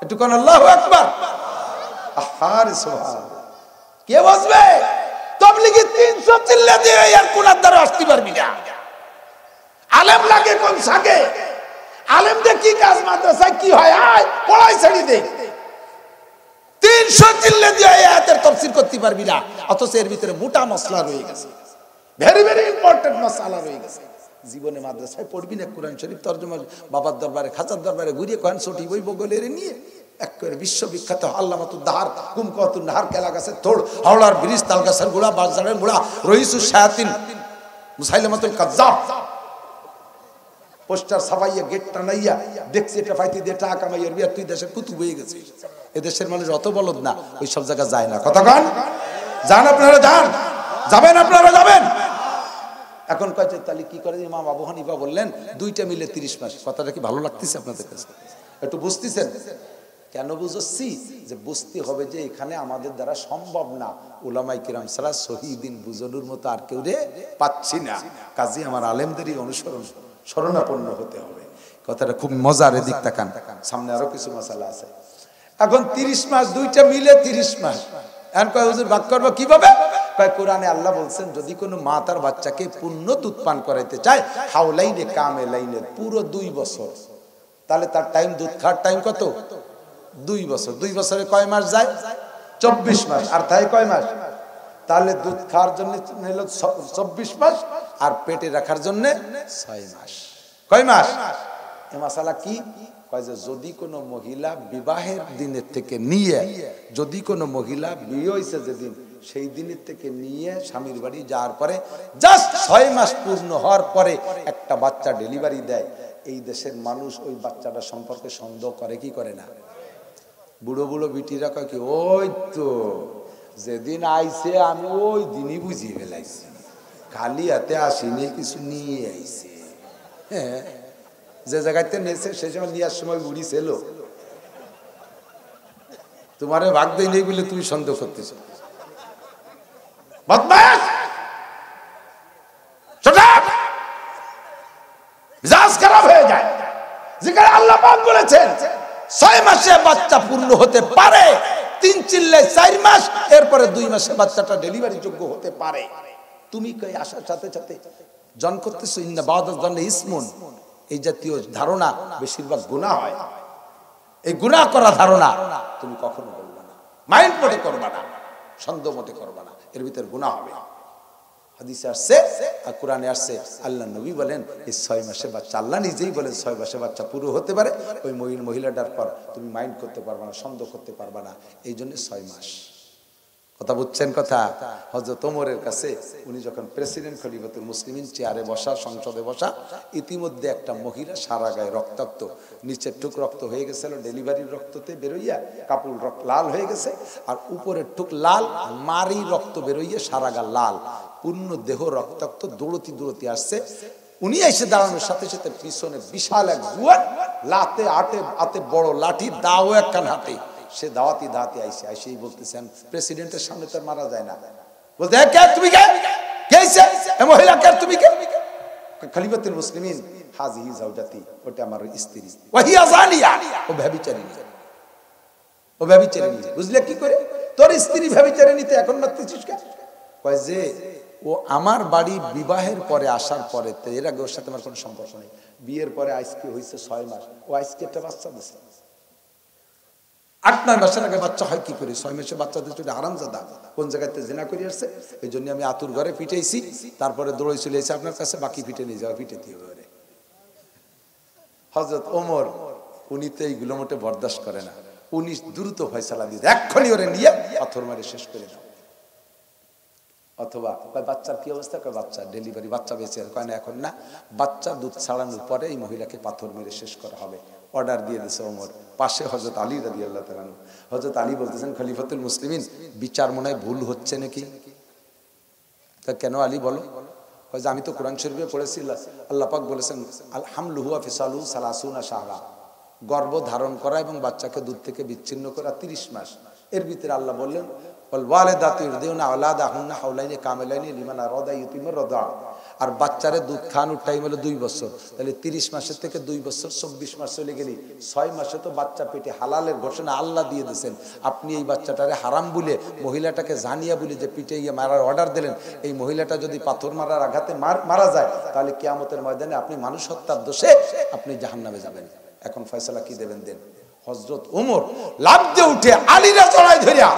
একটু কোন আল্লাহু আকবার। আহারে সুবহানাল্লাহ। কে বুঝবে? তাবলীগী 300 চিল্লা দিয়ে আর কোরআন দ্বারা আসতে পারবি না। আলেম লাগে কোন সাকে? আলেমদের কি কাজ? মাদ্রাসায় কি হয়? আয় পড়াই ছেড়ে দে। 300 চিল্লা দিয়ে আয়াতের তাফসীর করতে পারবি না, অথচ এর ভিতরে মোটা মশলা রয়ে গেছে, ভেরি ভেরি ইম্পর্টেন্ট মশলা রয়ে গেছে। জীবনে মাদ্রাসায় পড়বি না, কোরআন শরীফ তরজমা বাবার দরবারে, খাজার দরবারে ঘুরিয়ে কোরআন ছটি বই বগলের নিয়ে একেবারে বিশ্ববিখ্যাত আল্লামাতুদ দাহার, কুমকাতুন নাহার, কেলা গাছের থোড়, হাওড়ার ব্রিজ, তাল গাছের গোড়া, বাজারের গোড়া, রইসুস শায়াতিন, মুসাইলামাতুল কাজ্জাব, পোস্টার ছাপাইয়া গেট টানাইয়া দেখছি এটা পাইতে দিয়ে টাকা কামাইয়ার বিয়ার, তুই দেশের কুতুব হয়ে গেছে। এদেশের মানুষ অত বলদ না, ওই সব জায়গায় যায় না। কতক্ষণ যান আপনারা, যান, যাবেন আপনারা, যাবেন। এখন কয়েছে তাহলে কি করে? ইমাম আবু হানিফা বললেন 2টা মিলে 30 মাস। কথাটা কি ভালো লাগতেছে আপনাদের কাছে? একটু বুঝতেছেন? কেন বুঝছি? যে বুঝতে হবে যে এখানে আমাদের দ্বারা সম্ভব না, উলামায়ে কিরাম ছাড়া শহীদিন বুঝানোর মতো আর কেউ রে পাচ্ছি না। কাজে আমার আলেমদেরই অনুসরণ শরণাপন্ন হতে হবে। কথাটা খুব মজার, এদিক তাকান, সামনে আরো কিছু মশালা আছে। এখন 30 মাস, 2টা মিলে 30 মাস। এখন কয় হুজুর ভাগ করবো কিভাবে? কয় কোরআনে আল্লাহ বলছেন যদি কোনো মা তার বাচ্চাকে পূর্ণ দুধ পান করাইতে চায়, হাওলাইনে কামিলাইনে, পুরো 2 বছর, তাহলে তার টাইম, দুধ খাওয়ার টাইম কত? 2 বছর। 2 বছরে কয় মাস যায়? 24 মাস। আর তাই কয় মাস? তাহলে দুধ খাওয়ার জন্য নিল 24 মাস, আর পেটে রাখার জন্য 6 মাস। কয় মাস? এ মাসালা কি? কয় যে যদি কোনো মহিলা বিবাহের দিনের থেকে নিয়ে, যদি কোনো মহিলা বিয়ে হয়েছে যেদিন, সেই দিনের থেকে নিয়ে স্বামীর বাড়ি যাওয়ার পরে জাস্ট 6 মাস পূর্ণ হওয়ার পরে একটা বাচ্চা ডেলিভারি দেয়। এই দেশের মানুষ ওই বাচ্চাটা সম্পর্কে সন্দেহ করে কি করে না? বুড়ো বুড়ো বিটিরা কয় কি, ওই তো যেদিন আইছে আমি ওই দিনই বুঝিয়ে ফেলাইছি, খালি হাতে আসিনি, কিছু নিয়ে আইছে। হ্যাঁ, যে জায়গাতে নেছে সে সময় নেওয়ার সময় বুড়ি ছিল, তোমারে ভাগ দেই নেই বলে তুমি সন্দেহ করতেছ। বদমাশ, মিজাজ খারাপ হয়ে যায়। যেখানে আল্লাহ পাক বলেছেন 6 মাসে বাচ্চা পূর্ণ হতে পারে, 3 চিল্লে 4 মাস, এরপরে 2 মাসে বাচ্চাটা ডেলিভারি যোগ্য হতে পারে। তুমি কই আসার সাথে সাথে জন করতেছো ইন্না বাদাল জান্নাহ ইসমুন, এই জাতীয় ধারণা বেশিরভাগ গুনাহ হয়। এই গুনাহ করা ধারণা তুমি কখনো করবে না, মাইন্ড মতে করবে না, সন্দেহ মতে করবে না, এর ভিতর গুনাহ হবে। হাদিসে আসছে আর কোরআনে আসছে, আল্লাহ নবী বলেন এই 6 মাসে বাচ্চা, আল্লাহ নিজেই বলেন 6 মাসে বাচ্চা পুরো হতে পারে। ওই মহিলাটার পর তুমি মাইন্ড করতে পারবে না, সন্দেহ করতে পারবে না, এই জন্য 6 মাস। কথা বুঝছেন কথা? হযরত ওমরের কাছে উনি যখন প্রেসিডেন্ট খলিফাতুল মুসলিমিন চেয়ারে বসা, সংসদে বসা, ইতিমধ্যে একটা মহিলা সারা গায়ে রক্তাক্ত, নিচের টুক রক্ত হয়ে গেছিল ডেলিভারির রক্ততে বেরোইয়া, কাপড় লাল হয়ে গেছে, আর উপরের টুক লাল, মারি রক্ত বেরোইয়া সারা গা লাল, পূর্ণ দেহ রক্তাক্ত, দৌড়তি দৌড়তি আসছে। উনি এসে দাঁড়ানোর সাথে সাথে পিছনে বিশাল এক জুয়ান, লাতে হাতে বড় লাঠি, দাও একখান হাতে, সে দাওয়াতি আইসে আইসেই বলতেছেন প্রেসিডেন্টের সামনে তো মারা যায় না, বলতে কে তুমি, কে কেছে এ মহিলা, কে তুমি, কে? খলিফাতুল মুসলিমিন হাজিহি জাওজাতি, ওটা আমার স্ত্রী, ওয়াহিয়া জানিয়া, ও ব্যভিচারিণী, ও ব্যভিচারিণী। বুঝলে কি করে? তোর স্ত্রী ব্যভিচারিণীতে এখন মারতেছিস কেন? কয় যে ও আমার বাড়ি বিবাহের পরে আসার পরে, তো এর আগে ওর সাথে আমার কোনো সম্পর্ক নেই, বিয়ের পরে আজকে হয়েছে 6 মাস, ও আজকে একটা বাচ্চা দিছে। 8-9 মাসের আগে বাচ্চা হয় কি করে? 6 মাসে বাচ্চা দিচ্ছে, ওটা হারামজাদা, কোন জায়গাতে জিনা করে আসছে। এই জন্য আমি আতুর ঘরে পিটাইছি, তারপরে দৌড়ে চলে এসে আপনার কাছে, বাকি পিটে নিয়ে যাওয়া, পিটে দিয়ে ঘরে। হযরত ওমর উনি তো এইগুলো মোটে বরদাস্ত করে না, উনি দ্রুত ফয়সালা দিয়ে এক্ষুনি ওরে নিয়ে পাথর মারে শেষ করে দাও। অথবা বাচ্চার কি অবস্থা? বাচ্চা ডেলিভারি, বাচ্চা বেঁচে, কয় না এখন না, বাচ্চা দুধ ছাড়ানোর পরে এই মহিলাকে পাথর মেরে শেষ করা হবে। অর্ডার দিয়ে দিয়েছে ওমর। পাশে হযরত আলী রাদিয়াল্লাহু তাআলা। হযরত আলী বলতেছেন, খলিফাতুল মুসলিমিন, বিচার মনে হয় ভুল হচ্ছে নাকি? তা কেন আলী বলো? যে আমি তো কোরআন শরীফে পড়েছি, আল্লাহ পাক বলেছেন হামলুহু ওয়া ফিসালুহু 30 শাহরা, গর্ভ ধারণ করা এবং বাচ্চাকে দুধ থেকে বিচ্ছিন্ন করা 30 মাস। এর ভিতরে আল্লাহ বললেন আর বাচ্চারে দুধ খাওয়ানোর টাইম হলো 2 বছর, তাহলে 30 মাসের থেকে 2 বছর 24 মাস চলে গেলি, 6 মাসে তো বাচ্চা পেটে হালালের ঘোষণা আল্লাহ দিয়ে দিয়েছেন। আপনি এই বাচ্চাটারে হারাম বলে, মহিলাটাকে জানিয়া বলে যে পিটে গিয়ে মারার অর্ডার দিলেন, এই মহিলাটা যদি পাথর মারার আঘাতে মারা যায়, তাহলে কিয়ামতের ময়দানে আপনি মানুষ হত্যার দোষে আপনি জাহান্নামে যাবেন। এখন ফয়সালা কি দেবেন দেন। হযরত ওমর লাফ দিয়ে উঠে আলীরা জড়াই ধরিয়া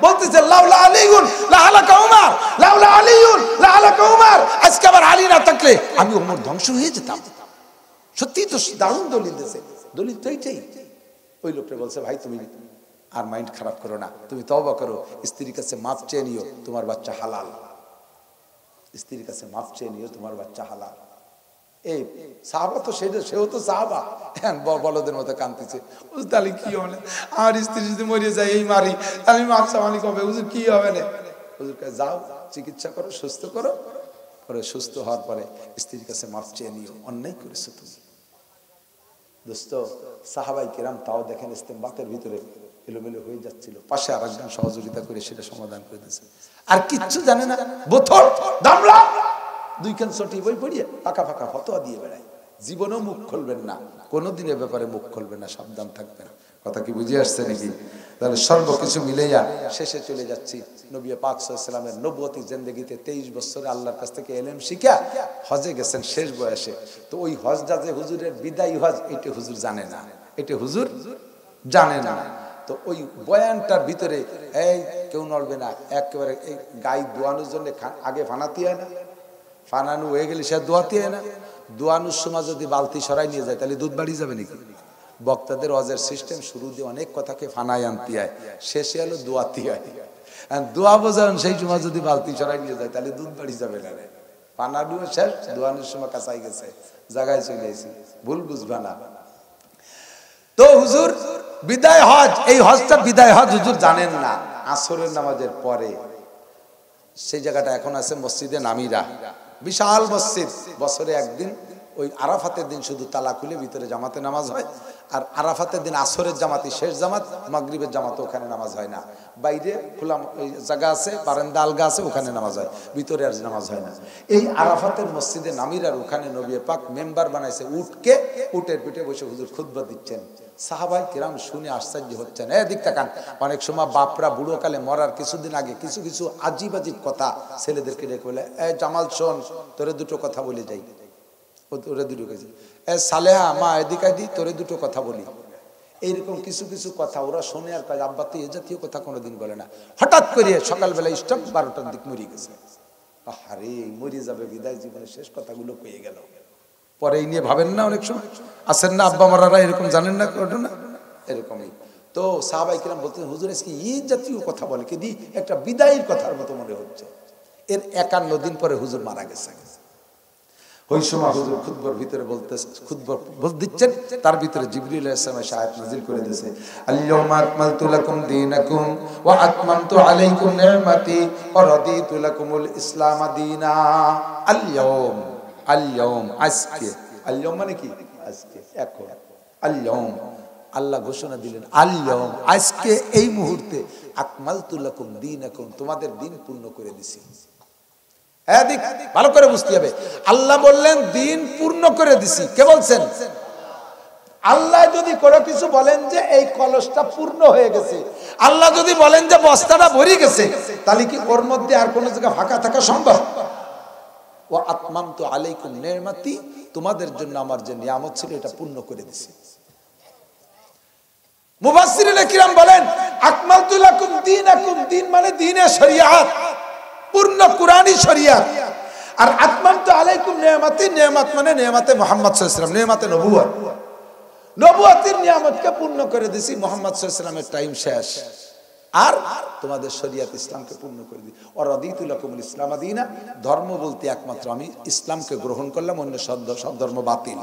বলতেছে, লাউলা আলীউন লাহালাকা উমর, লাউলা আলীউন লাহালাকা উমর। আজকে আবার আলী না থাকলে আমি ওমর ধ্বংস হয়ে যেতাম। সত্যি তো দারুণ দলিল দিয়েছে, দলিল তো এইটাই। ওই লোকটা বলছে, ভাই তুমি আর মাইন্ড খারাপ করো না, তুমি তওবা করো, স্ত্রীর কাছে মাপ চেয়ে নিও, তোমার বাচ্চা হালাল। স্ত্রীর কাছে মাপ চেয়ে নিও, তোমার বাচ্চা হালাল। এই সাহাবা তো সেও তো সাহাবা, বলদের মতো কাঁদতেছে। তাহলে কি হবে? আমার স্ত্রী যদি মরে যায় এই মারি, আমি মাপ চাওয়ানি কবে? হুজুর কি হবে না? হুজুর কাছে যাও, চিকিৎসা করো, সুস্থ করো, পরে সুস্থ হওয়ার পরে স্ত্রীর কাছে মাপ চেয়ে নিও, অন্যায় করেছো তুমি। দোস্ত, সাহাবাই কিরাম তাও দেখেন ইস্তেমবাতের ভিতরে এলোমেলো হয়ে যাচ্ছিল, পাশে আরেকজন সহযোগিতা করে সেটা সমাধান করে দিয়েছে। আর কিচ্ছু জানে না, বোতল দামলা 2 খান ছটি বই পড়িয়ে ফাঁকা ফাঁকা ফতোয়া দিয়ে বেড়ায়। জীবনেও মুখ খুলবেন না, কোনোদিন এ ব্যাপারে মুখ খুলবেন না, সাবধান থাকবেন। কথা কি বুঝে আসছে নাকি? তাহলে সর্বকিছু মিলেয়া শেষে চলে যাচ্ছি। নবী পাক সাল্লাল্লাহু আলাইহি ওয়াসাল্লামের নবুয়তি জিন্দেগিতে 23 বছরে আল্লাহর কাছ থেকে ইলম শিখা হজে গেছেন শেষ বয়সে। তো ওই হজটা যে হুজুরের বিদায়ী হজ, এটা হুজুর জানে না, এটা হুজুর জানে না। তো ওই বয়ানটার ভিতরে এই কেউ নড়বে না, একেবারে এই গাই দোয়ানোর জন্য আগে ফানাতি হয় না, ফানানো হয়ে গেলে সে দোয়াতি হয় না, দোয়ানোর সময় যদি বালতি সরাই নিয়ে যায় তাহলে দুধ বাড়ি যাবে নাকি? বক্তাদের ওয়াজের সিস্টেম শুরু দিয়ে অনেক কথাকে ফানায় আনতে হয়, শেষে হলো দোয়াতি হয়। দোয়া বোঝান সেই সময় যদি বালতি সরাই নিয়ে যায় তাহলে দুধ বাড়ি যাবে না রে। পানা ডুবে শেষ, দোয়ানের সময় কাঁচাই গেছে, জায়গায় চলে এসেছি, ভুল বুঝবা না। তো হুজুর বিদায় হজ, এই হজটা বিদায় হজ হুজুর জানেন না, আসরের নামাজের পরে সেই জায়গাটা এখন আছে মসজিদে নামিরা, বিশাল মসজিদ। বছরে একদিন ওই আরাফাতের দিন শুধু তালা খুলে ভিতরে জামাতে নামাজ হয়, আর আরাফাতের দিন আসরের জামাতি শেষ জামাত, মাগরিবের জামাতে ওখানে নামাজ হয় না। বাইরে খোলা জায়গা আছে, বারান্দা আলগা আছে, ওখানে নামাজ হয়, ভিতরে আর নামাজ হয় না। এই আরাফাতের মসজিদে নামিরার ওখানে নবী পাক মেম্বার বানাইছে উটকে, উটের পিঠে বসে হুজুর খুতবা দিচ্ছেন। সাহাবাই কিরাম শুনে আশ্চর্য হচ্ছেন। দিক তাকান, অনেক সময় বাপরা বুড়ো কালে মরার কিছুদিন আগে কিছু কিছু আজিব আজিব কথা ছেলেদেরকে ডেকে বলে, জামাল শোন তোরে দুটো কথা বলে যাই, তোরে দুটো কেজি, সালেহা মা এদিকে দি তোরে দুটো কথা বলি। এইরকম কিছু কিছু কথা ওরা শোনে আর কাজ, আব্বা তো এ জাতীয় কথা কোনোদিন বলে না। হঠাৎ করে সকালবেলা স্টপ 12টার দিক মরে গেছে। আরে মরে যাবে, বিদায় জীবনের শেষ কথাগুলো পেয়ে গেল। পরে এই নিয়ে ভাবেন না, অনেক সময় আসেন না আব্বা মারারা এরকম জানেন না ঘটনা এরকমই। তো সাহাবাই কিরাম বলতেন হুজুর আজকে এই জাতীয় কথা বলে কি দি একটা বিদায়ের কথার মতো মনে হচ্ছে। এর 51 দিন পরে হুজুর মারা গেছে। ওই সময় হুজুর খুতবার ভিতরে খুতবার দিচ্ছেন, তার ভিতরে জিবরিল আলাইহিস সালাম আয়াত নাযিল করে দিয়েছে, আল-ইয়াওমা আকমালতু লাকুম দীনাকুম ওয়া আতমামতু আলাইকুম নি'মাতি ওয়া রাদিতু লাকুমুল ইসলাম দীনা। আল-ইয়াওম, আল-ইয়াওম আজকে, আল-ইয়াওম মানে কি আজকে, এখন আল-ইয়াওম আল্লাহ ঘোষণা দিলেন, আল-ইয়াওম আজকে এই মুহূর্তে, আকমালতু লাকুম দীনাকুম তোমাদের দিন পূর্ণ করে দিয়েছি। ভালো করে বুঝতে হবে, আল্লাহ বললেন দিন পূর্ণ করে দিছি। কে বলছেন? আল্লাহ যদি কোনো কিছু বলেন যে এই কলসটা পূর্ণ হয়ে গেছে, আল্লাহ যদি বলেন যে বস্তাটা ভরে গেছে, তাহলে কি ওর মধ্যে আর কোনো জায়গা ফাঁকা থাকা সম্ভব? ওয়া আতমামতু আলাইকুম নি'মাতি তোমাদের জন্য আমার যে নিয়ামত ছিল এটা পূর্ণ করে দিছি। মুফাসসিরিনে কিরাম বলেন আকমালতু লাকুম দীনাকুম, দিন মানে দ্বীনে শরিয়াত, পূর্ণ কুরআনী শরিয়াত। আর আতমামতু আলাইকুম নি'মাতি, নিয়ামত মানে নিয়ামতে মুহাম্মদ সাল্লাল্লাহু আলাইহি ওয়াসাল্লাম, নিয়ামতে নবুয়ত, নবুয়তের নিয়ামতকে পূর্ণ করে দিছি। মুহাম্মদ সাল্লাল্লাহু আলাইহি ওয়াসাল্লামের টাইম শেষ, আর তোমাদের শরিয়ত ইসলামকে পূর্ণ করে দিই। ওয়া রাদিতু লাকুমুল ইসলাম দীনা, ধর্ম বলতে একমাত্র আমি ইসলামকে গ্রহণ করলাম, অন্য সব ধর্ম বাতিল।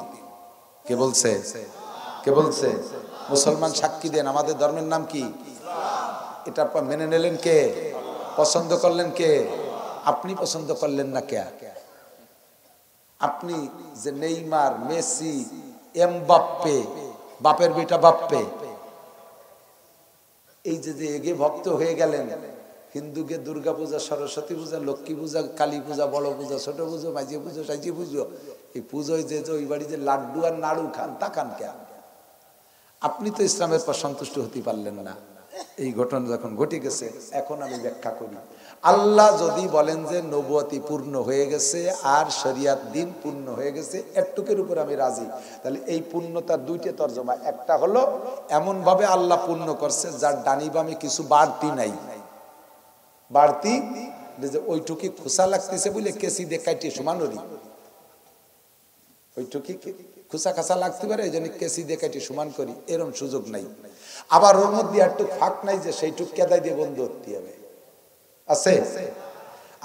কে বলছে? কে বলছে? মুসলমান সাক্ষী দেন আমাদের ধর্মের নাম কি? এটা মেনে নিলেন কে? পছন্দ করলেন কে? আপনি পছন্দ করলেন না কে? আপনি যে নেইমার, মেসি, এমবাপ্পে, বাপের বেটা বাপ্পে, এই যে এগে ভক্ত হয়ে গেলেন, হিন্দুকে দুর্গা পূজা, সরস্বতী পূজা, লক্ষ্মী পূজা, কালী পূজা, বড় পূজা, ছোট পুজো, মাঝি পুজো, সাইজি পুজো, এই পুজোয় যে ওই বাড়িতে লাড্ডু আর নাড়ু খান, তা খান কে? আপনি তো ইসলামের পর সন্তুষ্ট হতে পারলেন না। এই ঘটনা যখন ঘটে গেছে, এখন আমি ব্যাখ্যা করি। আল্লাহ যদি বলেন যে নবুয়তি পূর্ণ হয়ে গেছে আর শরিয়াত দিন পূর্ণ হয়ে গেছে, একটুকের উপর আমি রাজি, তাহলে এই পূর্ণতার দুইটা তর্জমা। একটা হলো এমন ভাবে আল্লাহ পূর্ণ করছে যার ডানি বামে কিছু বাড়তি নাই, বাড়তি যে ওইটুকি খোসা লাগতেছে বলে কেসি দিয়ে কাটিয়ে সমানরি, ওইটুকি খুসা খাসা লাগতে পারে, এই জন্য কেসি দিয়ে কাটি সমান করি, এরকম সুযোগ নাই। আবার ওর মধ্যে একটু ফাঁক নাই যে সেইটুক কেদাই দিয়ে বন্ধ করতে হবে, আছে?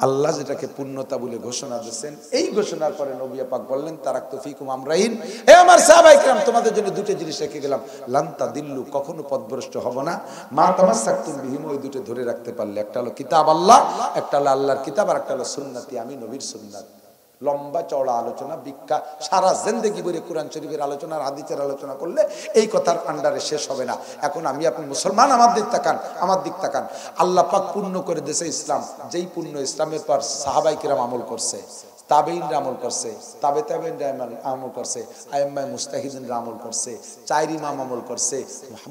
আল্লাহ যেটাকে পূর্ণতা বলে ঘোষণা দিয়েছেন, এই ঘোষণার পরে নবী পাক বললেন তারাকতু ফিকুম আমরাইন, হে আমার সাহাবায়ে কিরাম তোমাদের জন্য দুটো জিনিস রেখে গেলাম, লান তাদিল্লু কখনো পথভ্রষ্ট হবে না, মা তামাসসাকতুম বিহিম, ওই দুটো ধরে রাখতে পারলে। একটা হলো কিতাব আল্লাহ, একটা হলো আল্লাহর কিতাব, আর একটা হলো সুন্নতি, আমি নবীর সুন্নাত। লম্বা চওড়া আলোচনা, ভিক্ষা সারা জিন্দেগি ভরে কোরআন শরীফের আলোচনা আর হাদিসের আলোচনা করলে এই কথার আন্ডারে শেষ হবে না। এখন আমি আপনি মুসলমান, আমার দিক তাকান, আমার দিক তাকান। আল্লাহ পাক পূর্ণ করে দিয়েছে ইসলাম, যেই পূর্ণ ইসলামের পর সাহাবায়ে কিরাম আমল করছে, তাবেঈনরা আমল করছে, তাবেঈনরা আমল করছে, আইম্মায়ে মুজতাহিদিনরা আমল করছে, চার ইমাম আমল করছে,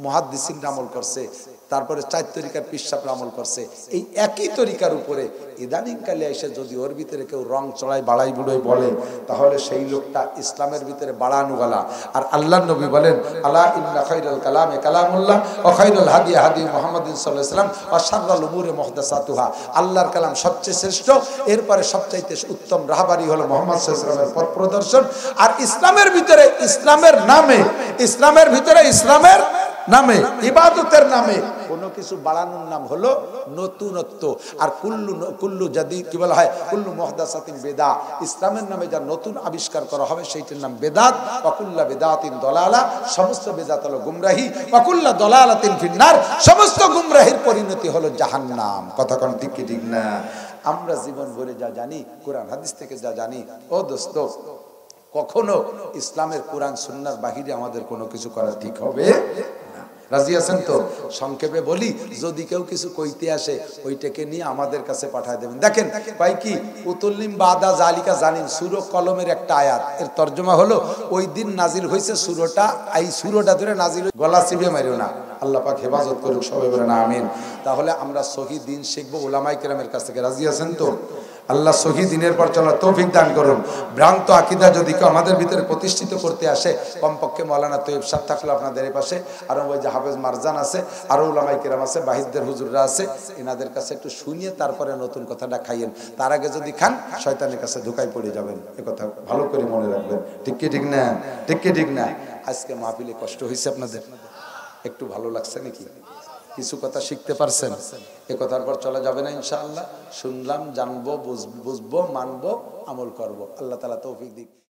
মুহাদ্দিসিনরা আমল করছে, তারপরে 4 তরিকার পিসাবরা আমল করছে। এই একই তরিকার উপরে ইদানিং কালে এসে যদি ওর ভিতরে কেউ রং চড়াই বাড়াই বুড়োই বলে, তাহলে সেই লোকটা ইসলামের ভিতরে বাড়ানো গেলা। আর আল্লাহর নবী বলেন, আলা ইন্না খায়রাল কালামে কালামুল্লাহ ওয়া খায়রুল হাদি হাদি মুহাম্মাদিন সাল্লাল্লাহু আলাইহি ওয়াসাল্লাম ওয়া শাররুল উমুরি মুহদাসাতুহা। আল্লাহর কালাম সবচেয়ে শ্রেষ্ঠ, এরপরে সবচাইতে উত্তম রাহবারি হলো মুহাম্মদ সাল্লাল্লাহু আলাইহি ওয়াসাল্লামের পথ প্রদর্শন। আর ইসলামের ভিতরে, ইসলামের নামে, ইসলামের ভিতরে ইসলামের নামে, ইবাদতের নামে কোনো কিছু বাড়ানোর নাম হলো নতুনত্ব। আর কুল্লু জাদিদ কি বলা হয়, কুল্লু মুহদাসাতিন বিদআ, ইসলামের নামে যা নতুন আবিষ্কার করা হবে সেইটার নাম বেদাত। ওয়া কুল্লু বিদআতিন দালালা, সমস্ত বেদাত হলো গুমরাহি। ওয়া কুল্লু দালালাতিন ফিন্নার, সমস্ত গুমরাহির পরিণতি হলো জাহান্নাম। কথা কোন ঠিক কি ঠিক না? আমরা জীবন ভরে যা জানি, কোরআন হাদিস থেকে যা জানি, ও দোস্ত, কখনো ইসলামের কোরআন সুন্নাহর বাহিরে আমাদের কোনো কিছু করা ঠিক হবে না। রাজি আছেন তো? সংক্ষেপে বলি, যদি কেউ কিছু কইতে আসে ওইটাকে নিয়ে আমাদের কাছে পাঠায় দেবেন। দেখেন ভাই, কি উতুল্লিম বাদা জালিকা জানিন সূরা কলমের একটা আয়াত, এর তর্জমা হলো ওই দিন নাজিল হয়েছে সূরাটা, এই সূরাটা ধরে নাজিল, গলা চিবিয়ে মারিও না, আল্লাহ পাক হেফাজত করুক, সবাই বলেন আমিন। তাহলে আমরা সহি দিন শিখবো উলামায়ে কেরামের কাছ থেকে। রাজি আছেন তো? আল্লাহ সহি দিনের পর চলার তৌফিক দান করুন। ভ্রান্ত আকীদা যদি কেউ আমাদের ভিতরে প্রতিষ্ঠিত করতে আসে, কমপক্ষে মাওলানা তৈয়ব সাহেব থাকলো আপনাদের এই পাশে, আরো ওই যে হাফেজ মারজান আছে, আরো উলামায়ে কেরাম আছে, বাহিদদের হুজুররা আছে, এনাদের কাছে একটু শুনিয়ে তারপরে নতুন কথাটা খাইয়েন। তার আগে যদি খান শয়তানের কাছে ধোঁকায় পড়ে যাবেন, এ কথা ভালো করে মনে রাখবেন। ঠিক কি ঠিক না? ঠিক কি ঠিক না? আজকে মাহফিলে কষ্ট হয়েছে আপনাদের? একটু ভালো লাগছে নাকি? কিছু কথা শিখতে পারছেন? এ কথার পর চলা যাবে না ইনশাআল্লাহ। শুনলাম, জানবো, বুঝবো, মানবো, আমল করব। আল্লাহ তাআলা তৌফিক দিক।